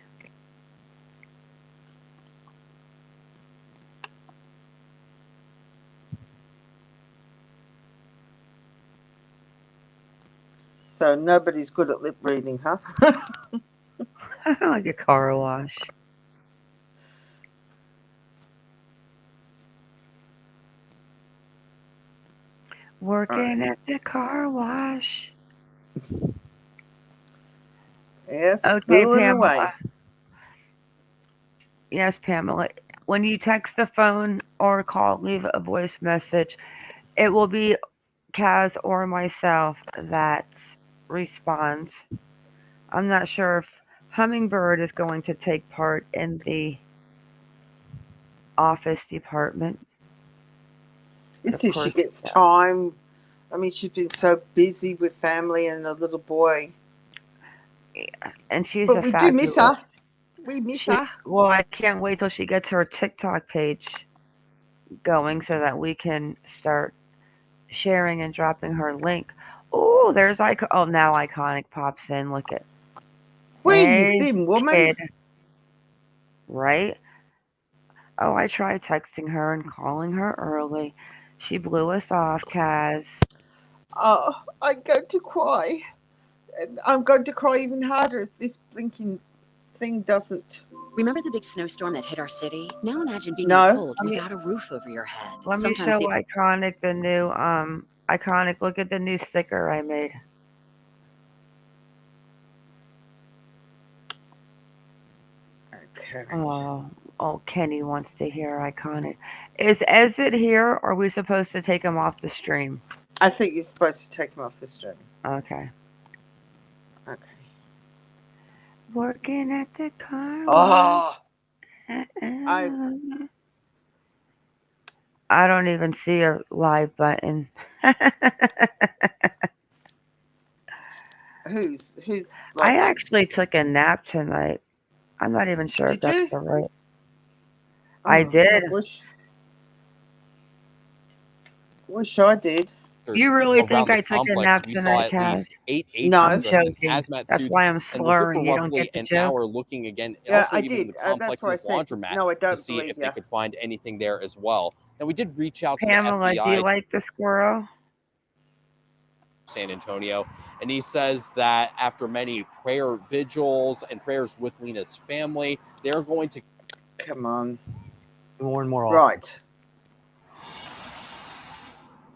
So nobody's good at lip reading, huh? Like a car wash. Working at the car wash. Yes, Okay, spooling Pamela. away. Yes, Pamela. When you text the phone or call, leave a voice message. It will be Kaz or myself that responds. I'm not sure if Hummingbird is going to take part in the office department. Let's see if she gets time. I mean, she's been so busy with family and a little boy. Yeah, and she's But a we fabulous. do miss her. We miss her. Well, I can't wait till she gets her TikTok page going so that we can start sharing and dropping her link. Oh, there's oh, now Iconic pops in. Look at. Where Hey, you been, woman? kid. Right? Oh, I tried texting her and calling her early. She blew us off, Kaz. Oh, I'm going to cry. And I'm going to cry even harder if this blinking thing doesn't. Remember the big snowstorm that hit our city? Now imagine being No. in the cold without a roof over your head. Let me show Iconic the new Iconic. Look at the new sticker I made. Okay. Oh, Kenny wants to hear Iconic. Is Ezat here, or are we supposed to take him off the stream? I think you're supposed to take him off the stream. Okay. Okay. Working at the car. Oh. I don't even see a live button. Who's I actually took a nap tonight. I'm not even sure if that's the right. I did. Wish I did. You really think I took a nap we tonight, saw at Kaz? least 8 agents No, I'm dressed in joking. hazmat That's suits, why I'm and were slurring. here You for don't roughly get the an joke? hour looking again, Yeah, also I even in did. the That's what I complex's said. laundromat No, I don't to see believe if you. they could find anything there as well. Now, we did reach out to Pamela, the FBI. do you like the squirrel? San Antonio, and he says that after many prayer vigils and prayers with Lena's family, they're going to come on more and more often. Right.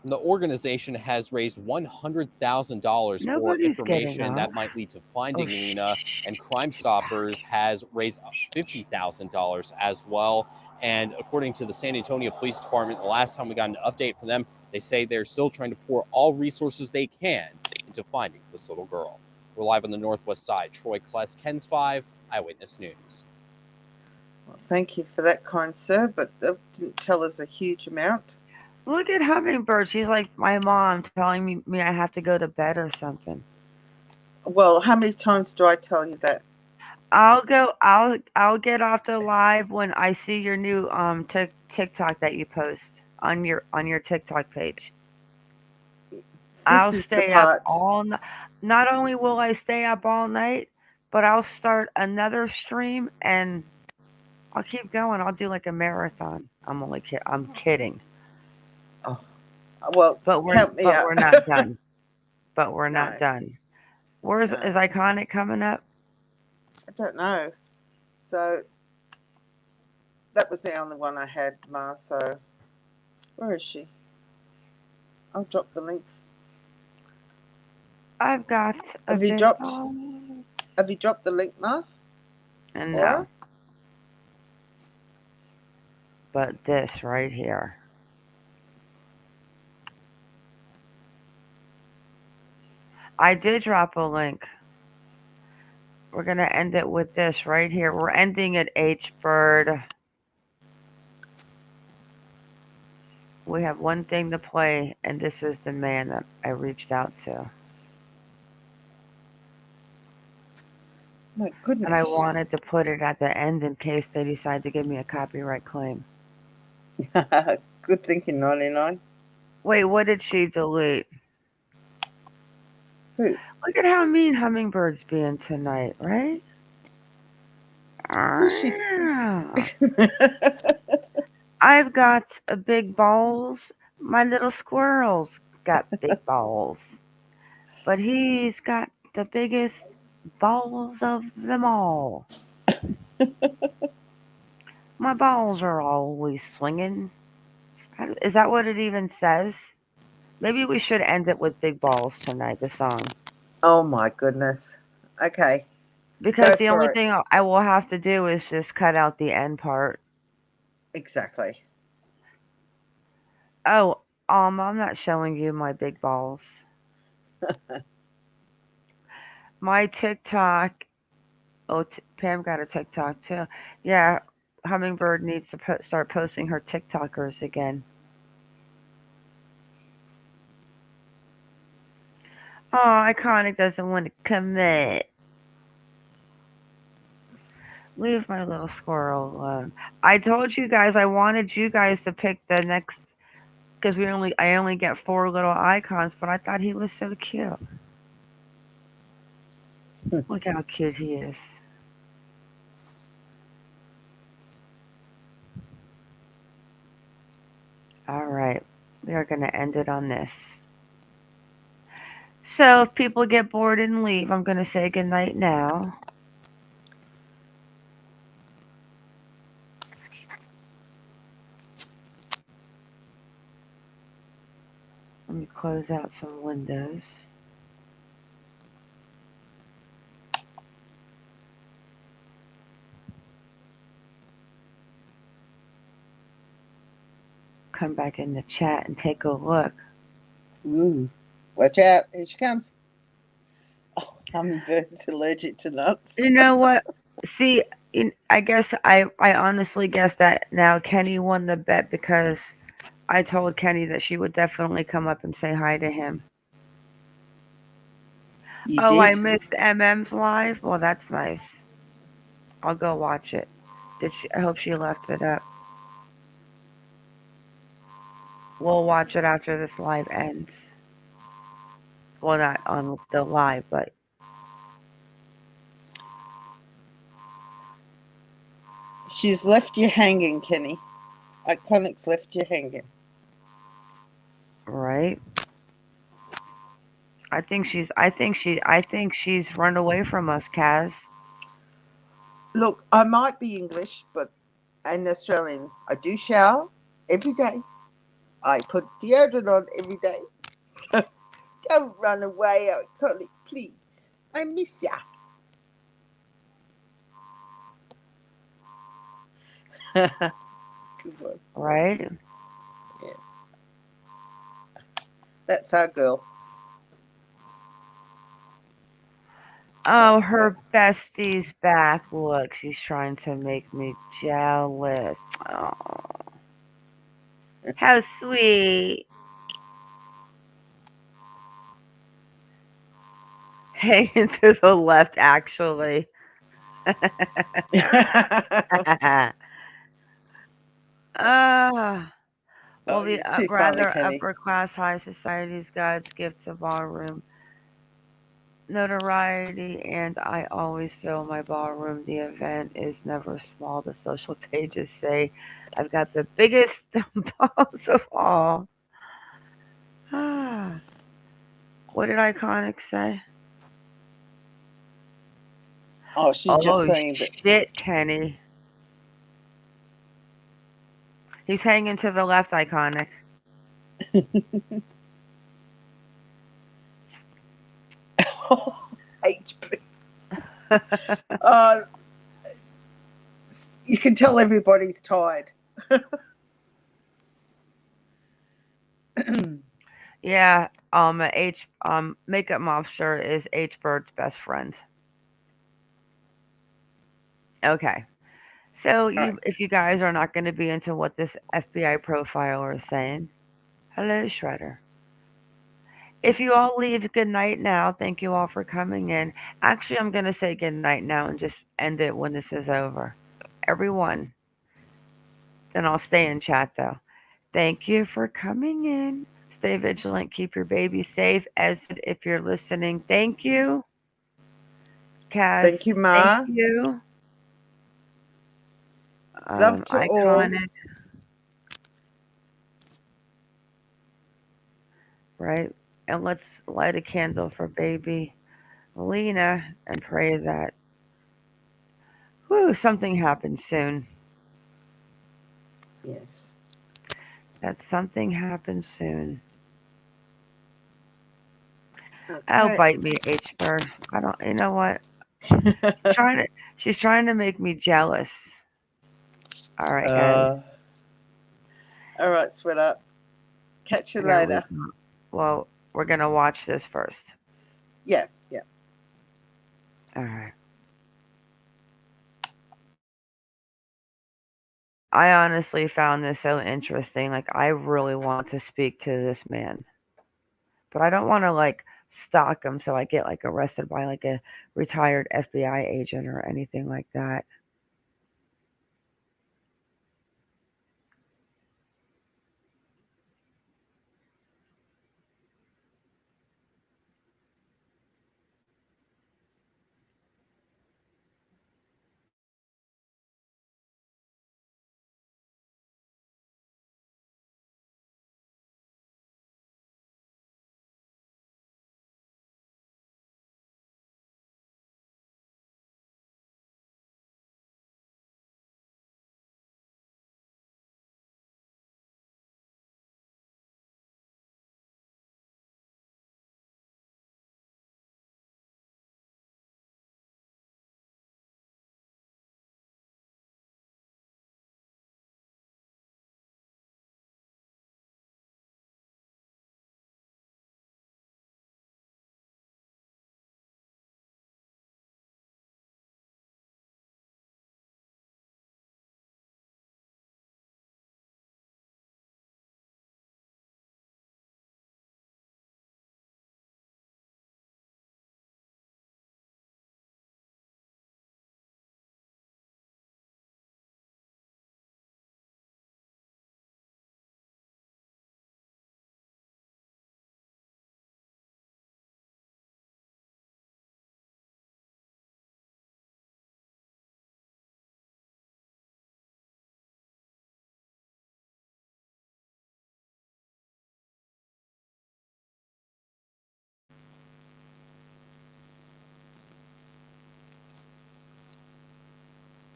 The organization has raised $100,000 for Nobody's information getting that off. might lead to finding Oh, Lena, and Crime Stoppers has raised $50,000 as well. And according to the San Antonio Police Department, the last time we got an update from them, they say they're still trying to pour all resources they can into finding this little girl. We're live on the Northwest Side. Troy Kless, KENS 5, Eyewitness News. Well, thank you for that, kind sir, but that didn't tell us a huge amount. Look at Hummingbird. She's like my mom telling me I have to go to bed or something. Well, how many times do I tell you that? I'll get off the live when I see your new TikTok that you post on your TikTok page. I'll stay up all night. Not only will I stay up all night, but I'll start another stream and I'll keep going. I'll do like a marathon. I'm kidding. Oh, well, but we're not done. But we're not done. Is Iconic coming up? I don't know. So that was the only one I had, Ma. So where is she? I'll drop the link. I've got. Have you dropped the link, Ma? And no. But this right here. I did drop a link. We're going to end it with this right here. We're ending at H-Bird. We have one thing to play, and this is the man that I reached out to. My And I goodness. wanted to put it at the end in case they decide to give me a copyright claim. Good thinking, 99. Wait, what did she delete? Who? Look at how mean Hummingbird's being tonight, right? Who's she? I've got big balls. My little squirrel's got big balls. But he's got the biggest balls of them all. My balls are always swinging. Is that what it even says? Maybe we should end it with Big Balls tonight, the song. Oh my goodness. Okay. Because Go the for only it. thing I will have to do is just cut out the end part. Exactly. Oh, I'm not showing you my big balls. My TikTok. Oh, Pam got a TikTok too. Yeah, Hummingbird needs to start posting her TikTokers again. Oh, Iconic doesn't want to commit. Leave my little squirrel alone. I told you guys I wanted you guys to pick the next because I only get 4 little icons, but I thought he was so cute. Look how cute he is. All right, we are going to end it on this. So if people get bored and leave, I'm going to say goodnight now. Let me close out some windows. Come back in the chat and take a look. Ooh. Watch out. Here she comes. Oh, Hummingbird's allergic to nuts. You know what? See, I guess I honestly guess that now Kenny won the bet because I told Kenny that she would definitely come up and say hi to him. You Oh, I did? missed MM's live? Well, that's nice. I'll go watch it. I hope she left it up. We'll watch it after this live ends. Well, not on the live, but She's left you hanging, Kenny. Iconic's left you hanging. right. I think she's run away from us, Kaz. Look, I might be English, but and Australian. I do shower every day. I put deodorant on every day. So don't run away, Iconic, please. I miss ya. Good one. Right? Yeah. That's our girl. Oh, her bestie's back. Look, she's trying to make me jealous. Oh, how sweet. Hanging to the left, actually. Well, Oh, the you're too funny, rather Kenny. upper class high society's God's gift to ballroom notoriety, and I always fill my ballroom. The event is never small. The social pages say I've got the biggest balls of all. What did Iconic say? Oh, she's just saying that. Shit, Kenny. He's hanging to the left, Iconic. HP. You can tell everybody's tired. Yeah, Makeup Mobster is H Bird's best friend. Okay. So if you guys are not going to be into what this FBI profiler is saying, Hello, Shredder. If you all leave, good night now. Thank you all for coming in. Actually, I'm going to say good night now and just end it when this is over. Everyone. Then I'll stay in chat though. Thank you for coming in. Stay vigilant. Keep your baby safe. Ezat, if you're listening, thank you. Kaz, Thank you, Ma. thank you. Love to all. Iconic. Right? And let's light a candle for baby Lena and pray that something happens soon. Yes. That something happens soon. Okay. Oh, bite me, H-Bird. I don't. You know what? She's trying to make me jealous. All right, guys. All right, sweetheart. Catch you Here we later. go. Well, we're gonna watch this first. Yeah. All right. I honestly found this so interesting. Like, I really want to speak to this man, but I don't want to like stalk him so I get like arrested by like a retired FBI agent or anything like that.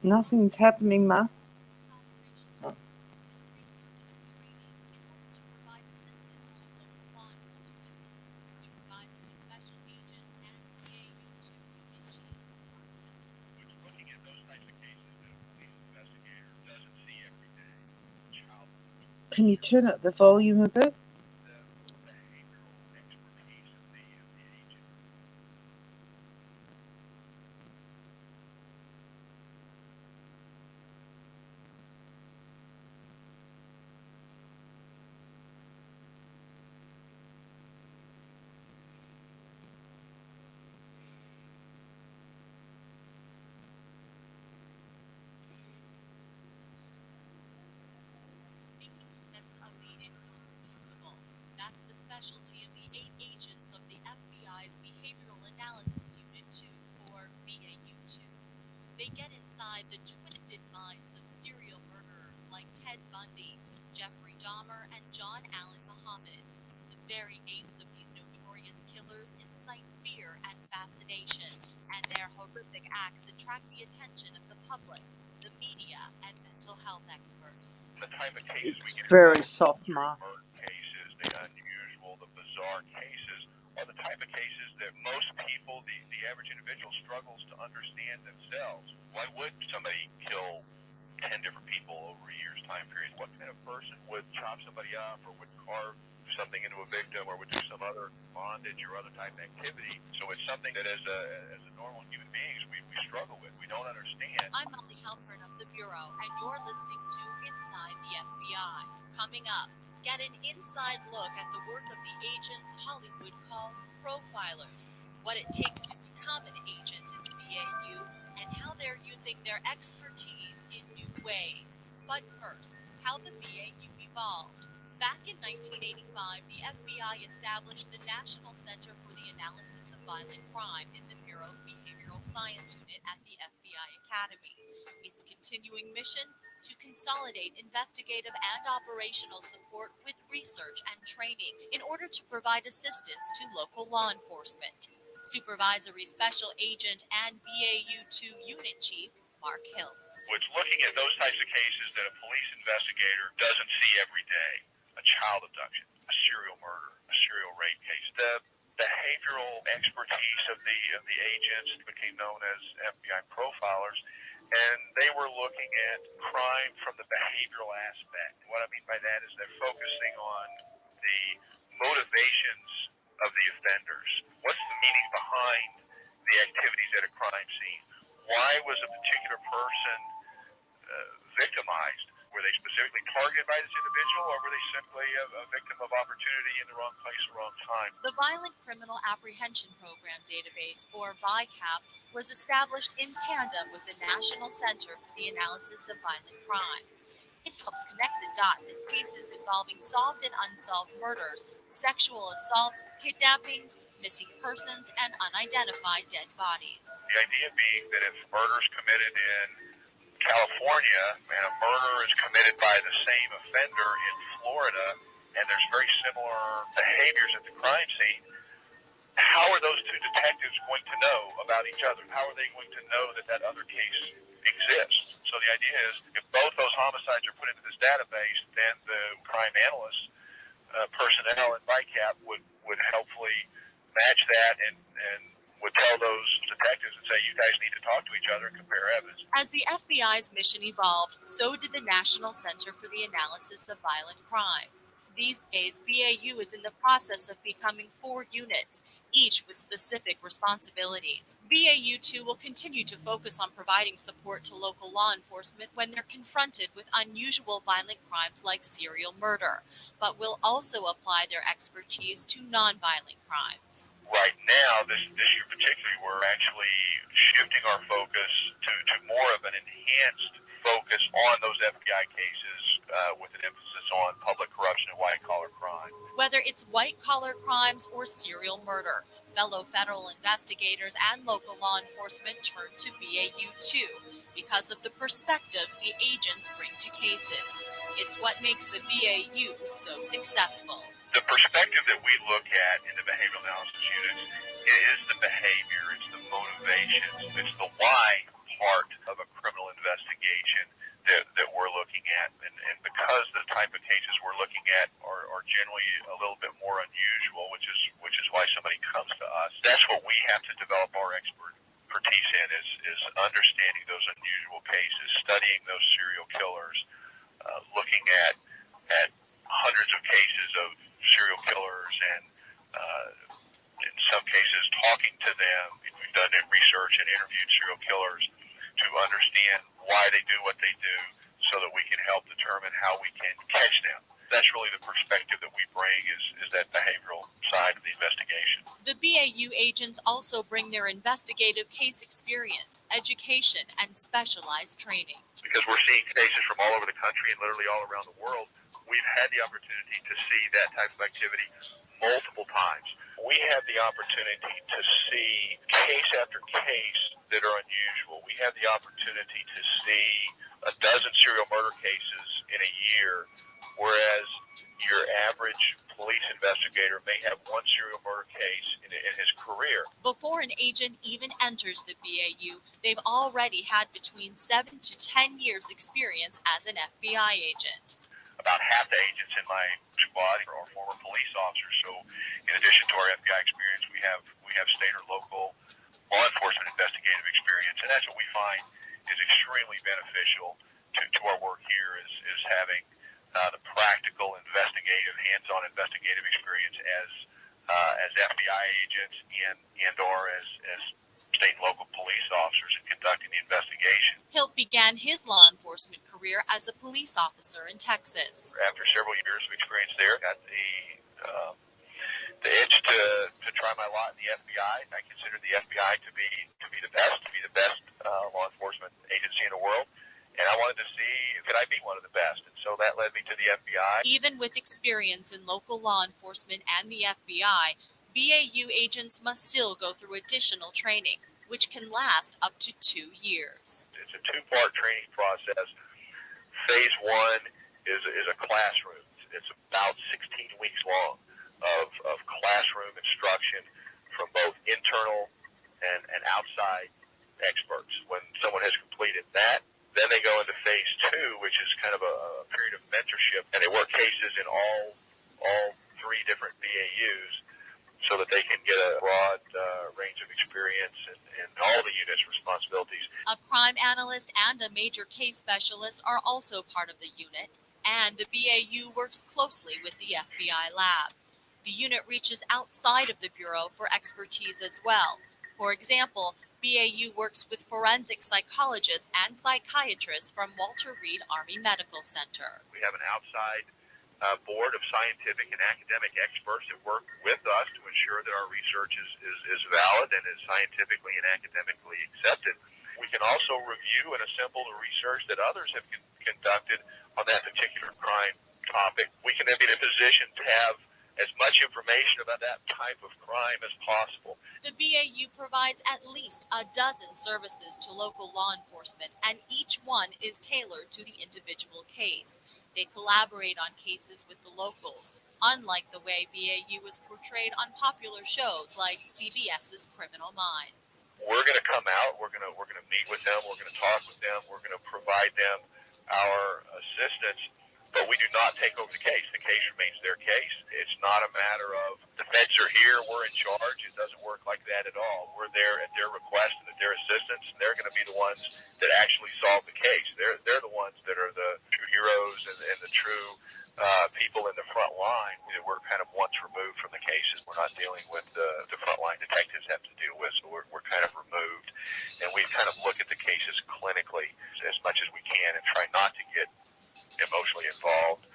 Nothing's happening, Ma. Can you turn up the volume a bit? That's the specialty of the 8 agents of the FBI's Behavioral Analysis Unit 2, or BAU2. They get inside the twisted minds of serial murderers like Ted Bundy, Jeffrey Dahmer, and John Allen Muhammad. The very names of these notorious killers incite fear and fascination, and their horrific acts attract the attention of the public, the media, and mental health experts. It's very soft, Ma. The unusual, the bizarre cases are the type of cases that most people, the average individual, struggles to understand themselves. Why would somebody kill 10 different people over a year's time period? What kind of person would chop somebody up or would carve something into a victim or would do some other bondage or other type of activity? So it's something that as a normal human beings, we struggle with. We don't understand. I'm Molly Halpern of the Bureau, and you're listening to Inside the FBI. Coming up, Get an inside look at the work of the agents Hollywood calls profilers, what it takes to become an agent in the BAU, and how they're using their expertise in new ways. But first, how the BAU evolved. Back in 1985, the FBI established the National Center for the Analysis of Violent Crime in the Bureau's Behavioral Science Unit at the FBI Academy. Its continuing mission? To consolidate investigative and operational support with research and training in order to provide assistance to local law enforcement. Supervisory Special Agent and BAU2 Unit Chief Mark Khil. It's looking at those types of cases that a police investigator doesn't see every day. A child abduction, a serial murder, a serial rape case. The behavioral expertise of the agents became known as FBI profilers, and they were looking at crime from the behavioral aspect. What I mean by that is they're focusing on the motivations of the offenders. What's the meaning behind the activities at a crime scene? Why was a particular person victimized? Were they specifically targeted by this individual, or were they simply a victim of opportunity in the wrong place, the wrong time? The Violent Criminal Apprehension Program Database, or VICAP, was established in tandem with the National Center for the Analysis of Violent Crime. It helps connect the dots in cases involving solved and unsolved murders, sexual assaults, kidnappings, missing persons, and unidentified dead bodies. The idea being that if murder is committed in California and a murder is committed by the same offender in Florida, and there's very similar behaviors at the crime scene, how are those two detectives going to know about each other? How are they going to know that that other case exists? So the idea is, if both those homicides are put into this database, then the crime analyst personnel in VICAP would helpfully match that and would tell those detectives and say, you guys need to talk to each other and compare evidence. As the FBI's mission evolved, so did the National Center for the Analysis of Violent Crime. These days, BAU is in the process of becoming 4 units, each with specific responsibilities. BAU2 will continue to focus on providing support to local law enforcement when they're confronted with unusual violent crimes like serial murder, but will also apply their expertise to nonviolent crimes. Right now, this year particularly, we're actually shifting our focus to more of an enhanced focus on those FBI cases with an emphasis on public corruption and white-collar crime. Whether it's white-collar crimes or serial murder, fellow federal investigators and local law enforcement turn to BAU2 because of the perspectives the agents bring to cases. It's what makes the BAU so successful. The perspective that we look at in the behavioral analysis units is the behavior, it's the motivations, it's the why part of a criminal investigation that we're looking at. And because the type of cases we're looking at are generally a little bit more unusual, which is why somebody comes to us, that's what we have to develop our expertise in, is understanding those unusual cases, studying those serial killers, looking at hundreds of cases of serial killers and in some cases talking to them. We've done research and interviewed serial killers to understand why they do what they do so that we can help determine how we can catch them. That's really the perspective that we bring is that behavioral side of the investigation. The BAU agents also bring their investigative case experience, education, and specialized training. Because we're seeing cases from all over the country and literally all around the world, we've had the opportunity to see that type of activity multiple times. We have the opportunity to see case after case that are unusual. We have the opportunity to see a dozen serial murder cases in a year, whereas your average police investigator may have one serial murder case in his career. Before an agent even enters the BAU, they've already had between 7 to 10 years experience as an FBI agent. About half the agents in my squad are former police officers. So in addition to our FBI experience, we have state or local law enforcement investigative experience. And that's what we find is extremely beneficial to our work here is having the practical investigative, hands-on investigative experience as FBI agents and or as state and local police officers in conducting the investigation. Khil began his law enforcement career as a police officer in Texas. After several years of experience there, got the itch to try my lot in the FBI. I considered the FBI to be the best law enforcement agency in the world, and I wanted to see could I be one of the best. And so that led me to the FBI. Even with experience in local law enforcement and the FBI, BAU agents must still go through additional training, which can last up to 2 years. It's a two-part training process. Phase one is a classroom. It's about 16 weeks long of classroom instruction from both internal and outside experts. When someone has completed that, then they go into phase two, which is kind of a period of mentorship, and they work cases in all three different BAUs so that they can get a broad range of experience and all the unit's responsibilities. A crime analyst and a major case specialist are also part of the unit, and the BAU works closely with the FBI lab. The unit reaches outside of the Bureau for expertise as well. For example, BAU works with forensic psychologists and psychiatrists from Walter Reed Army Medical Center. We have an outside board of scientific and academic experts that work with us to ensure that our research is valid and is scientifically and academically accepted. We can also review and assemble the research that others have conducted on that particular crime topic. We can then be in a position to have as much information about that type of crime as possible. The BAU provides at least a dozen services to local law enforcement, and each one is tailored to the individual case. They collaborate on cases with the locals, unlike the way BAU was portrayed on popular shows like CBS's Criminal Minds. We're going to come out, we're going to meet with them, we're going to talk with them, we're going to provide them our assistance, but we do not take over the case. The case remains their case. It's not a matter of the feds are here, we're in charge. It doesn't work like that at all. We're there at their request and at their assistance, and they're going to be the ones that actually solve the case. They're the ones that are the true heroes and the true people in the front line. We're kind of once removed from the cases. We're not dealing with the frontline detectives have to deal with, so we're kind of removed. And we kind of look at the cases clinically as much as we can and try not to get emotionally involved,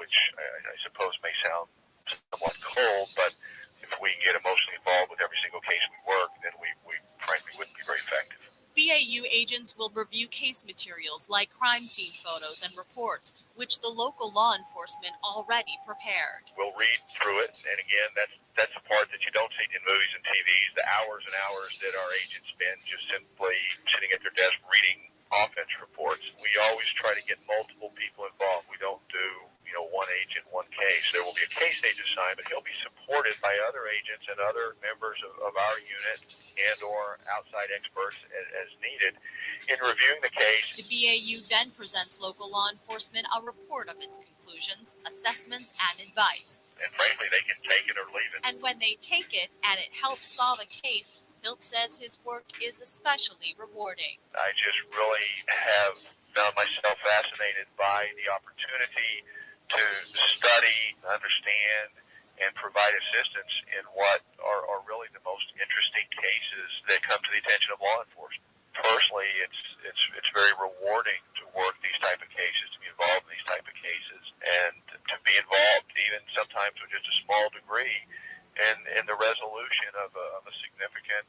which I suppose may sound somewhat cold, but if we get emotionally involved with every single case we work, then we frankly wouldn't be very effective. BAU agents will review case materials like crime scene photos and reports, which the local law enforcement already prepared. We'll read through it, and again, that's the part that you don't see in movies and TVs, the hours and hours that our agents spend just simply sitting at their desk reading offense reports. We always try to get multiple people involved. We don't do, one agent, one case. There will be a case agent assigned, but he'll be supported by other agents and other members of our unit and or outside experts as needed in reviewing the case. The BAU then presents local law enforcement a report of its conclusions, assessments, and advice. And frankly, they can take it or leave it. And when they take it and it helps solve a case, Hilt says his work is especially rewarding. I just really have found myself fascinated by the opportunity to study, understand, and provide assistance in what are really the most interesting cases that come to the attention of law enforcement. Personally, it's very rewarding to work these type of cases, to be involved in these type of cases, and to be involved even sometimes with just a small degree in the resolution of a significant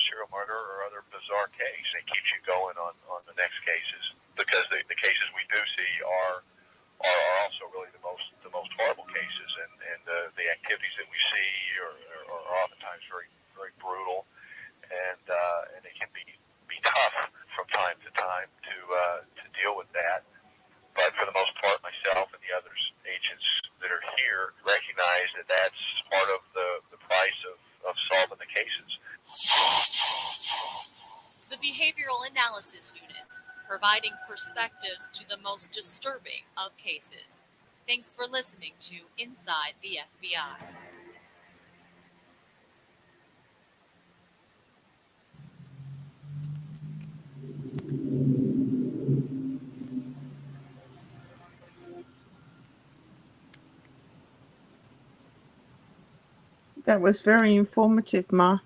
serial murder or other bizarre case. It keeps you going on the next cases, because the cases we do see are also really the most horrible cases, and the activities that we see are oftentimes very, very brutal, and it can be tough from time to time to deal with that. But for the most part, myself and the other agents that are here recognize that that's part of the price of solving the cases. The Behavioral Analysis Units, providing perspectives to the most disturbing of cases. Thanks for listening to Inside the FBI. That was very informative, Ma.